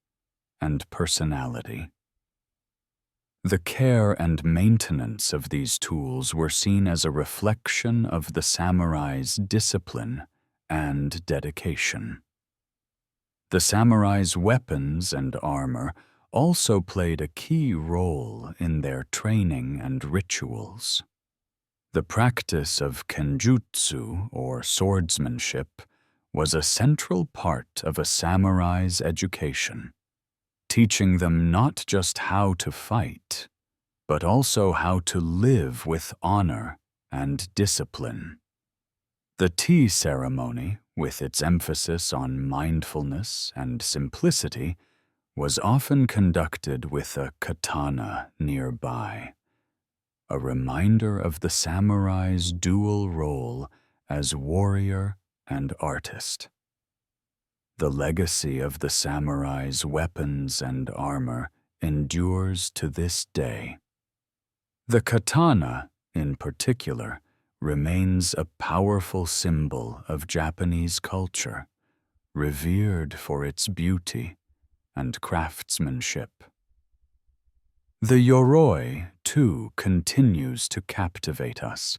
and personality. The care and maintenance of these tools were seen as a reflection of the samurai's discipline and dedication. The samurai's weapons and armor also played a key role in their training and rituals. The practice of kenjutsu, or swordsmanship, was a central part of a samurai's education, teaching them not just how to fight, but also how to live with honor and discipline. The tea ceremony, with its emphasis on mindfulness and simplicity, was often conducted with a katana nearby, a reminder of the samurai's dual role as warrior and artist. The legacy of the samurai's weapons and armor endures to this day. The katana, in particular, remains a powerful symbol of Japanese culture, revered for its beauty and craftsmanship. The yoroi, too, continues to captivate us,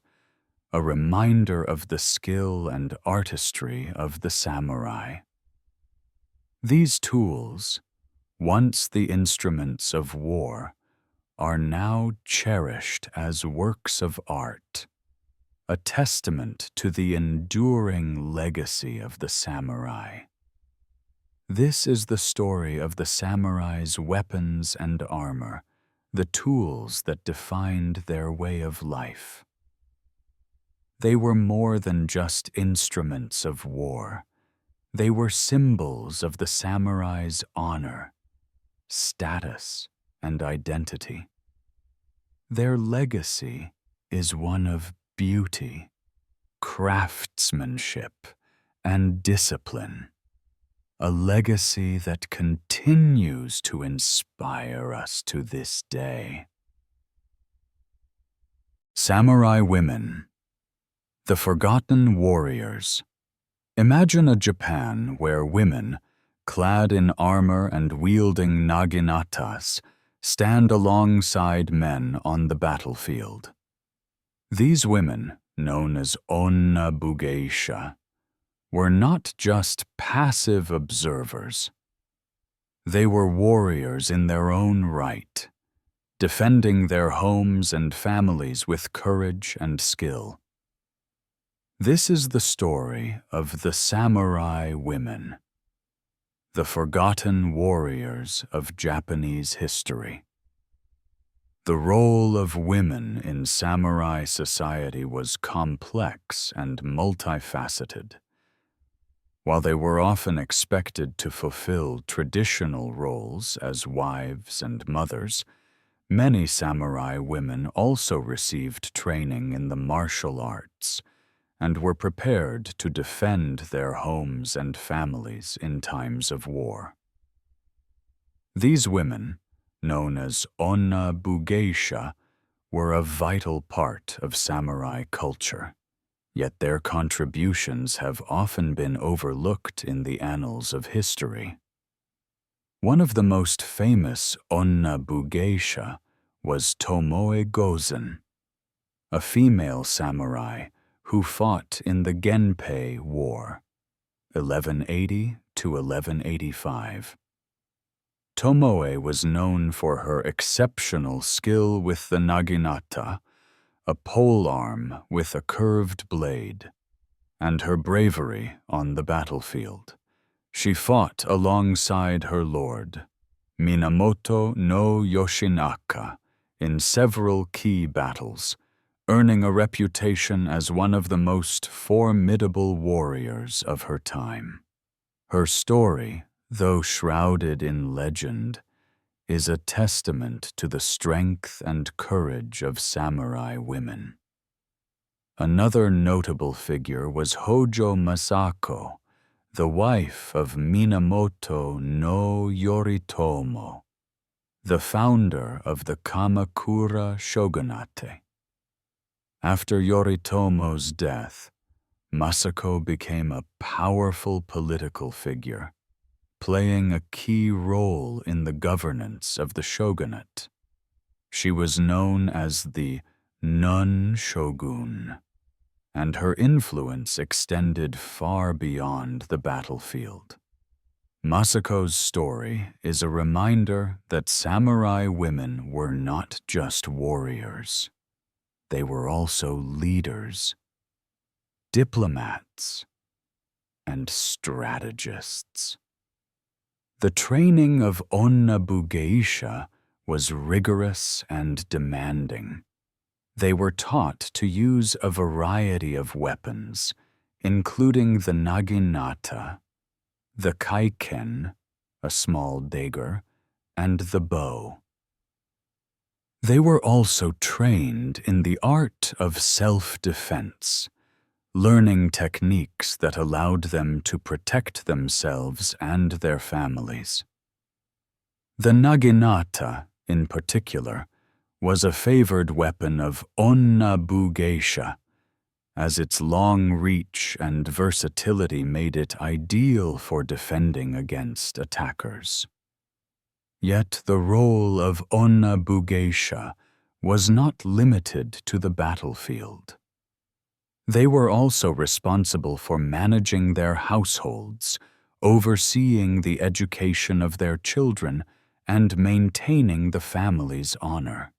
a reminder of the skill and artistry of the samurai. These tools, once the instruments of war, are now cherished as works of art, a testament to the enduring legacy of the samurai. This is the story of the samurai's weapons and armor, the tools that defined their way of life. They were more than just instruments of war. They were symbols of the samurai's honor, status, and identity. Their legacy is one of beauty, craftsmanship, and discipline, a legacy that continues to inspire us to this day. Samurai women, the forgotten warriors. Imagine a Japan where women, clad in armor and wielding naginatas, stand alongside men on the battlefield. These women, known as onna bugeisha, were not just passive observers. They were warriors in their own right, defending their homes and families with courage and skill. This is the story of the samurai women, the forgotten warriors of Japanese history. The role of women in samurai society was complex and multifaceted. While they were often expected to fulfill traditional roles as wives and mothers, many samurai women also received training in the martial arts and were prepared to defend their homes and families in times of war. These women, known as onna bugeisha, were a vital part of samurai culture, yet their contributions have often been overlooked in the annals of history. One of the most famous onna bugeisha was Tomoe Gozen, a female samurai who fought in the Genpei War, 1180 to 1185. Tomoe was known for her exceptional skill with the naginata, a polearm with a curved blade, and her bravery on the battlefield. She fought alongside her lord, Minamoto no Yoshinaka, in several key battles, earning a reputation as one of the most formidable warriors of her time. Her story, though shrouded in legend, is a testament to the strength and courage of samurai women. Another notable figure was Hojo Masako, the wife of Minamoto no Yoritomo, the founder of the Kamakura Shogunate. After Yoritomo's death, Masako became a powerful political figure, playing a key role in the governance of the shogunate. She was known as the Nun Shogun, and her influence extended far beyond the battlefield. Masako's story is a reminder that samurai women were not just warriors. They were also leaders, diplomats, and strategists. The training of Onna geisha was rigorous and demanding. They were taught to use a variety of weapons, including the naginata, the kaiken, a small dagger, and the bow. They were also trained in the art of self-defense, learning techniques that allowed them to protect themselves and their families. The naginata, in particular, was a favored weapon of Onna geisha, as its long reach and versatility made it ideal for defending against attackers. Yet the role of Onna geisha was not limited to the battlefield. They were also responsible for managing their households, overseeing the education of their children, and maintaining the family's honor.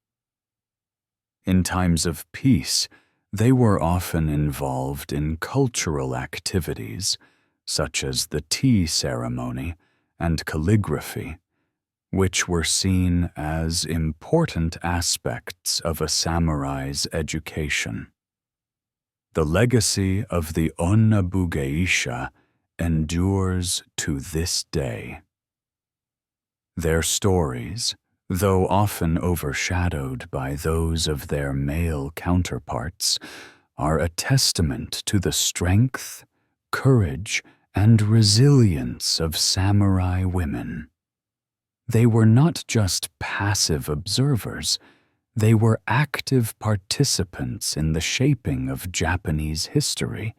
In times of peace, they were often involved in cultural activities, such as the tea ceremony and calligraphy, which were seen as important aspects of a samurai's education. The legacy of the Onna geisha endures to this day. Their stories, though often overshadowed by those of their male counterparts, are a testament to the strength, courage, and resilience of samurai women. They were not just passive observers, they were active participants in the shaping of Japanese history,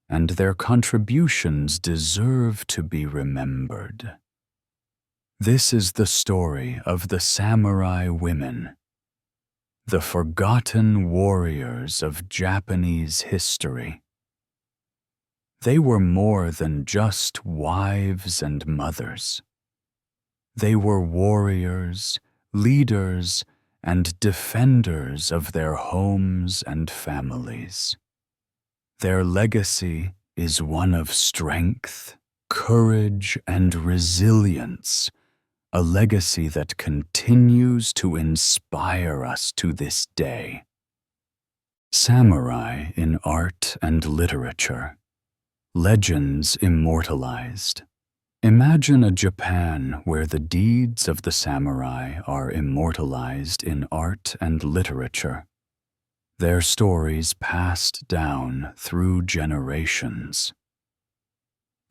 and their contributions deserve to be remembered. This is the story of the samurai women, the forgotten warriors of Japanese history. They were more than just wives and mothers. They were warriors, leaders, and defenders of their homes and families. Their legacy is one of strength, courage, and resilience, a legacy that continues to inspire us to this day. Samurai in art and literature. Legends immortalized. Imagine a Japan where the deeds of the samurai are immortalized in art and literature, their stories passed down through generations.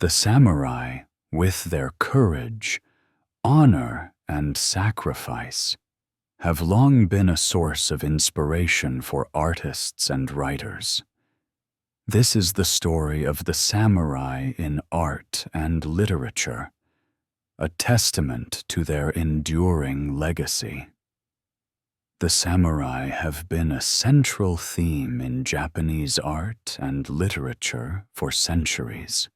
The samurai, with their courage, honor, and sacrifice, have long been a source of inspiration for artists and writers. This is the story of the samurai in art and literature, a testament to their enduring legacy. The samurai have been a central theme in Japanese art and literature for centuries.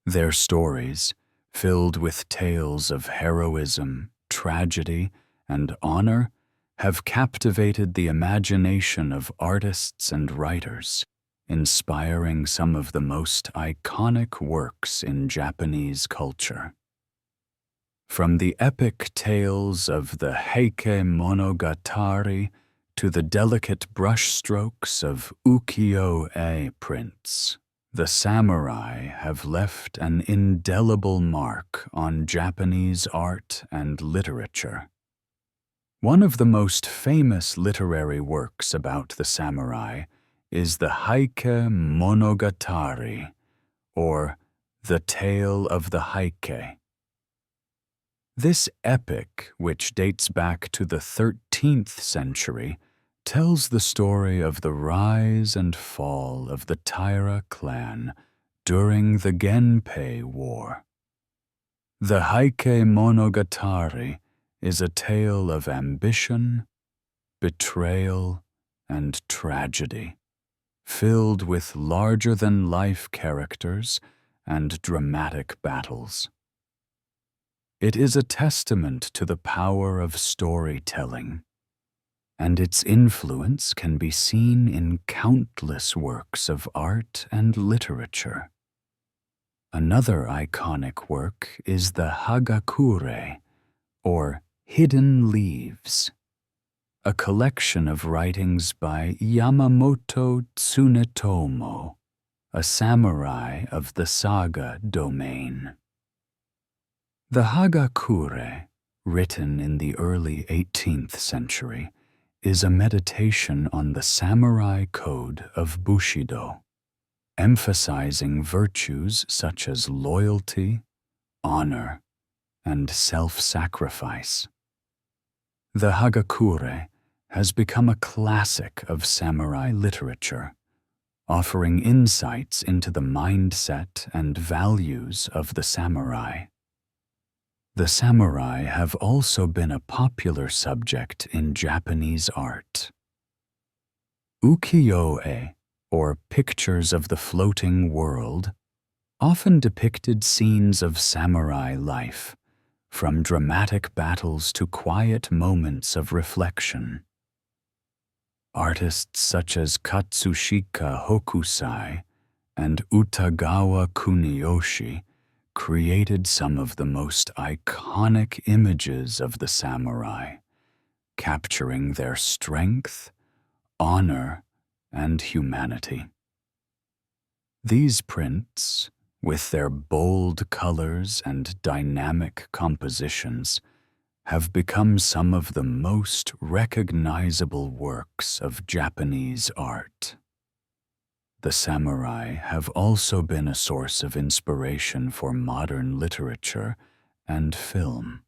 Their stories, filled with tales of heroism, tragedy, and honor, have captivated the imagination of artists and writers, inspiring some of the most iconic works in Japanese culture. From the epic tales of the Heike Monogatari to the delicate brushstrokes of ukiyo-e prints, the samurai have left an indelible mark on Japanese art and literature. One of the most famous literary works about the samurai is the Heike Monogatari, or The Tale of the Heike. This epic, which dates back to the 13th century, tells the story of the rise and fall of the Taira clan during the Genpei War. The Heike Monogatari is a tale of ambition, betrayal, and tragedy, filled with larger-than-life characters and dramatic battles. It is a testament to the power of storytelling, and its influence can be seen in countless works of art and literature. Another iconic work is the Hagakure, or Hidden Leaves, a collection of writings by Yamamoto Tsunetomo, a samurai of the Saga domain. The Hagakure, written in the early 18th century, is a meditation on the samurai code of Bushido, emphasizing virtues such as loyalty, honor, and self-sacrifice. The Hagakure has become a classic of samurai literature, offering insights into the mindset and values of the samurai. The samurai have also been a popular subject in Japanese art. Ukiyo-e, or pictures of the floating world, often depicted scenes of samurai life, from dramatic battles to quiet moments of reflection. Artists such as Katsushika Hokusai and Utagawa Kuniyoshi created some of the most iconic images of the samurai, capturing their strength, honor, and humanity. These prints, with their bold colors and dynamic compositions, have become some of the most recognizable works of Japanese art. The samurai have also been a source of inspiration for modern literature and film.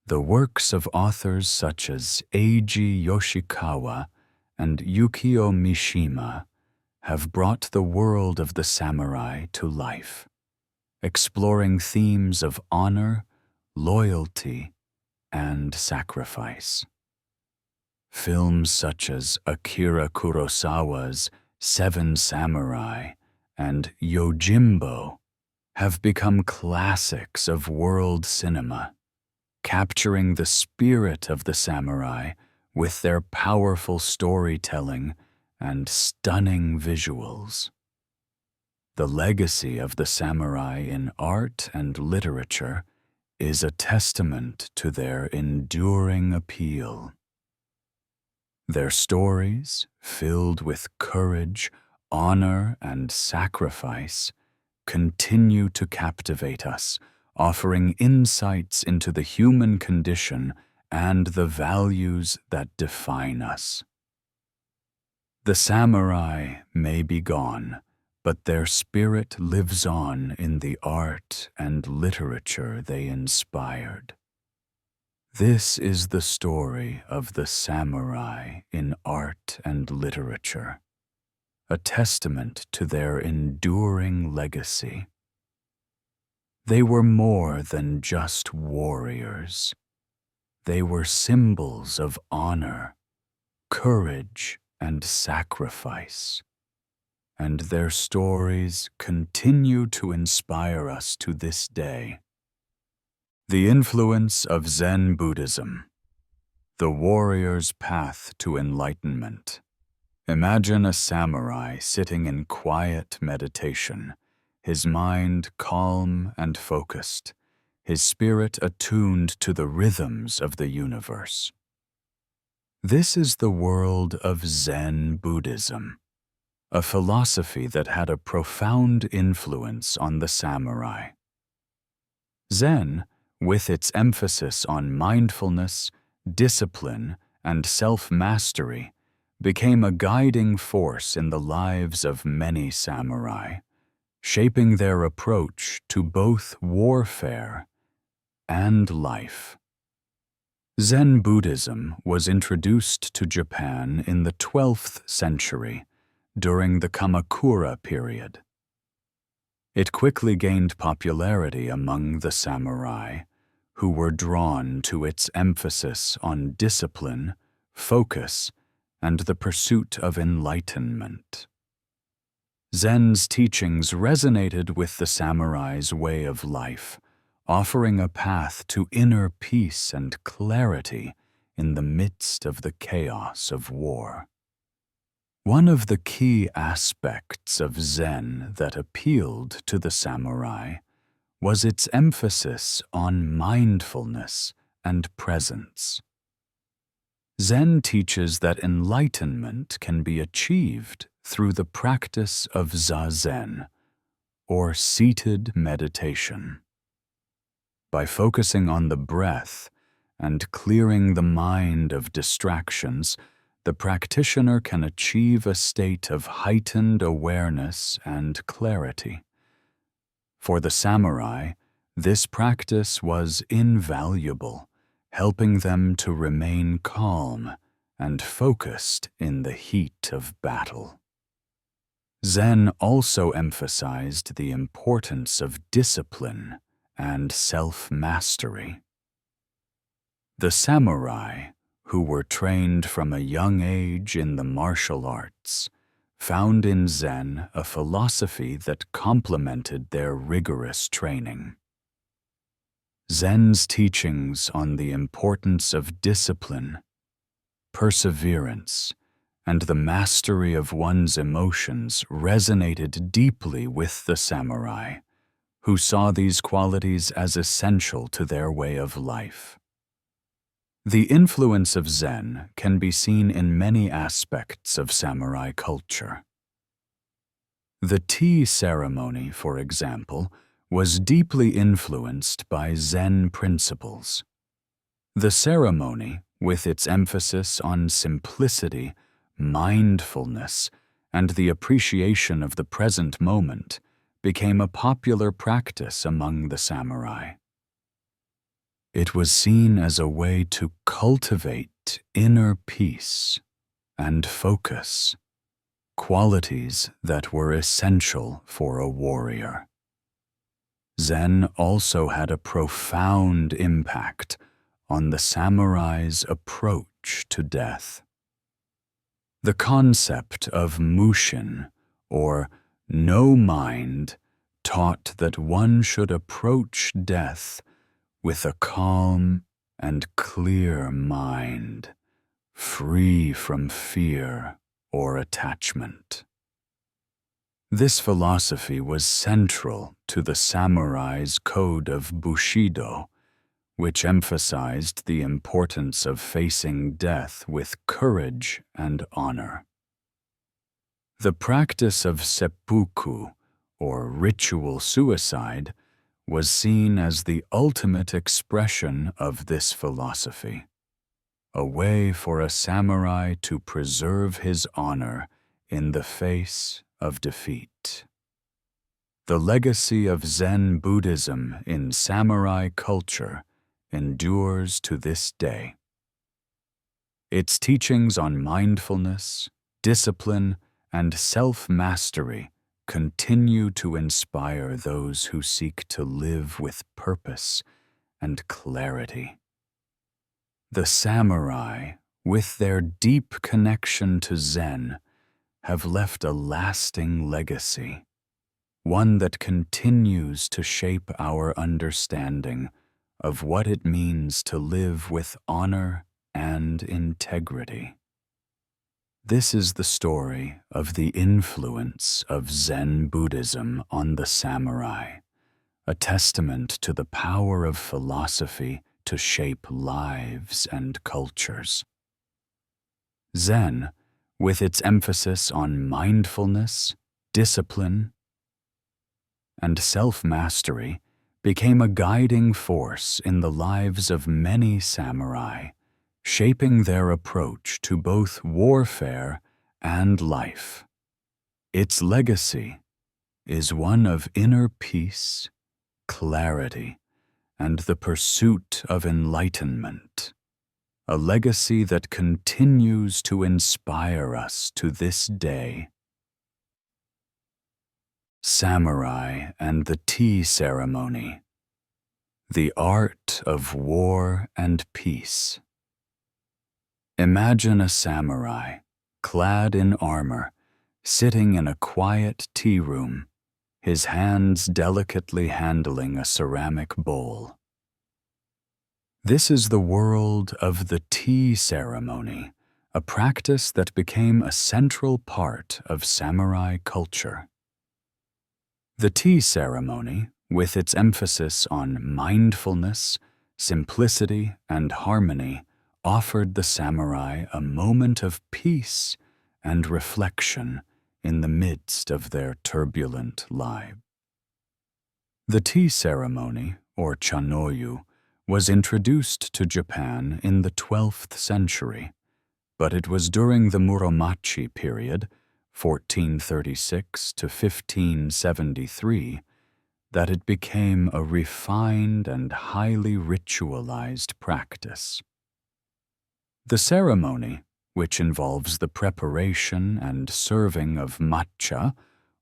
The works of authors such as Eiji Yoshikawa and Yukio Mishima have brought the world of the samurai to life, exploring themes of honor, loyalty, and sacrifice. Films such as Akira Kurosawa's Seven Samurai and Yojimbo have become classics of world cinema, capturing the spirit of the samurai with their powerful storytelling and stunning visuals. The legacy of the samurai in art and literature is a testament to their enduring appeal. Their stories, filled with courage, honor, and sacrifice, continue to captivate us, offering insights into the human condition and the values that define us. The samurai may be gone, but their spirit lives on in the art and literature they inspired. This is the story of the samurai in art and literature, a testament to their enduring legacy. They were more than just warriors. They were symbols of honor, courage, and sacrifice, and their stories continue to inspire us to this day. The influence of Zen Buddhism, the warrior's path to enlightenment. Imagine a samurai sitting in quiet meditation, his mind calm and focused, his spirit attuned to the rhythms of the universe. This is the world of Zen Buddhism, a philosophy that had a profound influence on the samurai. Zen, with its emphasis on mindfulness, discipline, and self-mastery, became a guiding force in the lives of many samurai, shaping their approach to both warfare and life. Zen Buddhism was introduced to Japan in the 12th century during the Kamakura period. It quickly gained popularity among the samurai, who were drawn to its emphasis on discipline, focus, and the pursuit of enlightenment. Zen's teachings resonated with the samurai's way of life, offering a path to inner peace and clarity in the midst of the chaos of war. One of the key aspects of Zen that appealed to the samurai was its emphasis on mindfulness and presence. Zen teaches that enlightenment can be achieved through the practice of zazen, or seated meditation. By focusing on the breath and clearing the mind of distractions, the practitioner can achieve a state of heightened awareness and clarity. For the samurai, this practice was invaluable, helping them to remain calm and focused in the heat of battle. Zen also emphasized the importance of discipline and self-mastery. The samurai, who were trained from a young age in the martial arts, found in Zen a philosophy that complemented their rigorous training. Zen's teachings on the importance of discipline, perseverance, and the mastery of one's emotions resonated deeply with the samurai, who saw these qualities as essential to their way of life. The influence of Zen can be seen in many aspects of samurai culture. The tea ceremony, for example, was deeply influenced by Zen principles. The ceremony, with its emphasis on simplicity, mindfulness, and the appreciation of the present moment, became a popular practice among the samurai. It was seen as a way to cultivate inner peace and focus, qualities that were essential for a warrior. Zen also had a profound impact on the samurai's approach to death. The concept of mushin, or no mind, taught that one should approach death with a calm and clear mind, free from fear or attachment. This philosophy was central to the samurai's code of Bushido, which emphasized the importance of facing death with courage and honor. The practice of seppuku, or ritual suicide, was seen as the ultimate expression of this philosophy, a way for a samurai to preserve his honor in the face of defeat. The legacy of Zen Buddhism in samurai culture endures to this day. Its teachings on mindfulness, discipline, and self-mastery continue to inspire those who seek to live with purpose and clarity. The samurai, with their deep connection to Zen, have left a lasting legacy, one that continues to shape our understanding of what it means to live with honor and integrity. This is the story of the influence of Zen Buddhism on the samurai, a testament to the power of philosophy to shape lives and cultures. Zen, with its emphasis on mindfulness, discipline, and self-mastery, became a guiding force in the lives of many samurai, shaping their approach to both warfare and life. Its legacy is one of inner peace, clarity, and the pursuit of enlightenment, a legacy that continues to inspire us to this day. Samurai and the Tea Ceremony, the art of war and peace. Imagine a samurai, clad in armor, sitting in a quiet tea room, his hands delicately handling a ceramic bowl. This is the world of the tea ceremony, a practice that became a central part of samurai culture. The tea ceremony, with its emphasis on mindfulness, simplicity, and harmony, offered the samurai a moment of peace and reflection in the midst of their turbulent lives. The tea ceremony, or chanoyu, was introduced to Japan in the 12th century, but it was during the Muromachi period, 1436 to 1573, that it became a refined and highly ritualized practice. The ceremony, which involves the preparation and serving of matcha,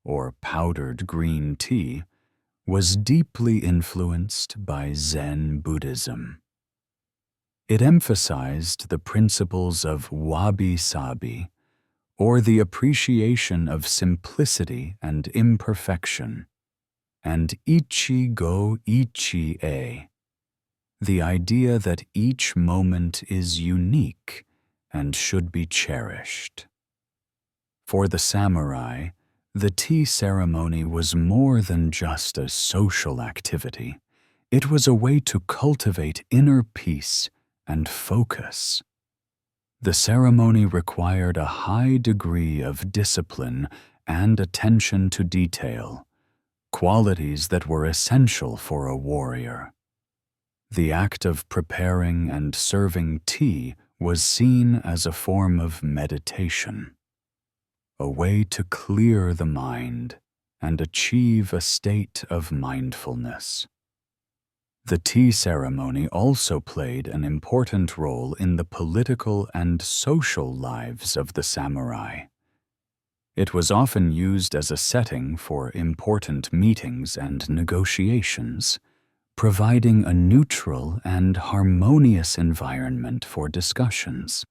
or powdered green tea, was deeply influenced by Zen Buddhism. It emphasized the principles of wabi-sabi, or the appreciation of simplicity and imperfection, and ichi-go ichi-e, the idea that each moment is unique and should be cherished. For the samurai, the tea ceremony was more than just a social activity. It was a way to cultivate inner peace and focus. The ceremony required a high degree of discipline and attention to detail, qualities that were essential for a warrior. The act of preparing and serving tea was seen as a form of meditation, a way to clear the mind and achieve a state of mindfulness. The tea ceremony also played an important role in the political and social lives of the samurai. It was often used as a setting for important meetings and negotiations, providing a neutral and harmonious environment for discussions.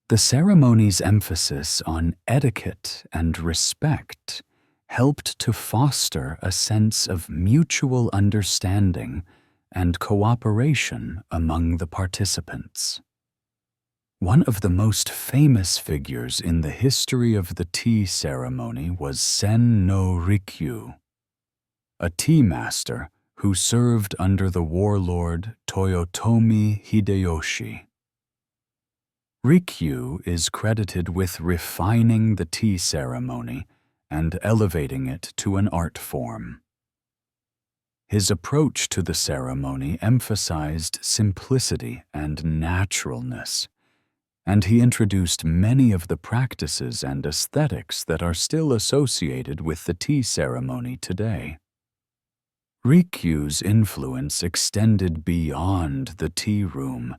The ceremony's emphasis on etiquette and respect helped to foster a sense of mutual understanding and cooperation among the participants. One of the most famous figures in the history of the tea ceremony was Sen no Rikyu, a tea master who served under the warlord Toyotomi Hideyoshi. Rikyu is credited with refining the tea ceremony and elevating it to an art form. His approach to the ceremony emphasized simplicity and naturalness, and he introduced many of the practices and aesthetics that are still associated with the tea ceremony today. Rikyu's influence extended beyond the tea room.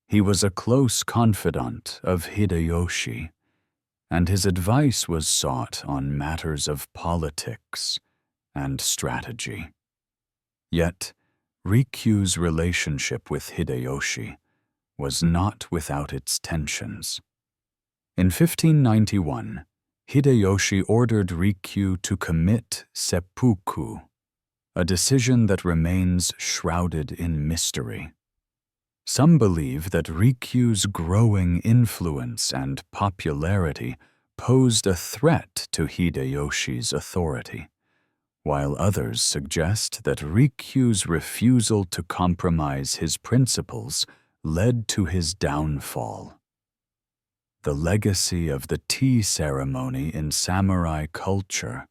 He was a close confidant of Hideyoshi, and his advice was sought on matters of politics and strategy. Yet, Rikyu's relationship with Hideyoshi was not without its tensions. In 1591, Hideyoshi ordered Rikyu to commit seppuku, a decision that remains shrouded in mystery. Some believe that Rikyu's growing influence and popularity posed a threat to Hideyoshi's authority, while others suggest that Rikyu's refusal to compromise his principles led to his downfall. The legacy of the tea ceremony in samurai culture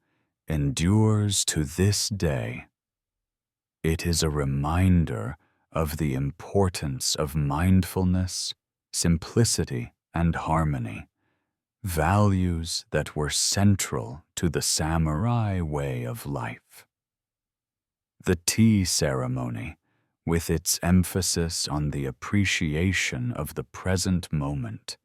endures to this day. It is a reminder of the importance of mindfulness, simplicity, and harmony, values that were central to the samurai way of life. The tea ceremony, with its emphasis on the appreciation of the present moment,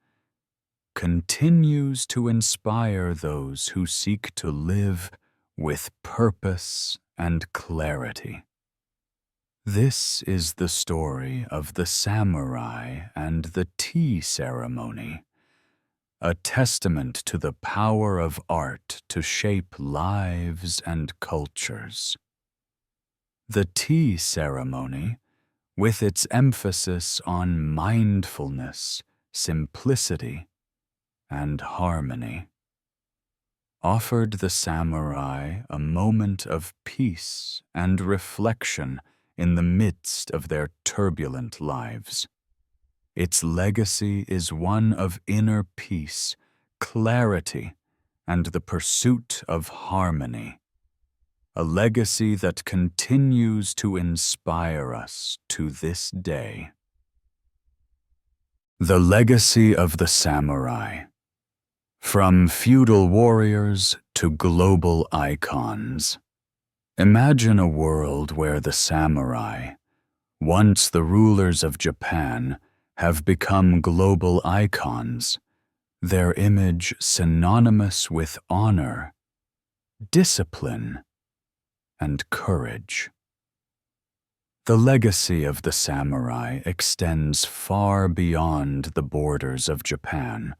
continues to inspire those who seek to live with purpose and clarity. This is the story of the samurai and the tea ceremony, a testament to the power of art to shape lives and cultures. The tea ceremony, with its emphasis on mindfulness, simplicity, and harmony, offered the samurai a moment of peace and reflection in the midst of their turbulent lives. Its legacy is one of inner peace, clarity, and the pursuit of harmony, a legacy that continues to inspire us to this day. The legacy of the samurai. From feudal warriors to global icons. Imagine a world where the samurai, once the rulers of Japan, have become global icons, their image synonymous with honor, discipline, and courage. The legacy of the samurai extends far beyond the borders of Japan,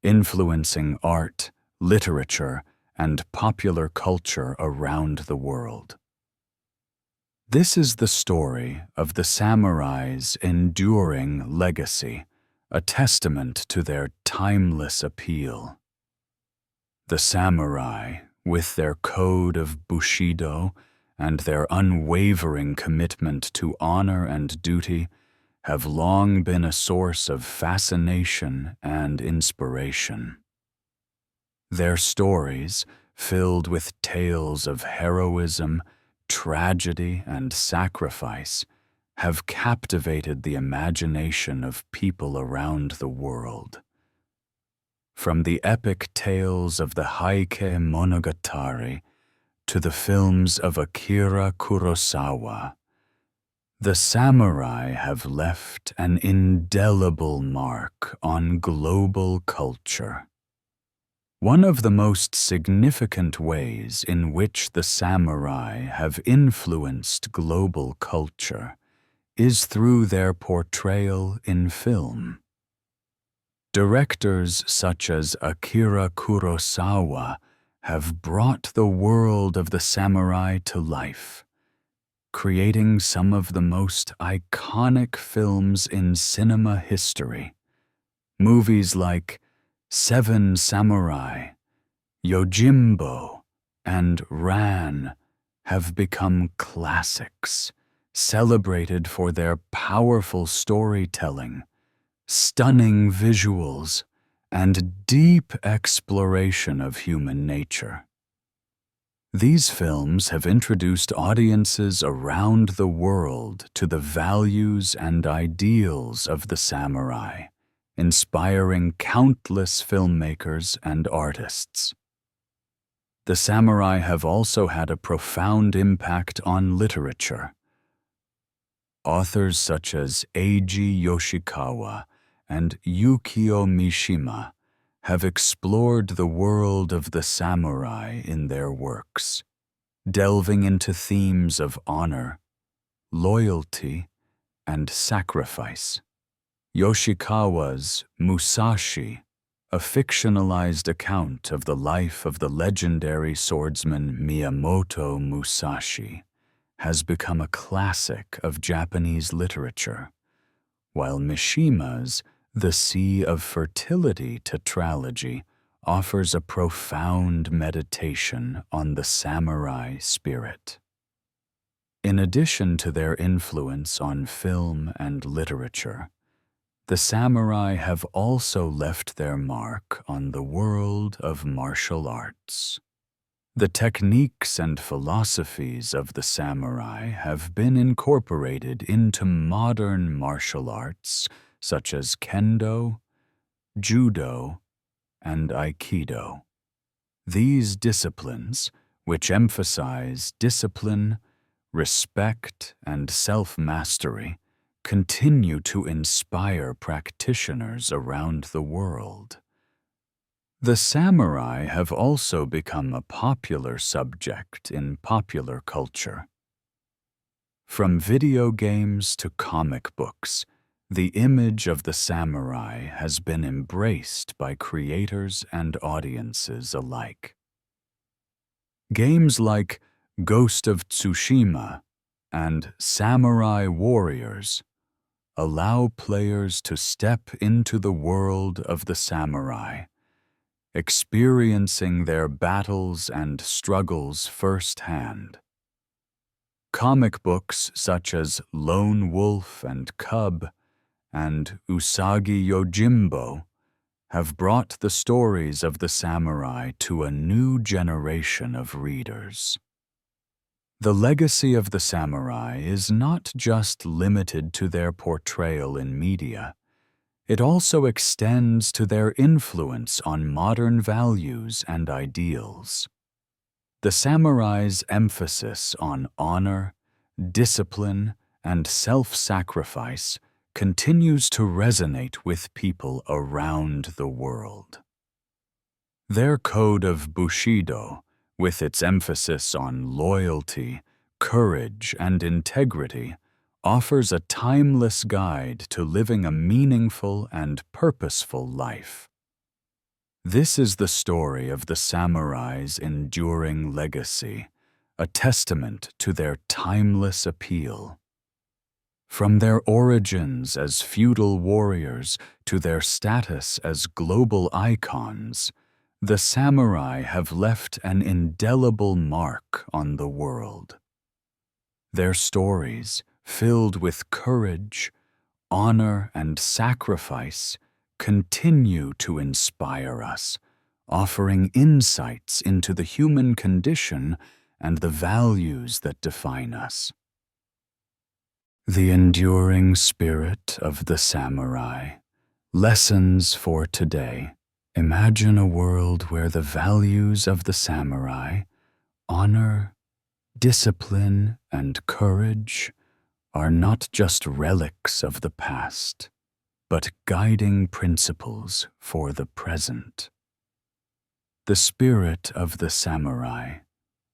influencing art, literature, and popular culture around the world. This is the story of the samurai's enduring legacy, a testament to their timeless appeal. The samurai, with their code of Bushido and their unwavering commitment to honor and duty, have long been a source of fascination and inspiration. Their stories, filled with tales of heroism, tragedy, and sacrifice, have captivated the imagination of people around the world. From the epic tales of the Heike Monogatari to the films of Akira Kurosawa, the samurai have left an indelible mark on global culture. One of the most significant ways in which the samurai have influenced global culture is through their portrayal in film. Directors such as Akira Kurosawa have brought the world of the samurai to life, creating some of the most iconic films in cinema history. Movies like Seven Samurai, Yojimbo, and Ran have become classics, celebrated for their powerful storytelling, stunning visuals, and deep exploration of human nature. These films have introduced audiences around the world to the values and ideals of the samurai, inspiring countless filmmakers and artists. The samurai have also had a profound impact on literature. Authors such as Eiji Yoshikawa and Yukio Mishima have explored the world of the samurai in their works, delving into themes of honor, loyalty, and sacrifice. Yoshikawa's Musashi, a fictionalized account of the life of the legendary swordsman Miyamoto Musashi, has become a classic of Japanese literature, while Mishima's The Sea of Fertility tetralogy offers a profound meditation on the samurai spirit. In addition to their influence on film and literature, the samurai have also left their mark on the world of martial arts. The techniques and philosophies of the samurai have been incorporated into modern martial arts such as kendo, judo, and aikido. These disciplines, which emphasize discipline, respect, and self-mastery, continue to inspire practitioners around the world. The samurai have also become a popular subject in popular culture. From video games to comic books, the image of the samurai has been embraced by creators and audiences alike. Games like Ghost of Tsushima and Samurai Warriors allow players to step into the world of the samurai, experiencing their battles and struggles firsthand. Comic books such as Lone Wolf and Cub and Usagi Yojimbo have brought the stories of the samurai to a new generation of readers. The legacy of the samurai is not just limited to their portrayal in media. It also extends to their influence on modern values and ideals. The samurai's emphasis on honor, discipline, and self-sacrifice continues to resonate with people around the world. Their code of Bushido, with its emphasis on loyalty, courage, and integrity, offers a timeless guide to living a meaningful and purposeful life. This is the story of the samurai's enduring legacy, a testament to their timeless appeal. From their origins as feudal warriors to their status as global icons, the samurai have left an indelible mark on the world. Their stories, filled with courage, honor, and sacrifice, continue to inspire us, offering insights into the human condition and the values that define us. The enduring spirit of the samurai. Lessons for today. Imagine a world where the values of the samurai, honor, discipline, and courage, are not just relics of the past, but guiding principles for the present. The spirit of the samurai,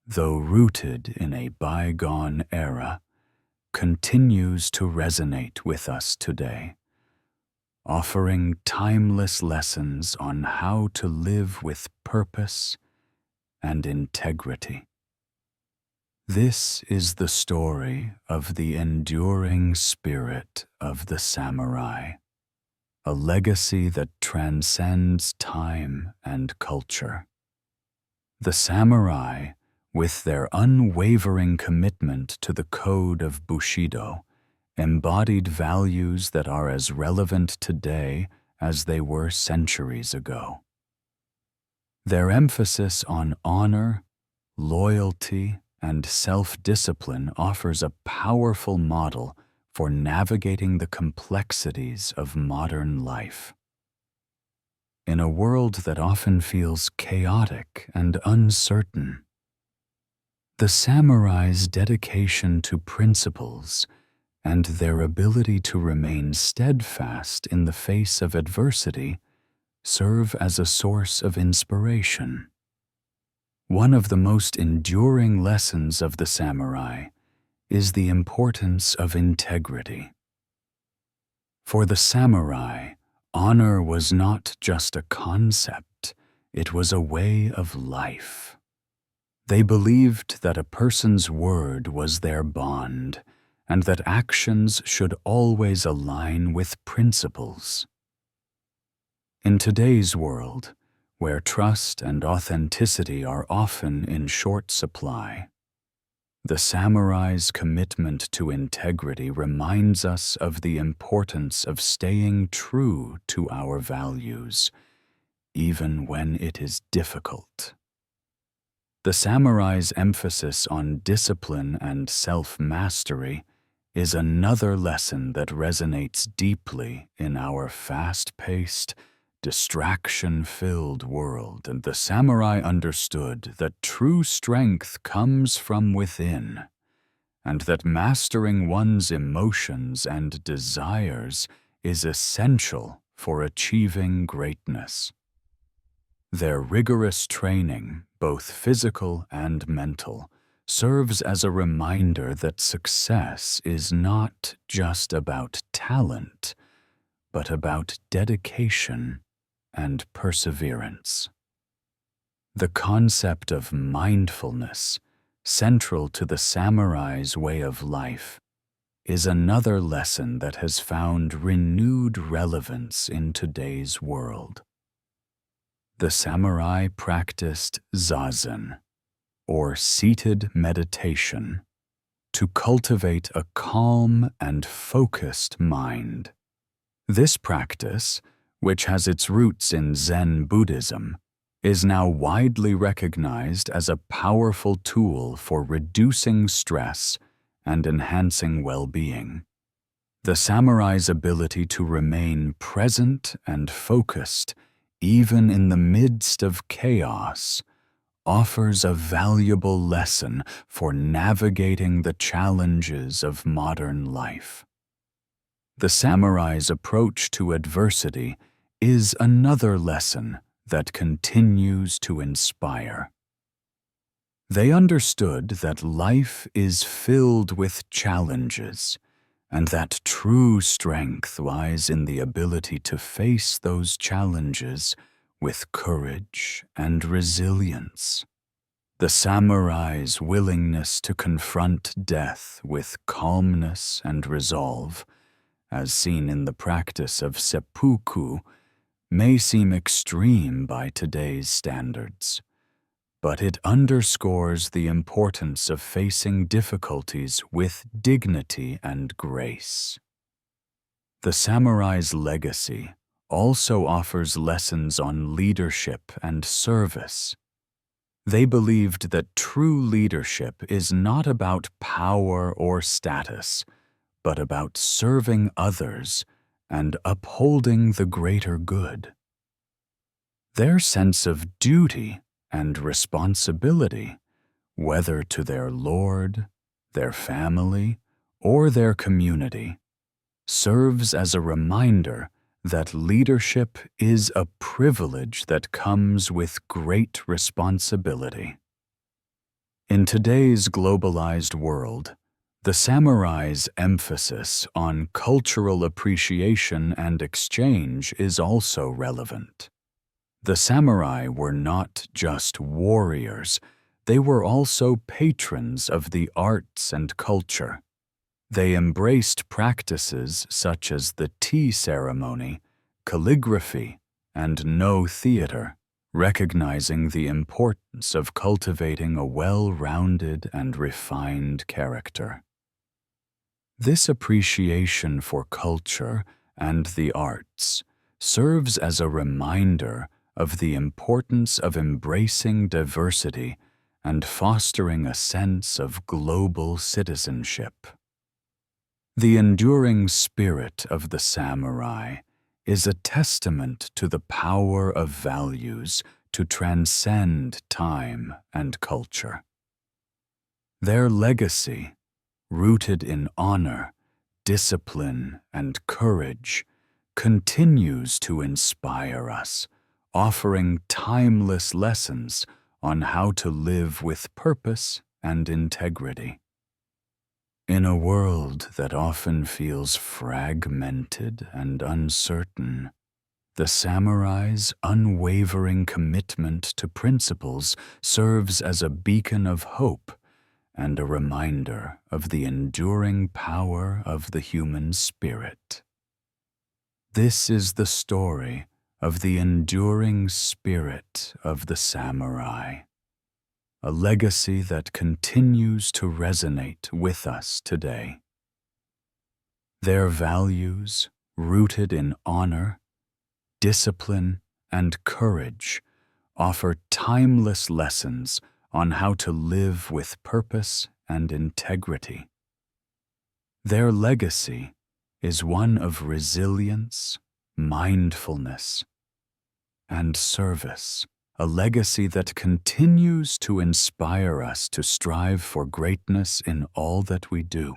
though rooted in a bygone era, continues to resonate with us today, offering timeless lessons on how to live with purpose and integrity. This is the story of the enduring spirit of the samurai, a legacy that transcends time and culture. The samurai, with their unwavering commitment to the code of Bushido, embodied values that are as relevant today as they were centuries ago. Their emphasis on honor, loyalty, and self-discipline offers a powerful model for navigating the complexities of modern life. In a world that often feels chaotic and uncertain, the samurai's dedication to principles and their ability to remain steadfast in the face of adversity serve as a source of inspiration. One of the most enduring lessons of the samurai is the importance of integrity. For the samurai, honor was not just a concept, it was a way of life. They believed that a person's word was their bond, and that actions should always align with principles. In today's world, where trust and authenticity are often in short supply, the samurai's commitment to integrity reminds us of the importance of staying true to our values, even when it is difficult. The samurai's emphasis on discipline and self-mastery is another lesson that resonates deeply in our fast-paced, distraction-filled world, and the samurai understood that true strength comes from within, and that mastering one's emotions and desires is essential for achieving greatness. Their rigorous training, both physical and mental, serves as a reminder that success is not just about talent, but about dedication and perseverance. The concept of mindfulness, central to the samurai's way of life, is another lesson that has found renewed relevance in today's world. The samurai practiced zazen, or seated meditation, to cultivate a calm and focused mind. This practice, which has its roots in Zen Buddhism, is now widely recognized as a powerful tool for reducing stress and enhancing well-being. The samurai's ability to remain present and focused, even in the midst of chaos, offers a valuable lesson for navigating the challenges of modern life. The samurai's approach to adversity is another lesson that continues to inspire. They understood that life is filled with challenges, and that true strength lies in the ability to face those challenges with courage and resilience. The samurai's willingness to confront death with calmness and resolve, as seen in the practice of seppuku, may seem extreme by today's standards, but it underscores the importance of facing difficulties with dignity and grace. The samurai's legacy also offers lessons on leadership and service. They believed that true leadership is not about power or status, but about serving others and upholding the greater good. Their sense of duty and responsibility, whether to their lord, their family, or their community, serves as a reminder that leadership is a privilege that comes with great responsibility. In today's globalized world, the samurai's emphasis on cultural appreciation and exchange is also relevant. The samurai were not just warriors, they were also patrons of the arts and culture. They embraced practices such as the tea ceremony, calligraphy, and no theater, recognizing the importance of cultivating a well-rounded and refined character. This appreciation for culture and the arts serves as a reminder of the importance of embracing diversity and fostering a sense of global citizenship. The enduring spirit of the samurai is a testament to the power of values to transcend time and culture. Their legacy, rooted in honor, discipline, and courage, continues to inspire us, offering timeless lessons on how to live with purpose and integrity. In a world that often feels fragmented and uncertain, the samurai's unwavering commitment to principles serves as a beacon of hope and a reminder of the enduring power of the human spirit. This is the story of the enduring spirit of the samurai, a legacy that continues to resonate with us today. Their values, rooted in honor, discipline, and courage, offer timeless lessons on how to live with purpose and integrity. Their legacy is one of resilience, mindfulness, and service, a legacy that continues to inspire us to strive for greatness in all that we do.